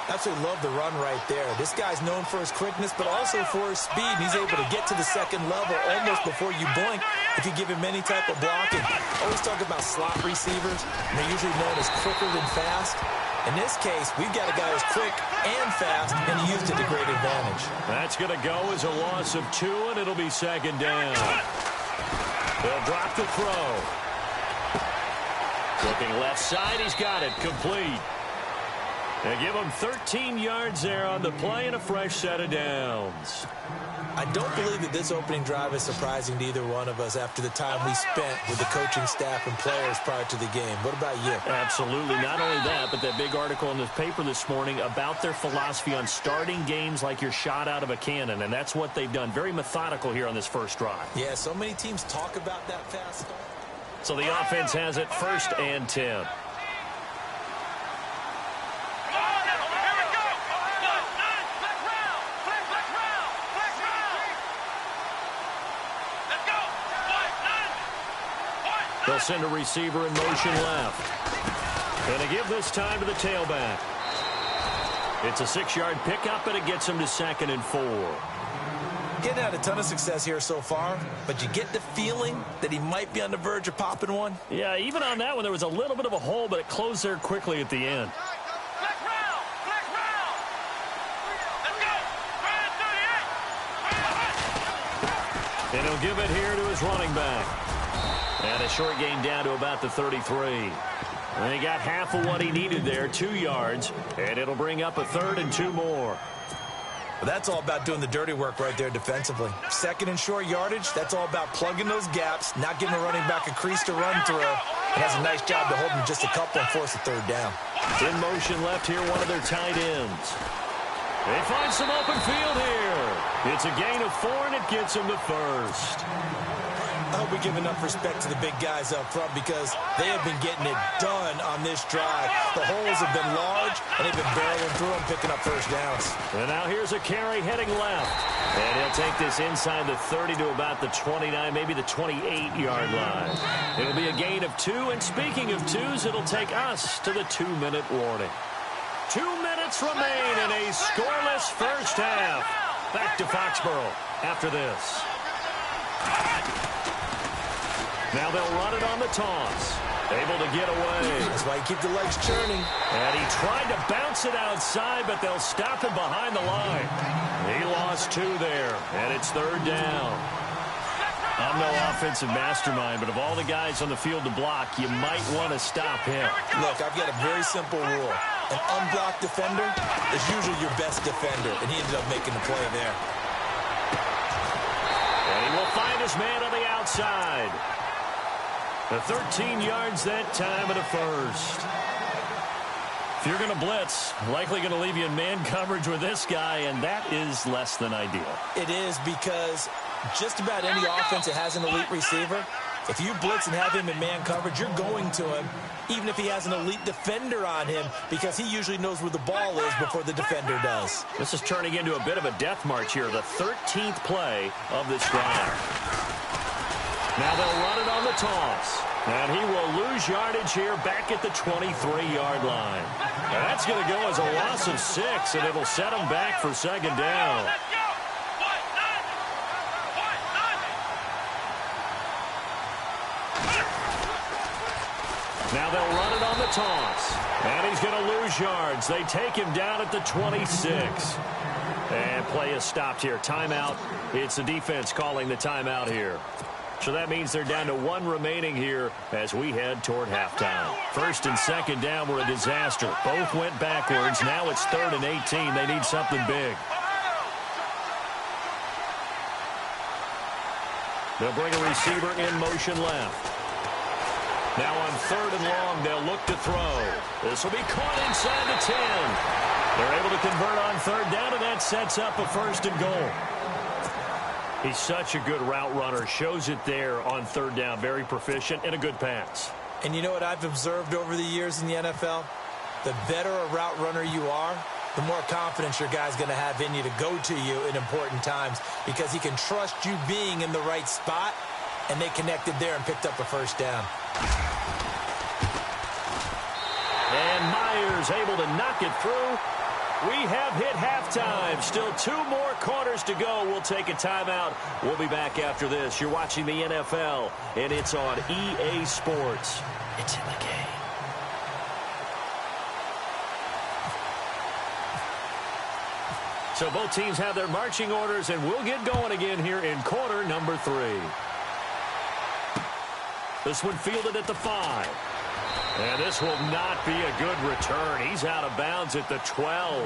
[SPEAKER 8] Absolutely love the run right there. This guy's known for his quickness, but also for his speed. He's able to get to the 2nd level almost before you blink if you give him any type of blocking. Always talk about slot receivers, and they're usually known as quicker than fast. In this case, we've got a guy who's quick and fast, and he used it to great advantage.
[SPEAKER 7] That's going to go as a loss of 2, and it'll be 2nd down. They'll drop the throw. Looking left side, he's got it. Complete. They give him 13 yards there on the play and a fresh set of downs.
[SPEAKER 8] I don't believe that this opening drive is surprising to either one of us after the time we spent with the coaching staff and players prior to the game. What about you?
[SPEAKER 7] Absolutely. Not only that, but that big article in the paper this morning about their philosophy on starting games like you're shot out of a cannon, and that's what they've done. Very methodical here on this first drive.
[SPEAKER 8] Yeah, so many teams talk about that fast start.
[SPEAKER 7] So the offense has it 1st and 10. They'll send a receiver in motion left. And they give this time to the tailback. It's a 6-yard pickup, and it gets him to 2nd and 4.
[SPEAKER 8] Getting out a ton of success here so far, but you get the feeling that he might be on the verge of popping one.
[SPEAKER 7] Yeah, even on that one, there was a little bit of a hole, but it closed there quickly at the end. And he'll give it here to his running back. And a short gain down to about the 33. And he got half of what he needed there, 2 yards. And it'll bring up a 3rd and 2 more.
[SPEAKER 8] Well, that's all about doing the dirty work right there defensively. 2nd and short yardage, that's all about plugging those gaps, not giving a running back a crease to run through. He has a nice job to hold him just a couple and force a 3rd down.
[SPEAKER 7] In motion left here, one of their tight ends. They find some open field here. It's a gain of 4, and it gets them to 1st.
[SPEAKER 8] I hope we give enough respect to the big guys up front because they have been getting it done on this drive. The holes have been large, and they've been barreling through them, picking up first downs.
[SPEAKER 7] And now here's a carry heading left. And he'll take this inside the 30 to about the 29, maybe the 28-yard line. It'll be a gain of 2, and speaking of 2s, it'll take us to the 2-minute warning. 2 minutes remain in a scoreless first half. Back to Foxborough after this. Now they'll run it on the toss. Able to get away.
[SPEAKER 8] That's why you keep the legs churning.
[SPEAKER 7] And he tried to bounce it outside, but they'll stop him behind the line. He lost 2 there, and it's 3rd down. I'm no offensive mastermind, but of all the guys on the field to block, you might want to stop him.
[SPEAKER 8] Look, I've got a very simple rule. An unblocked defender is usually your best defender, and he ended up making the play there.
[SPEAKER 7] And he will find his man on the outside. The 13 yards that time of the first. If you're going to blitz, likely going to leave you in man coverage with this guy, and that is less than ideal.
[SPEAKER 8] It is, because just about any offense that has an elite receiver, if you blitz and have him in man coverage, you're going to him, even if he has an elite defender on him, because he usually knows where the ball is before the defender does.
[SPEAKER 7] This is turning into a bit of a death march here, the 13th play of this drive. Now they'll run it on the toss. And he will lose yardage here back at the 23-yard line. And that's going to go as a loss of 6, and it'll set him back for 2nd down. Now they'll run it on the toss. And he's going to lose yards. They take him down at the 26. And play is stopped here. Timeout. It's the defense calling the timeout here. So that means they're down to 1 remaining here as we head toward halftime. 1st and 2nd down were a disaster. Both went backwards. Now it's 3rd and 18. They need something big. They'll bring a receiver in motion left. Now on 3rd and long, they'll look to throw. This will be caught inside the 10. They're able to convert on 3rd down, and that sets up a 1st and goal. He's such a good route runner. Shows it there on 3rd down. Very proficient and a good pass.
[SPEAKER 8] And you know what I've observed over the years in the NFL? The better a route runner you are, the more confidence your guy's going to have in you to go to you in important times, because he can trust you being in the right spot, and they connected there and picked up a 1st down.
[SPEAKER 7] And Myers able to knock it through. We have hit halftime. Still 2 more quarters to go. We'll take a timeout. We'll be back after this. You're watching the NFL, and it's on EA Sports. It's in the game. So both teams have their marching orders, and we'll get going again here in quarter number 3. This one fielded at the 5. And this will not be a good return. He's out of bounds at the 12.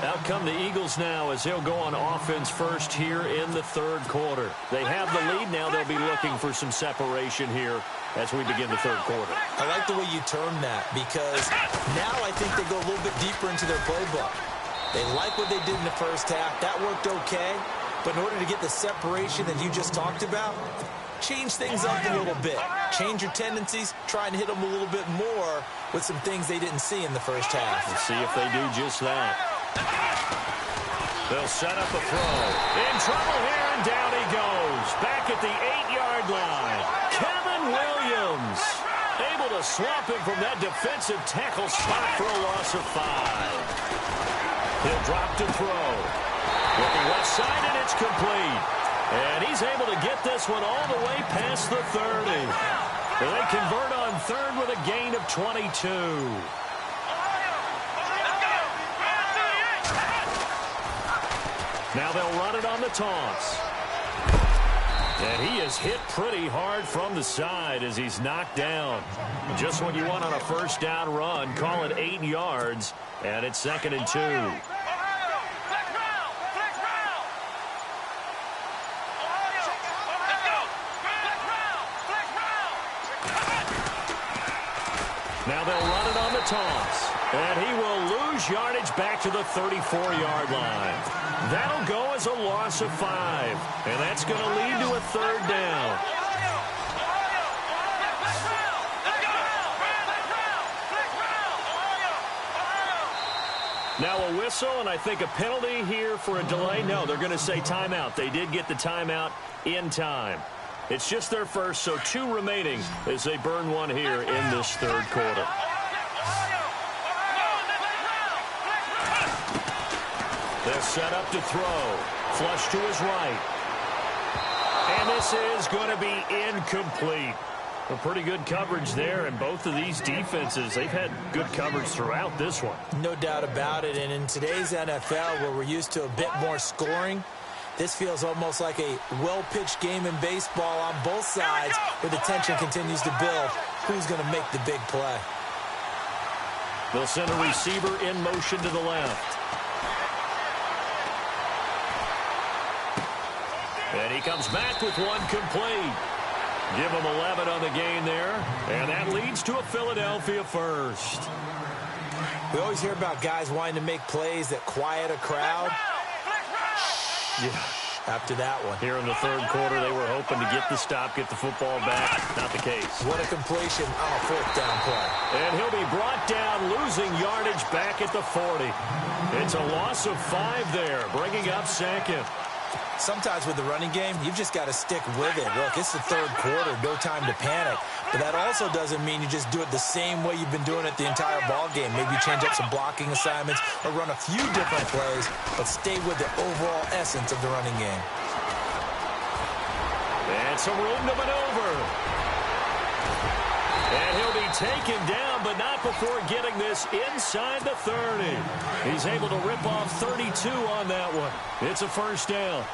[SPEAKER 7] Out come the Eagles now as they'll go on offense first here in the 3rd quarter. They have the lead now. They'll be looking for some separation here as we begin the 3rd quarter.
[SPEAKER 8] I like the way you term that, because now I think they go a little bit deeper into their playbook. They like what they did in the 1st half. That worked okay. But in order to get the separation that you just talked about, change things up a little bit. Change your tendencies. Try and hit them a little bit more with some things they didn't see in the 1st half.
[SPEAKER 7] We'll see if they do just that. They'll set up a throw. In trouble here, and down he goes. Back at the 8-yard line. Kevin Williams able to swamp him from that defensive tackle spot for a loss of 5. He'll drop to throw. Looking left side, and it's complete. And he's able to get this one all the way past the 30. And they convert on 3rd with a gain of 22. Now they'll run it on the toss. And he is hit pretty hard from the side as he's knocked down. Just what you want on a 1st down run. Call it 8 yards, and it's 2nd and 2. Now they'll run it on the toss. And he will lose yardage back to the 34-yard line. That'll go as a loss of 5. And that's going to lead to a 3rd down. Now a whistle, and I think a penalty here for a delay. No, they're going to say timeout. They did get the timeout in time. It's just their first, so 2 remaining as they burn one here in this 3rd quarter. They'll set up to throw. Flush to his right. And this is going to be incomplete. A pretty good coverage there, and both of these defenses, they've had good coverage throughout this one.
[SPEAKER 8] No doubt about it, and in today's NFL, where we're used to a bit more scoring, this feels almost like a well-pitched game in baseball on both sides, where the tension continues to build. Who's going to make the big play?
[SPEAKER 7] They'll send a receiver in motion to the left. And he comes back with one complete. Give him 11 on the gain there, and that leads to a Philadelphia first.
[SPEAKER 8] We always hear about guys wanting to make plays that quiet a crowd. Yeah, after that one.
[SPEAKER 7] Here in the third quarter, they were hoping to get the stop, get the football back. Not the case.
[SPEAKER 8] What a completion on a fourth down play.
[SPEAKER 7] And he'll be brought down, losing yardage back at the 40. It's a loss of 5 there, bringing up second.
[SPEAKER 8] Sometimes with the running game, you've just got to stick with it. Look, it's the third quarter, no time to panic. But that also doesn't mean you just do it the same way you've been doing it the entire ball game. Maybe change up some blocking assignments or run a few different plays, but stay with the overall essence of the running game.
[SPEAKER 7] And some room to maneuver. And he'll be taken down, but not before getting this inside the 30. He's able to rip off 32 on that one. It's a first down.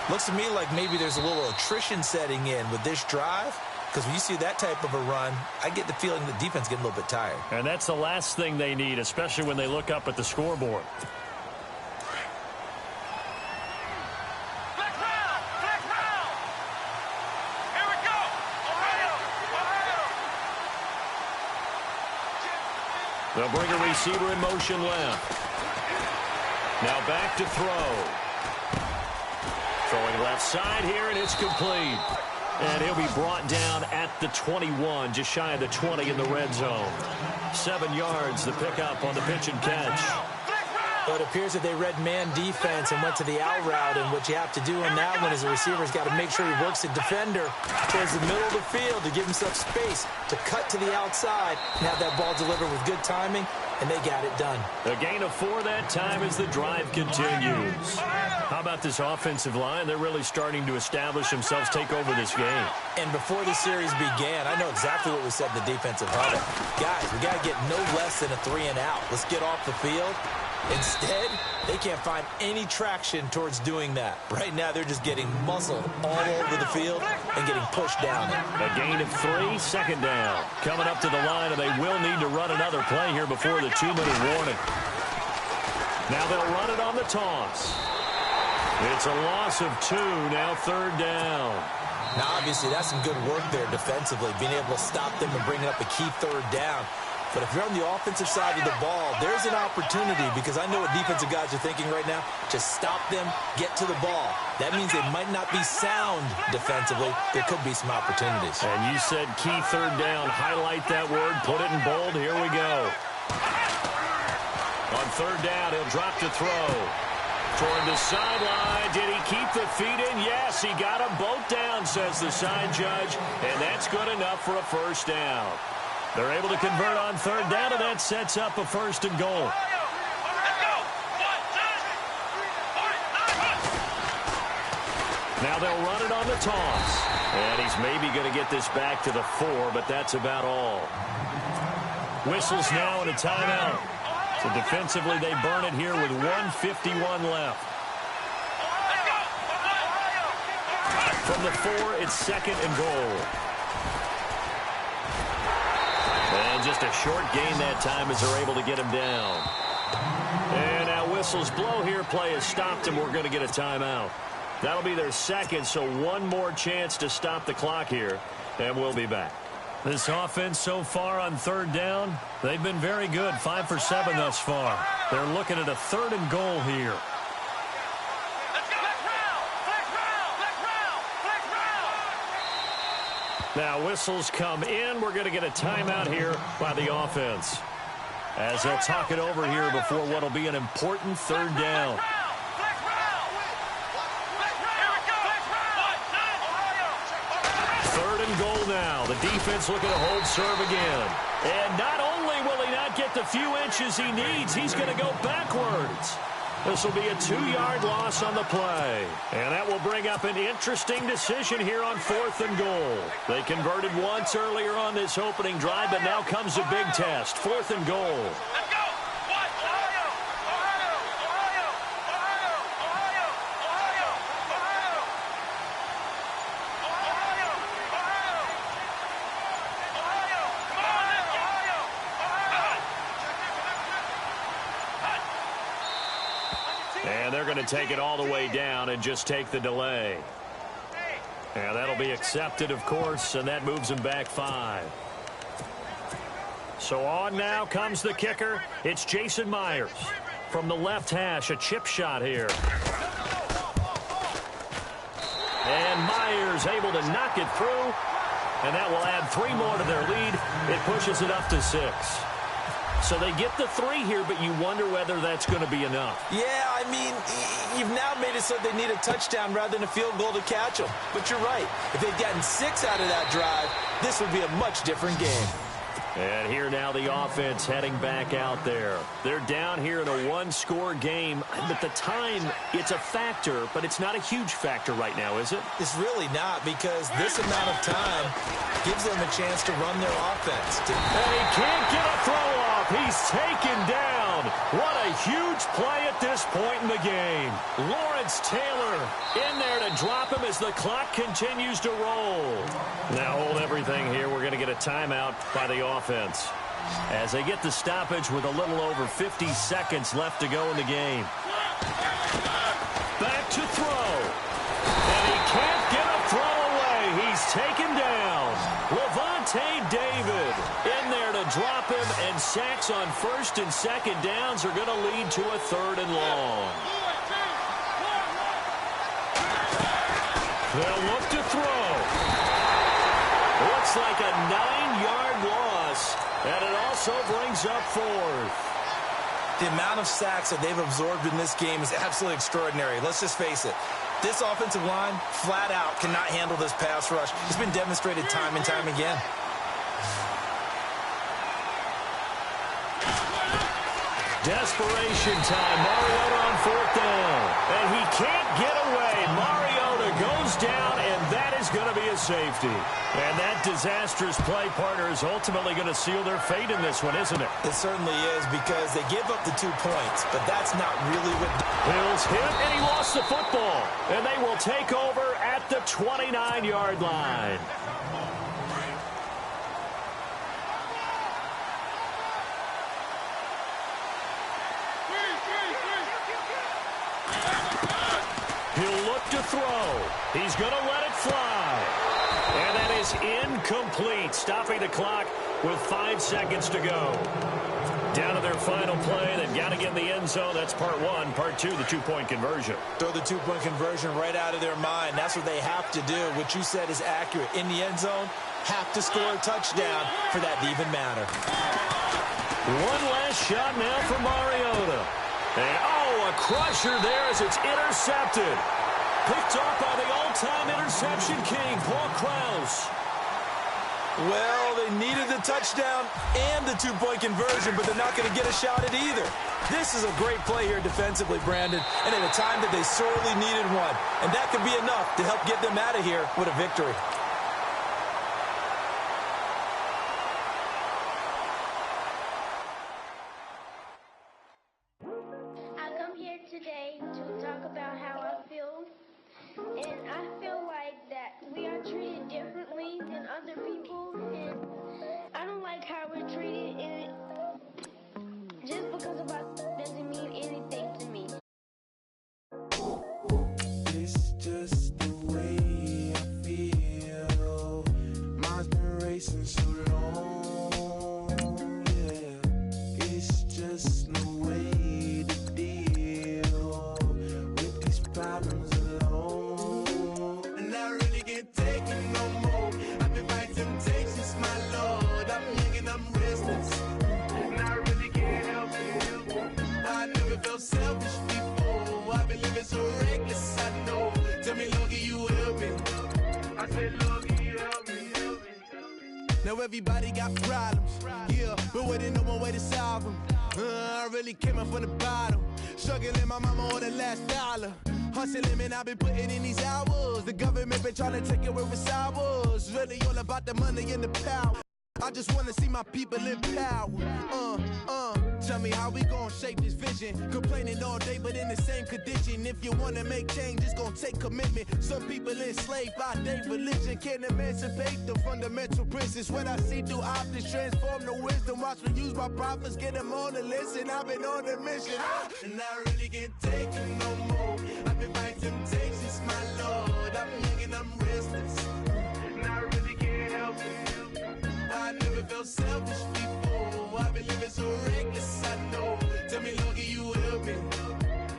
[SPEAKER 8] Looks to me like maybe there's a little attrition setting in with this drive, because when you see that type of a run, I get the feeling the defense getting a little bit tired.
[SPEAKER 7] And that's the last thing they need, especially when they look up at the scoreboard.
[SPEAKER 2] Here we go. Ohio.
[SPEAKER 7] They'll bring a receiver in motion left. Now back to throw. Throwing left side here, and it's complete. And he'll be brought down at the 21, just shy of the 20 in the red zone. 7 yards, the pickup on the pitch and catch.
[SPEAKER 8] But it appears that they read man defense and went to the out route, and what you have to do on that one is the receiver's got to make sure he works the defender towards the middle of the field to give himself space to cut to the outside and have that ball delivered with good timing, and they got it done.
[SPEAKER 7] A gain of 4 that time as the drive continues. How about this offensive line? They're really starting to establish themselves, take over this game.
[SPEAKER 8] And before the series began, I know exactly what we said in the defensive huddle. Guys, we got to get no less than a 3 and out. Let's get off the field. Instead, they can't find any traction towards doing that. Right now, they're just getting muscle all over the field and getting pushed down it.
[SPEAKER 7] A gain of 3, second down. Coming up to the line, and they will need to run another play here before the 2-minute warning. Now they'll run it on the toss. It's a loss of 2, now third down.
[SPEAKER 8] Now, obviously, that's some good work there defensively, being able to stop them and bringing up a key third down. But if you're on the offensive side of the ball, there's an opportunity, because I know what defensive guys are thinking right now. Just stop them, get to the ball. That means they might not be sound defensively. There could be some opportunities.
[SPEAKER 7] And you said key third down. Highlight that word. Put it in bold. Here we go. On third down, he'll drop to throw. Toward the sideline. Did he keep the feet in? Yes, he got them both down, says the side judge. And that's good enough for a first down. They're able to convert on third down, and that sets up a first and goal. Now they'll run it on the toss. And he's maybe going to get this back to the 4, but that's about all. Whistles now and a timeout. So defensively, they burn it here with 1:51 left. From the 4, it's second and goal. And just a short gain that time as they're able to get him down. And now whistles blow here. Play is stopped, and we're going to get a timeout. That'll be their second, so one more chance to stop the clock here, and we'll be back. This offense so far on third down, they've been very good. 5 for 7 thus far. They're looking at a third and goal here. Now whistles come in. We're going to get a timeout here by the offense, as they'll talk it over here before what will be an important third down. Third and goal now. The defense looking to hold serve again. And not only will he not get the few inches he needs, he's going to go backwards. This will be a 2-yard loss on the play. And that will bring up an interesting decision here on 4th and goal. They converted once earlier on this opening drive, but now comes a big test. 4th and goal. And they're going to take it all the way down and just take the delay. And that'll be accepted, of course, and that moves them back 5. So on now comes the kicker. It's Jason Myers. From the left hash, a chip shot here. And Myers able to knock it through. And that will add 3 more to their lead. It pushes it up to 6. So they get the 3 here, but you wonder whether that's going to be enough.
[SPEAKER 8] Yeah, I mean, you've now made it so they need a touchdown rather than a field goal to catch them. But you're right. If they'd gotten 6 out of that drive, this would be a much different game.
[SPEAKER 7] And here now the offense heading back out there. They're down here in a 1-score game. But the time, it's a factor, but it's not a huge factor right now, is it?
[SPEAKER 8] It's really not, because this amount of time gives them a chance to run their offense.
[SPEAKER 7] And he can't get a throw off. He's taken down. What a huge play at this point in the game. Lawrence Taylor in there to drop him as the clock continues to roll. Now hold everything here. We're going to get a timeout by the offense as they get the stoppage with a little over 50 seconds left to go in the game. Back to throw. And he can't get a throw away. He's taken down. Lavonte David in there to drop him, and sacks on 1st and 2nd downs are going to lead to a 3rd and long. They'll look to throw. Looks like a 9-yard loss, and it also brings up 4th.
[SPEAKER 8] The amount of sacks that they've absorbed in this game is absolutely extraordinary. Let's just face it. This offensive line, flat out, cannot handle this pass rush. It's been demonstrated time and time again.
[SPEAKER 7] Desperation time. Mariota on 4th down. And he can't get away. Mariota goes down, and that is going to be a safety. And that disastrous play, partner, is ultimately going to seal their fate in this one, isn't it?
[SPEAKER 8] It certainly is, because they give up the 2 points, but that's not really what...
[SPEAKER 7] Hill's hit, and he lost the football. And they will take over at the 29-yard line. He'll look to throw. He's going to let it fly. And that is incomplete, stopping the clock with 5 seconds to go. Down to their final play. They've got to get in the end zone. That's part 1. Part 2, the 2-point conversion.
[SPEAKER 8] Throw the 2-point conversion right out of their mind. That's what they have to do. What you said is accurate. In the end zone, have to score a touchdown for that to even matter.
[SPEAKER 7] One last shot now for Mariota. And, a crusher there as it's intercepted. Picked off by the all-time interception king, Paul Krause.
[SPEAKER 8] Well, they needed the touchdown and the 2-point conversion, but they're not going to get a shot at either. This is a great play here defensively, Brandon, and at a time that they sorely needed one. And that could be enough to help get them out of here with a victory.
[SPEAKER 13] Everybody got problems, yeah, but waiting on one way to solve them. I really came up from the bottom, Struggling, my mama on the last dollar. Hustling, man, I've been putting in these hours. The government been trying to take away with sours. Really all about the money and the power. I just wanna see my people in power. Tell me how we gon' shape this vision. Complaining all day, but in the same condition. If you wanna make change, it's gon' take commitment. Some people enslaved by their religion can't emancipate the fundamental principles. What I see through optics transform the wisdom. Watch me use my prophets, get them on the list, and I've been on a mission. And I really can't take it no more. I've been fighting temptations, my Lord. I'm young and I'm restless, and I really can't help it. I never felt selfish before. I've been living so reckless, I know. Tell me, Lord, can you help me?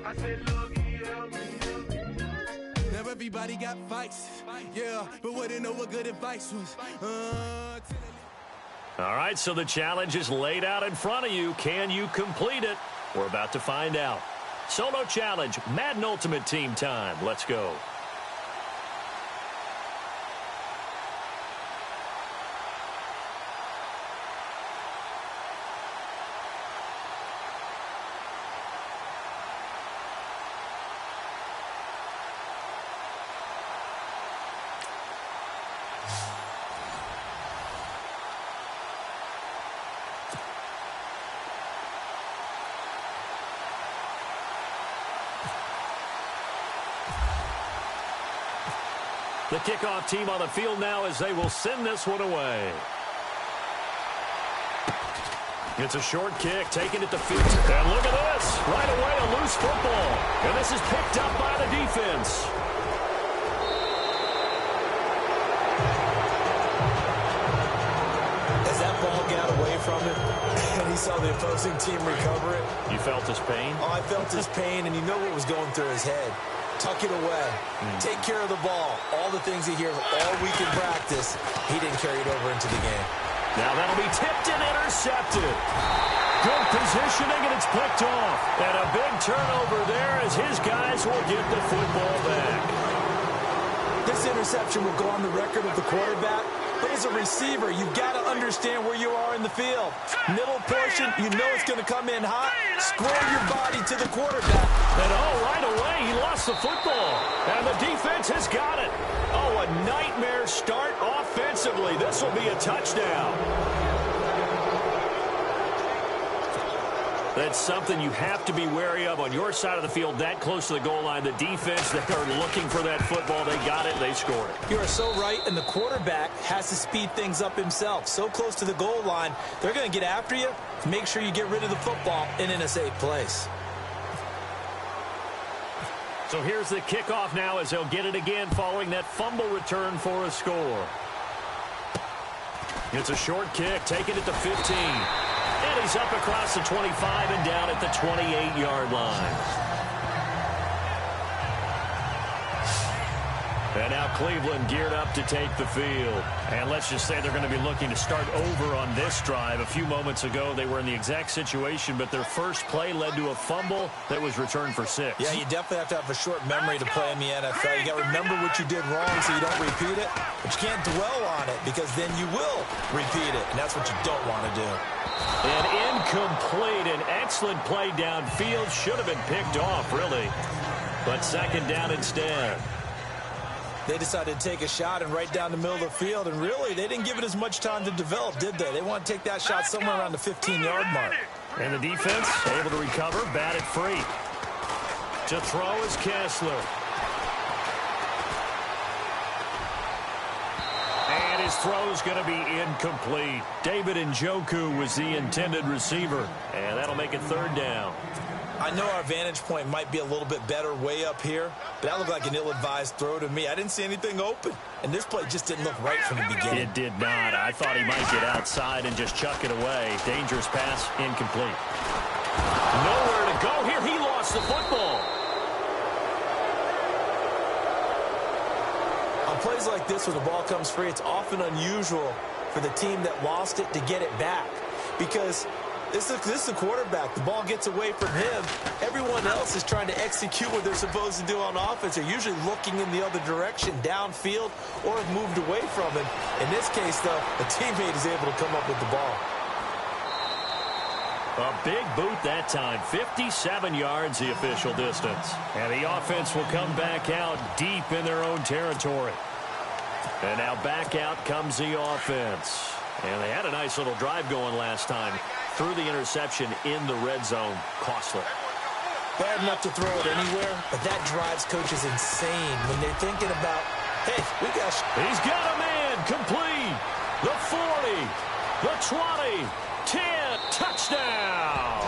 [SPEAKER 13] I said, Lord, can you help me? Now everybody got fights, yeah, but wouldn't know what good advice was.
[SPEAKER 7] All right, so the challenge is laid out in front of you. Can you complete it? We're about to find out. Solo challenge, Madden Ultimate Team time. Let's go. The kickoff team on the field now as they will send this one away. It's a short kick, taking it to feet. And look at this. Right away, a loose football. And this is picked up by the defense.
[SPEAKER 8] As that ball got away from him, and he saw the opposing team recover it.
[SPEAKER 7] You felt his pain?
[SPEAKER 8] Oh, I felt his pain, and you know what was going through his head. Tuck it away. Take care of the ball. All the things he hears all week in practice, he didn't carry it over into the game.
[SPEAKER 7] Now that'll be tipped and intercepted. Good positioning, and it's picked off. And a big turnover there as his guys will get the football back.
[SPEAKER 8] This interception will go on the record of the quarterback, but as a receiver, you've got to understand where you are in the field. Middle portion, you know it's going to come in hot. Square your body to the quarterback.
[SPEAKER 7] And right away, he lost the football. And the defense has got it. Oh, a nightmare start offensively. This will be a touchdown. That's something you have to be wary of on your side of the field, that close to the goal line. The defense, they are looking for that football. They got it. They scored it.
[SPEAKER 8] You are so right, and the quarterback has to speed things up himself. So close to the goal line, they're going to get after you. Make sure you get rid of the football and in a safe place.
[SPEAKER 7] So here's the kickoff now as they'll get it again following that fumble return for a score. It's a short kick, taking it to 15. And he's up across the 25 and down at the 28-yard line. And now Cleveland geared up to take the field. And let's just say they're going to be looking to start over on this drive. A few moments ago, they were in the exact situation, but their first play led to a fumble that was returned for 6.
[SPEAKER 8] Yeah, you definitely have to have a short memory to play in the NFL. You got to remember what you did wrong so you don't repeat it. But you can't dwell on it because then you will repeat it, and that's what you don't want to do.
[SPEAKER 7] An incomplete, an excellent play downfield. Should have been picked off, really. But second down instead.
[SPEAKER 8] They decided to take a shot and right down the middle of the field, and really, they didn't give it as much time to develop, did they? They want to take that shot somewhere around the 15-yard mark.
[SPEAKER 7] And the defense able to recover, batted free. To throw is Kessler. And his throw is going to be incomplete. David Njoku was the intended receiver, and that'll make it third down.
[SPEAKER 8] I know our vantage point might be a little bit better way up here, but that looked like an ill-advised throw to me. I didn't see anything open, and this play just didn't look right from the beginning.
[SPEAKER 7] It did not. I thought he might get outside and just chuck it away. Dangerous pass, incomplete. Nowhere to go here. He lost the football.
[SPEAKER 8] On plays like this, when the ball comes free, it's often unusual for the team that lost it to get it back because this is the quarterback. The ball gets away from him. Everyone else is trying to execute what they're supposed to do on offense. They're usually looking in the other direction, downfield, or have moved away from him. In this case, though, the teammate is able to come up with the ball.
[SPEAKER 7] A big boot that time. 57 yards the official distance. And the offense will come back out deep in their own territory. And now back out comes the offense. And they had a nice little drive going last time. Threw the interception in the red zone. Costly.
[SPEAKER 8] Bad enough to throw it anywhere, but that drives coaches insane when they're thinking about, hey, we got...
[SPEAKER 7] He's got a man complete. The 40, the 20, 10, touchdown.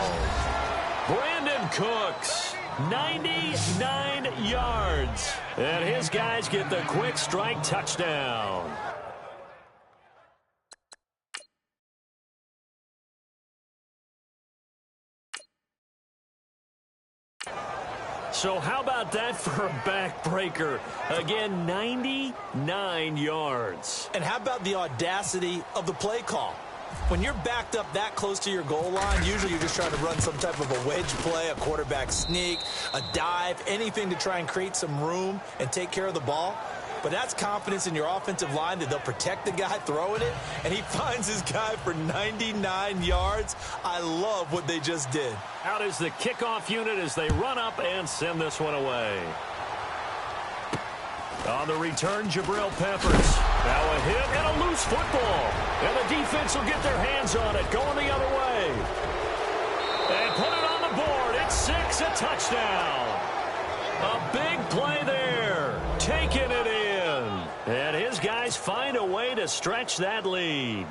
[SPEAKER 7] Brandon Cooks, 99 yards. And his guys get the quick strike touchdown. So how about that for a backbreaker? Again, 99 yards.
[SPEAKER 8] And how about the audacity of the play call? When you're backed up that close to your goal line, usually you're just trying to run some type of a wedge play, a quarterback sneak, a dive, anything to try and create some room and take care of the ball. But that's confidence in your offensive line that they'll protect the guy throwing it, and he finds his guy for 99 yards. I love what they just did.
[SPEAKER 7] Out is the kickoff unit as they run up and send this one away. On the return, Jabril Peppers. Now a hit and a loose football. And the defense will get their hands on it, going the other way. And put it on the board. It's 6, a touchdown. A big play there. Taking it in. And his guys find a way to stretch that lead.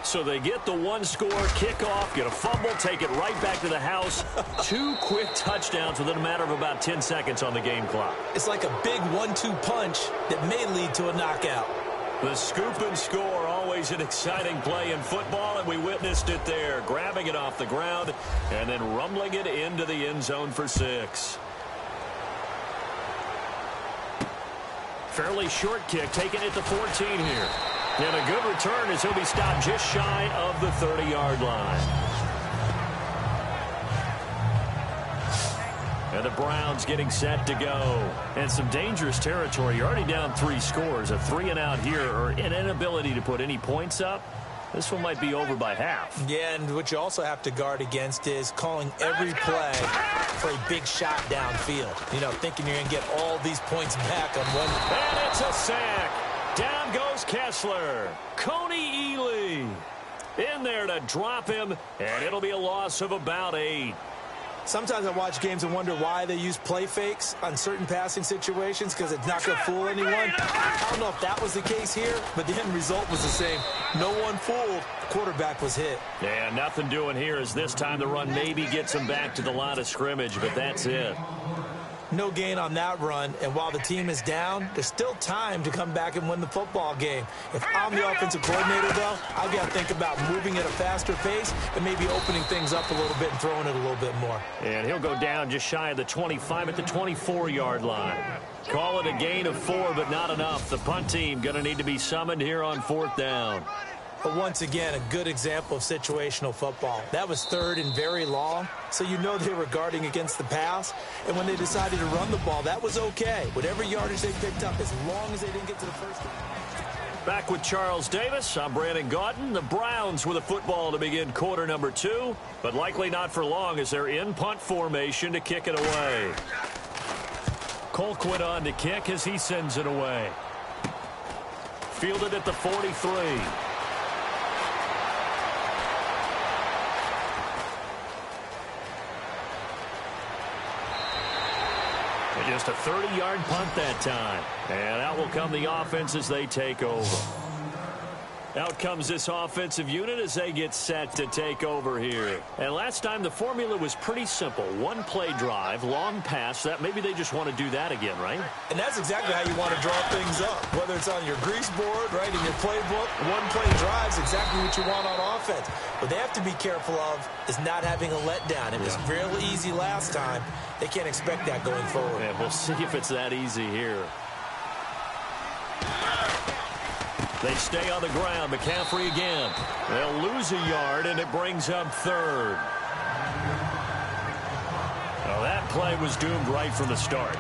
[SPEAKER 7] So they get the one-score kickoff, get a fumble, take it right back to the house. 2 quick touchdowns within a matter of about 10 seconds on the game clock.
[SPEAKER 8] It's like a big 1-2 punch that may lead to a knockout.
[SPEAKER 7] The scoop and score, always an exciting play in football, and we witnessed it there. Grabbing it off the ground and then rumbling it into the end zone for 6. Fairly short kick, taking it to 14 here. And a good return as he'll be stopped just shy of the 30-yard line. And the Browns getting set to go. And some dangerous territory. You're already down 3 scores. A 3-and-out here, or an inability to put any points up. This one might be over by half.
[SPEAKER 8] Yeah, and what you also have to guard against is calling every play for a big shot downfield. You know, thinking you're going to get all these points back on one.
[SPEAKER 7] And it's a sack. Down goes Kessler. Coney Ely in there to drop him, and it'll be a loss of about 8.
[SPEAKER 8] Sometimes I watch games and wonder why they use play fakes on certain passing situations, because it's not going to fool anyone. I don't know if that was the case here, but the end result was the same. No one fooled. Quarterback was hit.
[SPEAKER 7] Yeah, nothing doing here as this time the run maybe gets him back to the line of scrimmage, but that's it.
[SPEAKER 8] No gain on that run, and while the team is down, there's still time to come back and win the football game. If I'm the offensive coordinator, though, I've got to think about moving at a faster pace and maybe opening things up a little bit and throwing it a little bit more.
[SPEAKER 7] And he'll go down just shy of the 25 at the 24-yard line. Call it a gain of 4, but not enough. The punt team going to need to be summoned here on 4th down.
[SPEAKER 8] But once again, a good example of situational football. That was 3rd and very long, so you know they were guarding against the pass. And when they decided to run the ball, that was okay. Whatever yardage they picked up, as long as they didn't get to the first down.
[SPEAKER 7] Back with Charles Davis, I'm Brandon Gaudin. The Browns with a football to begin quarter number 2, but likely not for long as they're in punt formation to kick it away. Colquitt on to kick as he sends it away. Fielded at the 43. Just a 30-yard punt that time. And out will come the offense as they take over. Out comes this offensive unit as they get set to take over here. And last time the formula was pretty simple. 1-play drive, long pass. That maybe they just want to do that again, right?
[SPEAKER 8] And that's exactly how you want to draw things up. Whether it's on your grease board, right, in your playbook, 1-play drive is exactly what you want on offense. What they have to be careful of is not having a letdown. It was real easy last time. They can't expect that going forward.
[SPEAKER 7] Yeah, we'll see if it's that easy here. They stay on the ground. McCaffrey again. They'll lose a yard, and it brings up 3rd. Well, that play was doomed right from the start.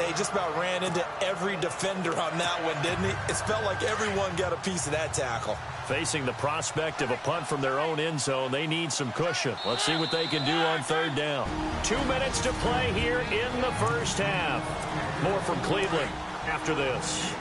[SPEAKER 8] They just about ran into every defender on that one, didn't he? It felt like everyone got a piece of that tackle.
[SPEAKER 7] Facing the prospect of a punt from their own end zone, they need some cushion. Let's see what they can do on third down. 2 minutes to play here in the first half. More from Cleveland after this.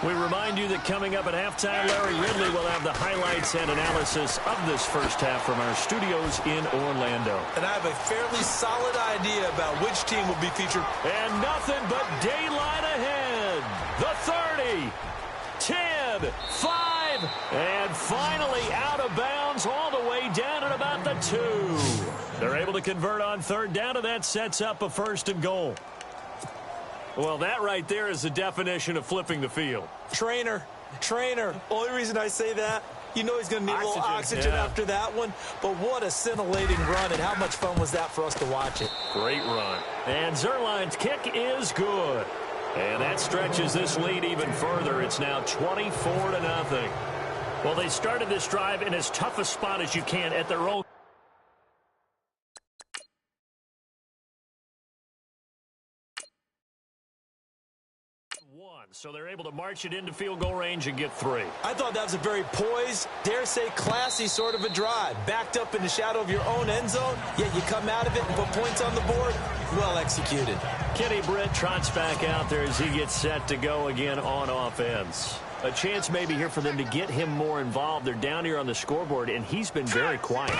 [SPEAKER 7] We remind you that coming up at halftime, Larry Ridley will have the highlights and analysis of this first half from our studios in Orlando.
[SPEAKER 8] And I have a fairly solid idea about which team will be featured.
[SPEAKER 7] And nothing but daylight ahead. The 30, 10, 5, and finally out of bounds all the way down at about the 2. They're able to convert on third down, and that sets up a 1st and goal. Well, that right there is the definition of flipping the field.
[SPEAKER 8] Trainer. Only reason I say that, you know he's going to need a little oxygen after that one. But what a scintillating run, and how much fun was that for us to watch it.
[SPEAKER 7] Great run. And Zuerlein's kick is good. And that stretches this lead even further. It's now 24-0. Well, they started this drive in as tough a spot as you can at their own. So they're able to march it into field goal range and get 3.
[SPEAKER 8] I thought that was a very poised, dare say classy sort of a drive. Backed up in the shadow of your own end zone, yet you come out of it and put points on the board. Well executed.
[SPEAKER 7] Kenny Britt trots back out there as he gets set to go again on offense. A chance maybe here for them to get him more involved. They're down here on the scoreboard, and he's been very quiet.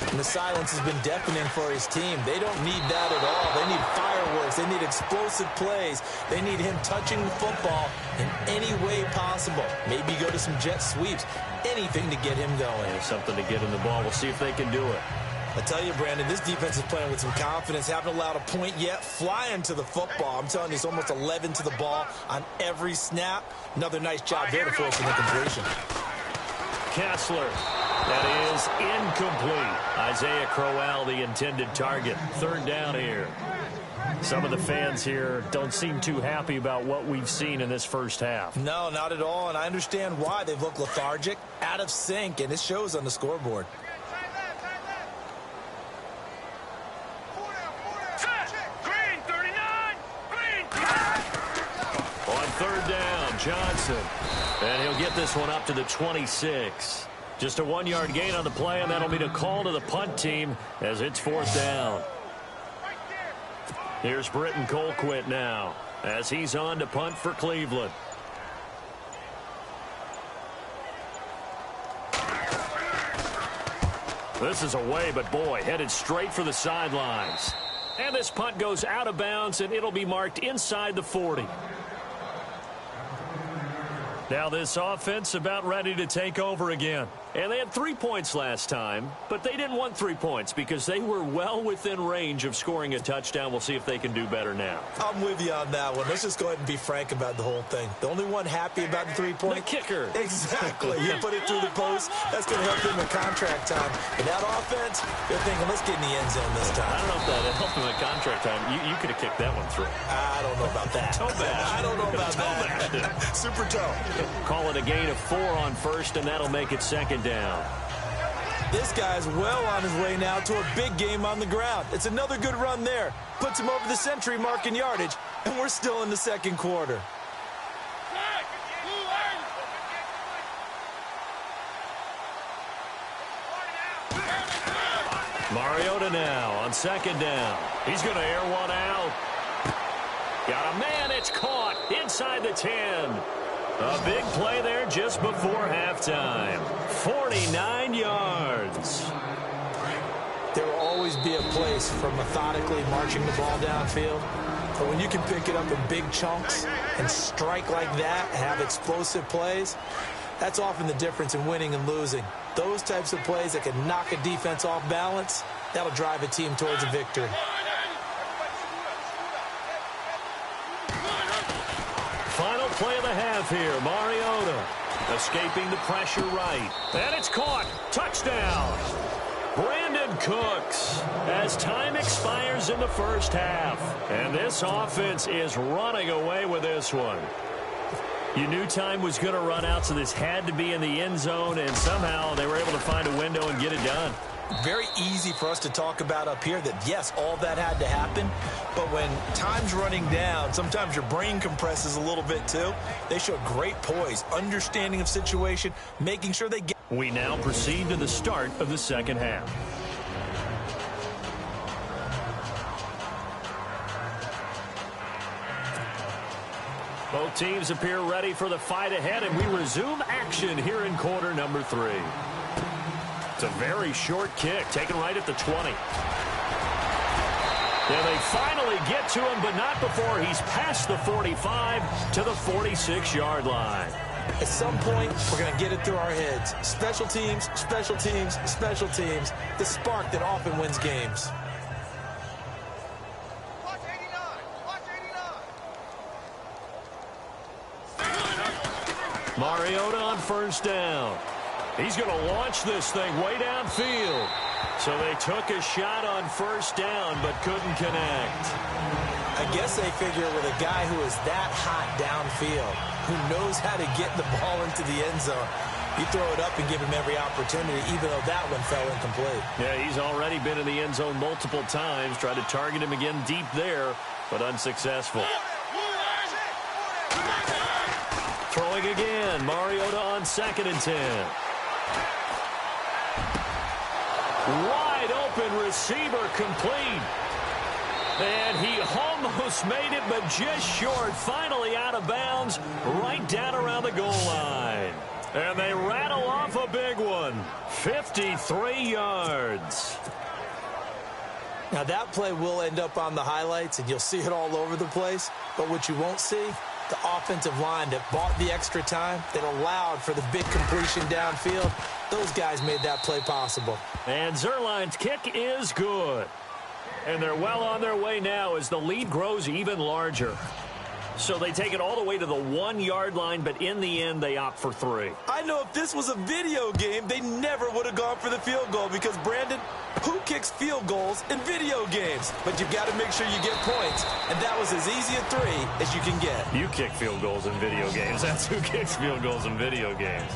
[SPEAKER 8] And the silence has been deafening for his team. They don't need that at all. They need fireworks. They need explosive plays. They need him touching the football in any way possible. Maybe go to some jet sweeps. Anything to get him going.
[SPEAKER 7] Yeah, something to get in the ball. We'll see if they can do it.
[SPEAKER 8] I tell you, Brandon, this defense is playing with some confidence. Haven't allowed a point yet. Flying to the football. I'm telling you, it's almost 11 to the ball on every snap. Another nice job there to force an incompletion.
[SPEAKER 7] Kessler. That is incomplete. Isaiah Crowell, the intended target. Third down here. Some of the fans here don't seem too happy about what we've seen in this first half.
[SPEAKER 8] No, not at all, and I understand why. They've looked lethargic, out of sync, and it shows on the scoreboard.
[SPEAKER 7] Third down, Johnson. And he'll get this one up to the 26. Just a 1-yard gain on the play, and that'll mean a call to the punt team as it's 4th down. Here's Britton Colquitt now as he's on to punt for Cleveland. This is away, but boy, headed straight for the sidelines. And this punt goes out of bounds, and it'll be marked inside the 40. Now this offense about ready to take over again. And they had 3 points last time, but they didn't want 3 points because they were well within range of scoring a touchdown. We'll see if they can do better now.
[SPEAKER 8] I'm with you on that one. Let's just go ahead and be frank about the whole thing. The only one happy about the 3-point?
[SPEAKER 7] The kicker.
[SPEAKER 8] Exactly. You put it through the post. That's going to help him in contract time. But that offense, they're thinking, let's get in the end zone this time.
[SPEAKER 7] I don't know if that helped him in contract time. You could have kicked that one through.
[SPEAKER 8] I don't know about that.
[SPEAKER 7] Toe bash.
[SPEAKER 8] I don't know about that. Super toe.
[SPEAKER 7] Call it a gain of 4 on first, and that'll make it 2nd down.
[SPEAKER 8] This guy's well on his way now to a big game on the ground. It's another good run there. Puts him over the century mark in yardage, and we're still in the 2nd quarter.
[SPEAKER 7] Mariota now on 2nd down. He's going to air one out. Got a man. It's caught inside the 10. A big play there just before halftime. 49 yards.
[SPEAKER 8] There will always be a place for methodically marching the ball downfield. But when you can pick it up in big chunks and strike like that, have explosive plays, that's often the difference in winning and losing. Those types of plays that can knock a defense off balance, that'll drive a team towards a victory.
[SPEAKER 7] Final play of the half here. Mariota escaping the pressure right. And it's caught. Touchdown. Brandon Cooks as time expires in the first half. And this offense is running away with this one. You knew time was going to run out, so this had to be in the end zone, and somehow they were able to find a window and get it done.
[SPEAKER 8] very easy for us to talk about up here that, yes, all that had to happen. But when time's running down, sometimes your brain compresses a little bit too. They showed great poise, understanding of situation, making sure they get.
[SPEAKER 7] We now proceed to the start of the second half. Both teams appear ready for the fight ahead, and we resume action here in quarter number 3. It's a very short kick, taken right at the 20. And they finally get to him, but not before he's past the 45 to the 46-yard line.
[SPEAKER 8] At some point, we're going to get it through our heads. Special teams, special teams, special teams. The spark that often wins games.
[SPEAKER 7] Mariota on first down. He's going to launch this thing way downfield. So they took a shot on first down but couldn't connect.
[SPEAKER 8] I guess they figure with a guy who is that hot downfield, who knows how to get the ball into the end zone, you throw it up and give him every opportunity, even though that one fell incomplete.
[SPEAKER 7] Yeah, he's already been in the end zone multiple times. Tried to target him again deep there, but unsuccessful. Throwing again, Mariota on 2nd and 10. Wide open receiver complete. And he almost made it, but just short. Finally out of bounds, right down around the goal line. And they rattle off a big one. 53 yards.
[SPEAKER 8] Now that play will end up on the highlights, and you'll see it all over the place. But what you won't see, the offensive line that bought the extra time, that allowed for the big completion downfield, those guys made that play possible.
[SPEAKER 7] And Zuerlein's kick is good. And they're well on their way now as the lead grows even larger. So they take it all the way to the 1-yard line, but in the end, they opt for 3.
[SPEAKER 8] I know if this was a video game, they never would have gone for the field goal because, Brandon, who kicks field goals in video games? But you've got to make sure you get points, and that was as easy a 3 as you can get.
[SPEAKER 7] You kick field goals in video games. That's who kicks field goals in video games.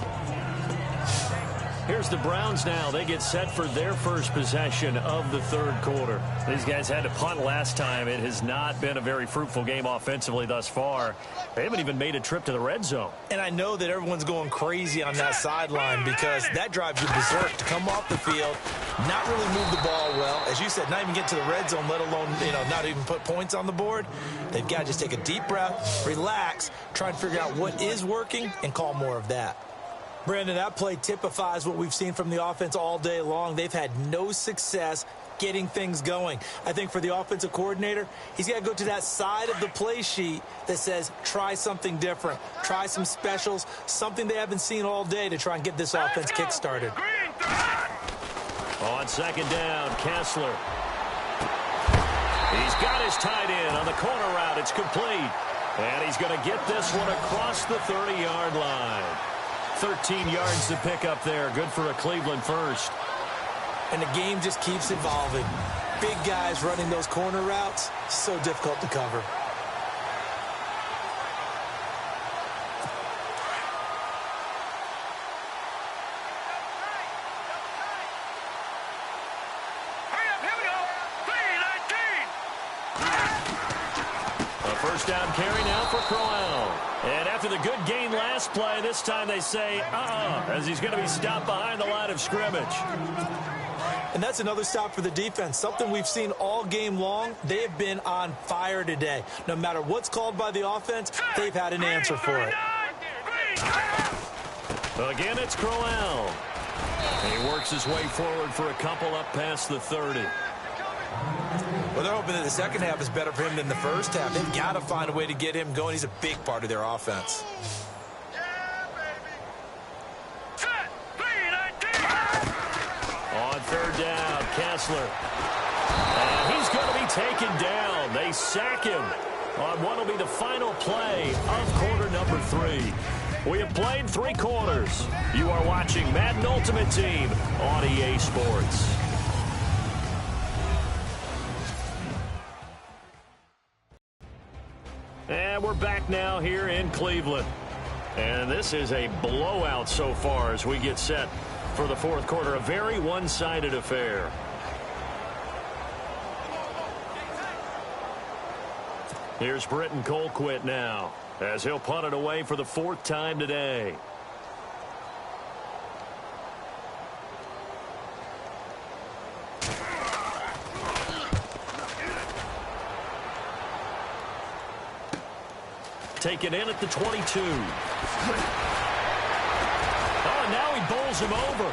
[SPEAKER 7] Here's the Browns now. They get set for their first possession of the third quarter. These guys had to punt last time. It has not been a very fruitful game offensively thus far. They haven't even made a trip to the red zone.
[SPEAKER 8] And I know that everyone's going crazy on that sideline because that drives you berserk to come off the field, not really move the ball well. As you said, not even get to the red zone, let alone, not even put points on the board. They've got to just take a deep breath, relax, try and figure out what is working, and call more of that. Brandon, that play typifies what we've seen from the offense all day long. They've had no success getting things going. I think for the offensive coordinator, he's got to go to that side of the play sheet that says try something different, try some specials, something they haven't seen all day to try and get this offense kick-started.
[SPEAKER 7] On 2nd down, Kessler. He's got his tight end on the corner route. It's complete. And he's going to get this one across the 30-yard line. 13 yards to pick up there. Good for a Cleveland first.
[SPEAKER 8] And the game just keeps evolving. Big guys running those corner routes, so difficult to cover.
[SPEAKER 7] A first down carry now for Crowell. And after the good gain last play, this time they say, as he's going to be stopped behind the line of scrimmage.
[SPEAKER 8] And that's another stop for the defense, something we've seen all game long. They have been on fire today. No matter what's called by the offense, they've had an answer for it.
[SPEAKER 7] Again, it's Crowell. And he works his way forward for a couple up past the 30.
[SPEAKER 8] Well, they're hoping that the second half is better for him than the first half. They've got to find a way to get him going. He's a big part of their offense.
[SPEAKER 7] On 3rd down, Kessler. And he's going to be taken down. They sack him on what will be the final play of quarter number 3. We have played 3 quarters. You are watching Madden Ultimate Team on EA Sports. And we're back now here in Cleveland. And this is a blowout so far as we get set for the fourth quarter. A very one-sided affair. Here's Britton Colquitt now, as he'll punt it away for the fourth time today. Taken in at the 22. Oh, and now he bowls him over.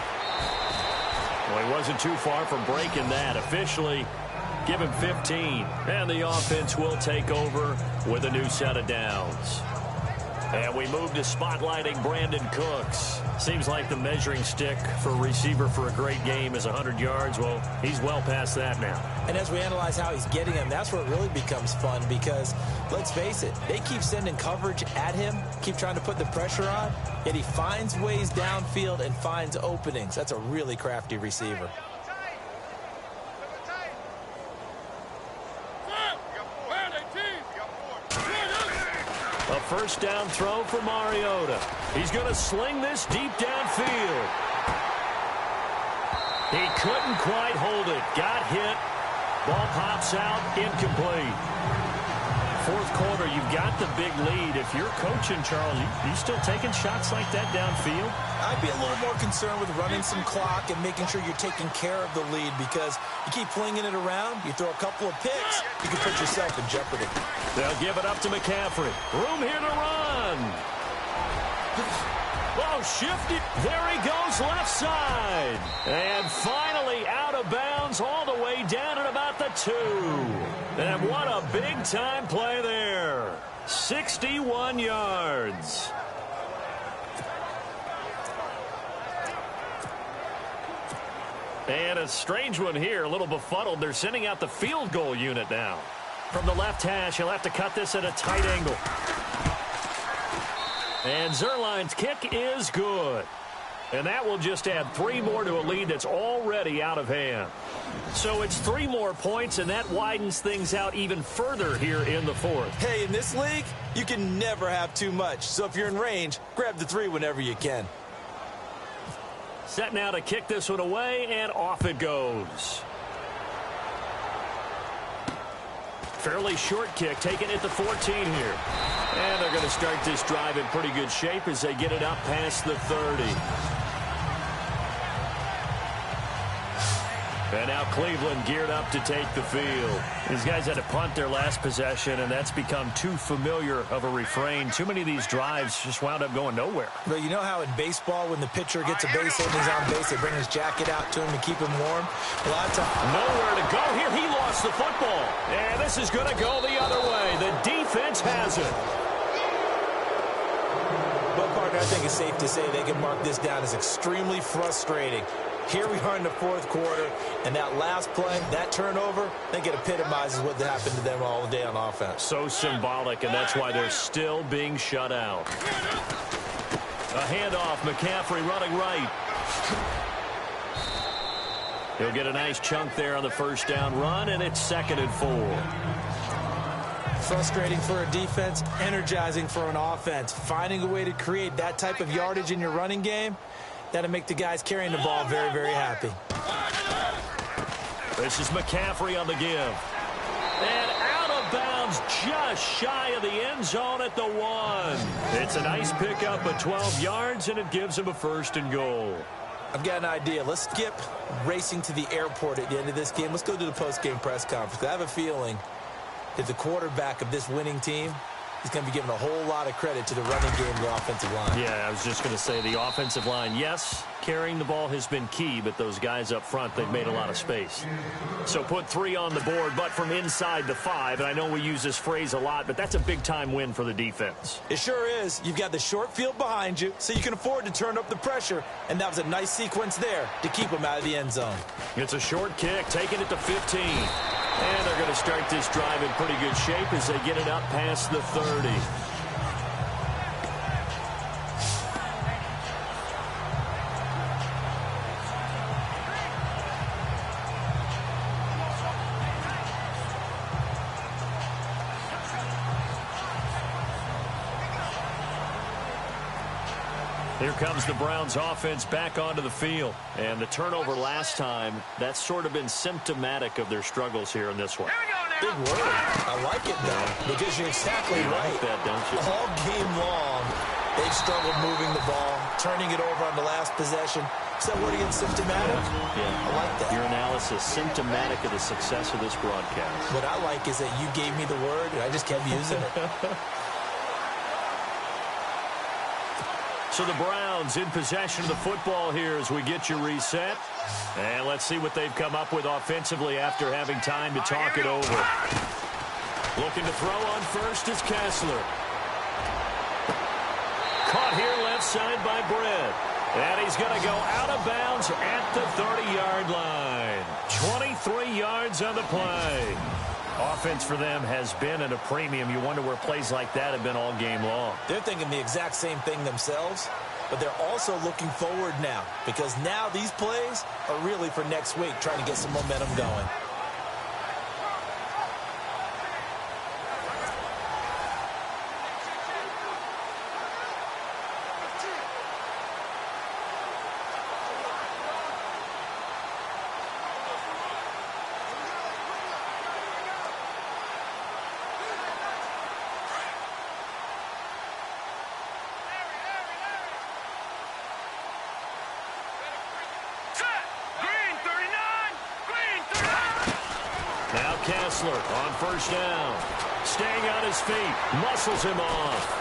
[SPEAKER 7] Well, he wasn't too far from breaking that. Officially, give him 15. And the offense will take over with a new set of downs. And we move to spotlighting Brandon Cooks. Seems like the measuring stick for a receiver for a great game is 100 yards. Well, he's well past that now.
[SPEAKER 8] And as we analyze how he's getting them, that's where it really becomes fun because, let's face it, they keep sending coverage at him, keep trying to put the pressure on, yet he finds ways downfield and finds openings. That's a really crafty receiver.
[SPEAKER 7] A first down throw for Mariota. He's going to sling this deep downfield. He couldn't quite hold it. Got hit. Ball pops out. Incomplete. Fourth quarter, you've got the big lead. If you're coaching, Charles, you still taking shots like that downfield?
[SPEAKER 8] I'd be a little more concerned with running some clock and making sure you're taking care of the lead because you keep flinging it around, you throw a couple of picks, you can put yourself in jeopardy.
[SPEAKER 7] They'll give it up to McCaffrey. Room here to run. Oh, shifty. There he goes left side. And finally out of bounds all the way down at about the 2. And what a big-time play there. 61 yards. And a strange one here, a little befuddled. They're sending out the field goal unit now. From the left hash, he'll have to cut this at a tight angle. And Zuerlein's kick is good. And that will just add 3 more to a lead that's already out of hand. So it's 3 more points, and that widens things out even further here in the fourth.
[SPEAKER 8] Hey, in this league, you can never have too much. So if you're in range, grab the 3 whenever you can.
[SPEAKER 7] Set now to kick this one away, and off it goes. Fairly short kick, taking it to 14 here. And they're going to start this drive in pretty good shape as they get it up past the 30. And now Cleveland geared up to take the field. These guys had to punt their last possession, and that's become too familiar of a refrain. Too many of these drives just wound up going nowhere.
[SPEAKER 8] But you know how in baseball, when the pitcher gets a base hit and he's on base, they bring his jacket out to him to keep him warm? A lot of times.
[SPEAKER 7] Nowhere to go here. He lost the football. And this is going to go the other way. The defense has it.
[SPEAKER 8] But, partner, I think it's safe to say they can mark this down as extremely frustrating. Here we are in the fourth quarter, and that last play, that turnover, I think it epitomizes what happened to them all day on offense.
[SPEAKER 7] So symbolic, and that's why they're still being shut out. A handoff, McCaffrey running right. He'll get a nice chunk there on the first down run, and it's 2nd and 4.
[SPEAKER 8] Frustrating for a defense, energizing for an offense. Finding a way to create that type of yardage in your running game, that'll make the guys carrying the ball very, very happy.
[SPEAKER 7] This is McCaffrey on the give. And out of bounds just shy of the end zone at the 1. It's a nice pickup of 12 yards, and it gives him a 1st and goal.
[SPEAKER 8] I've got an idea. Let's skip racing to the airport at the end of this game. Let's go to the post-game press conference. I have a feeling that the quarterback of this winning team is going to be given a whole lot of credit to the running game of the offensive line.
[SPEAKER 7] Yeah, I was just going to say the offensive line, yes, carrying the ball has been key, but those guys up front, they've made a lot of space. So put 3 on the board, but from inside the 5, and I know we use this phrase a lot, but that's a big-time win for the defense.
[SPEAKER 8] It sure is. You've got the short field behind you, so you can afford to turn up the pressure, and that was a nice sequence there to keep them out of the end zone.
[SPEAKER 7] It's a short kick, taking it to 15. And they're going to start this drive in pretty good shape as they get it up past the 30. Here comes the Browns offense back onto the field. And the turnover last time, that's sort of been symptomatic of their struggles here in this one.
[SPEAKER 8] Big word. I like it, though, because you're exactly right.
[SPEAKER 7] Like that, don't you?
[SPEAKER 8] All game long, they've struggled moving the ball, turning it over on the last possession. Is that word again, symptomatic?
[SPEAKER 7] Yeah.
[SPEAKER 8] I like that.
[SPEAKER 7] Your analysis, symptomatic of the success of this broadcast.
[SPEAKER 8] What I like is that you gave me the word, and I just kept using it.
[SPEAKER 7] So the Browns in possession of the football here as we get you reset. And let's see what they've come up with offensively after having time to talk it over. Looking to throw on first is Kessler. Caught here left side by Brett. And he's going to go out of bounds at the 30-yard line. 23 yards on the play. Offense for them has been at a premium. You wonder where plays like that have been all game long.
[SPEAKER 8] They're thinking the exact same thing themselves, but they're also looking forward now because now these plays are really for next week, trying to get some momentum going.
[SPEAKER 7] Kessler on first down. Staying on his feet. Muscles him off.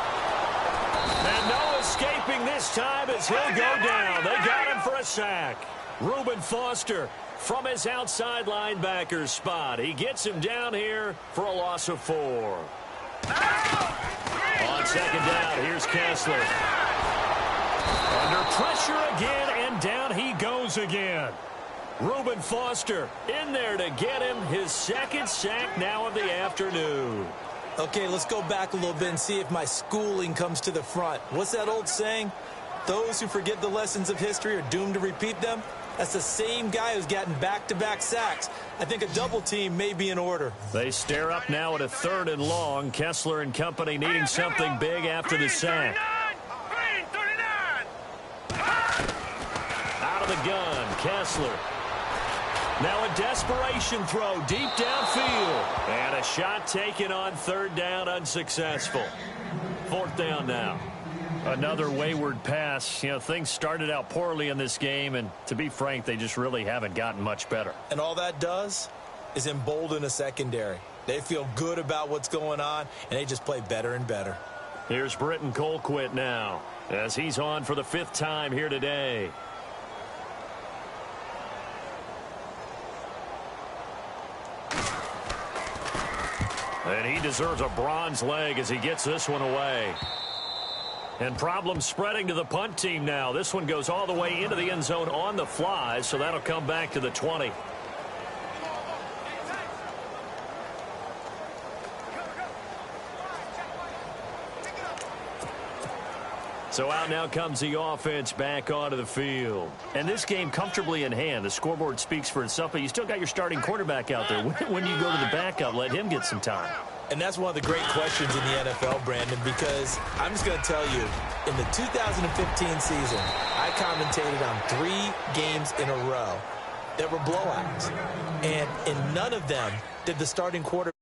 [SPEAKER 7] And no escaping this time as he'll go down. They got him for a sack. Reuben Foster from his outside linebacker spot. He gets him down here for a loss of 4. On second down, here's Kessler. Under pressure again, and down he goes again. Reuben Foster in there to get him his second sack now of the afternoon.
[SPEAKER 8] Okay, let's go back a little bit and see if my schooling comes to the front. What's that old saying? Those who forget the lessons of history are doomed to repeat them. That's the same guy who's gotten back-to-back sacks. I think a double team may be in order.
[SPEAKER 7] They stare up now at a 3rd and long. Kessler and company needing something big after the sack. Out of the gun, Kessler. Now a desperation throw deep downfield. And a shot taken on 3rd down, unsuccessful. 4th down now. Another wayward pass. You know, things started out poorly in this game, and to be frank, they just really haven't gotten much better.
[SPEAKER 8] And all that does is embolden a secondary. They feel good about what's going on, and they just play better and better.
[SPEAKER 7] Here's Britton Colquitt now, as he's on for the 5th time here today. And he deserves a bronze leg as he gets this one away. And problems spreading to the punt team now. This one goes all the way into the end zone on the fly, so that'll come back to the 20. So out now comes the offense back onto the field. And this game comfortably in hand. The scoreboard speaks for itself, but you still got your starting quarterback out there. When you go to the backup, let him get some time.
[SPEAKER 8] And that's one of the great questions in the NFL, Brandon, because I'm just going to tell you, in the 2015 season, I commentated on 3 games in a row that were blowouts. And in none of them did the starting quarterback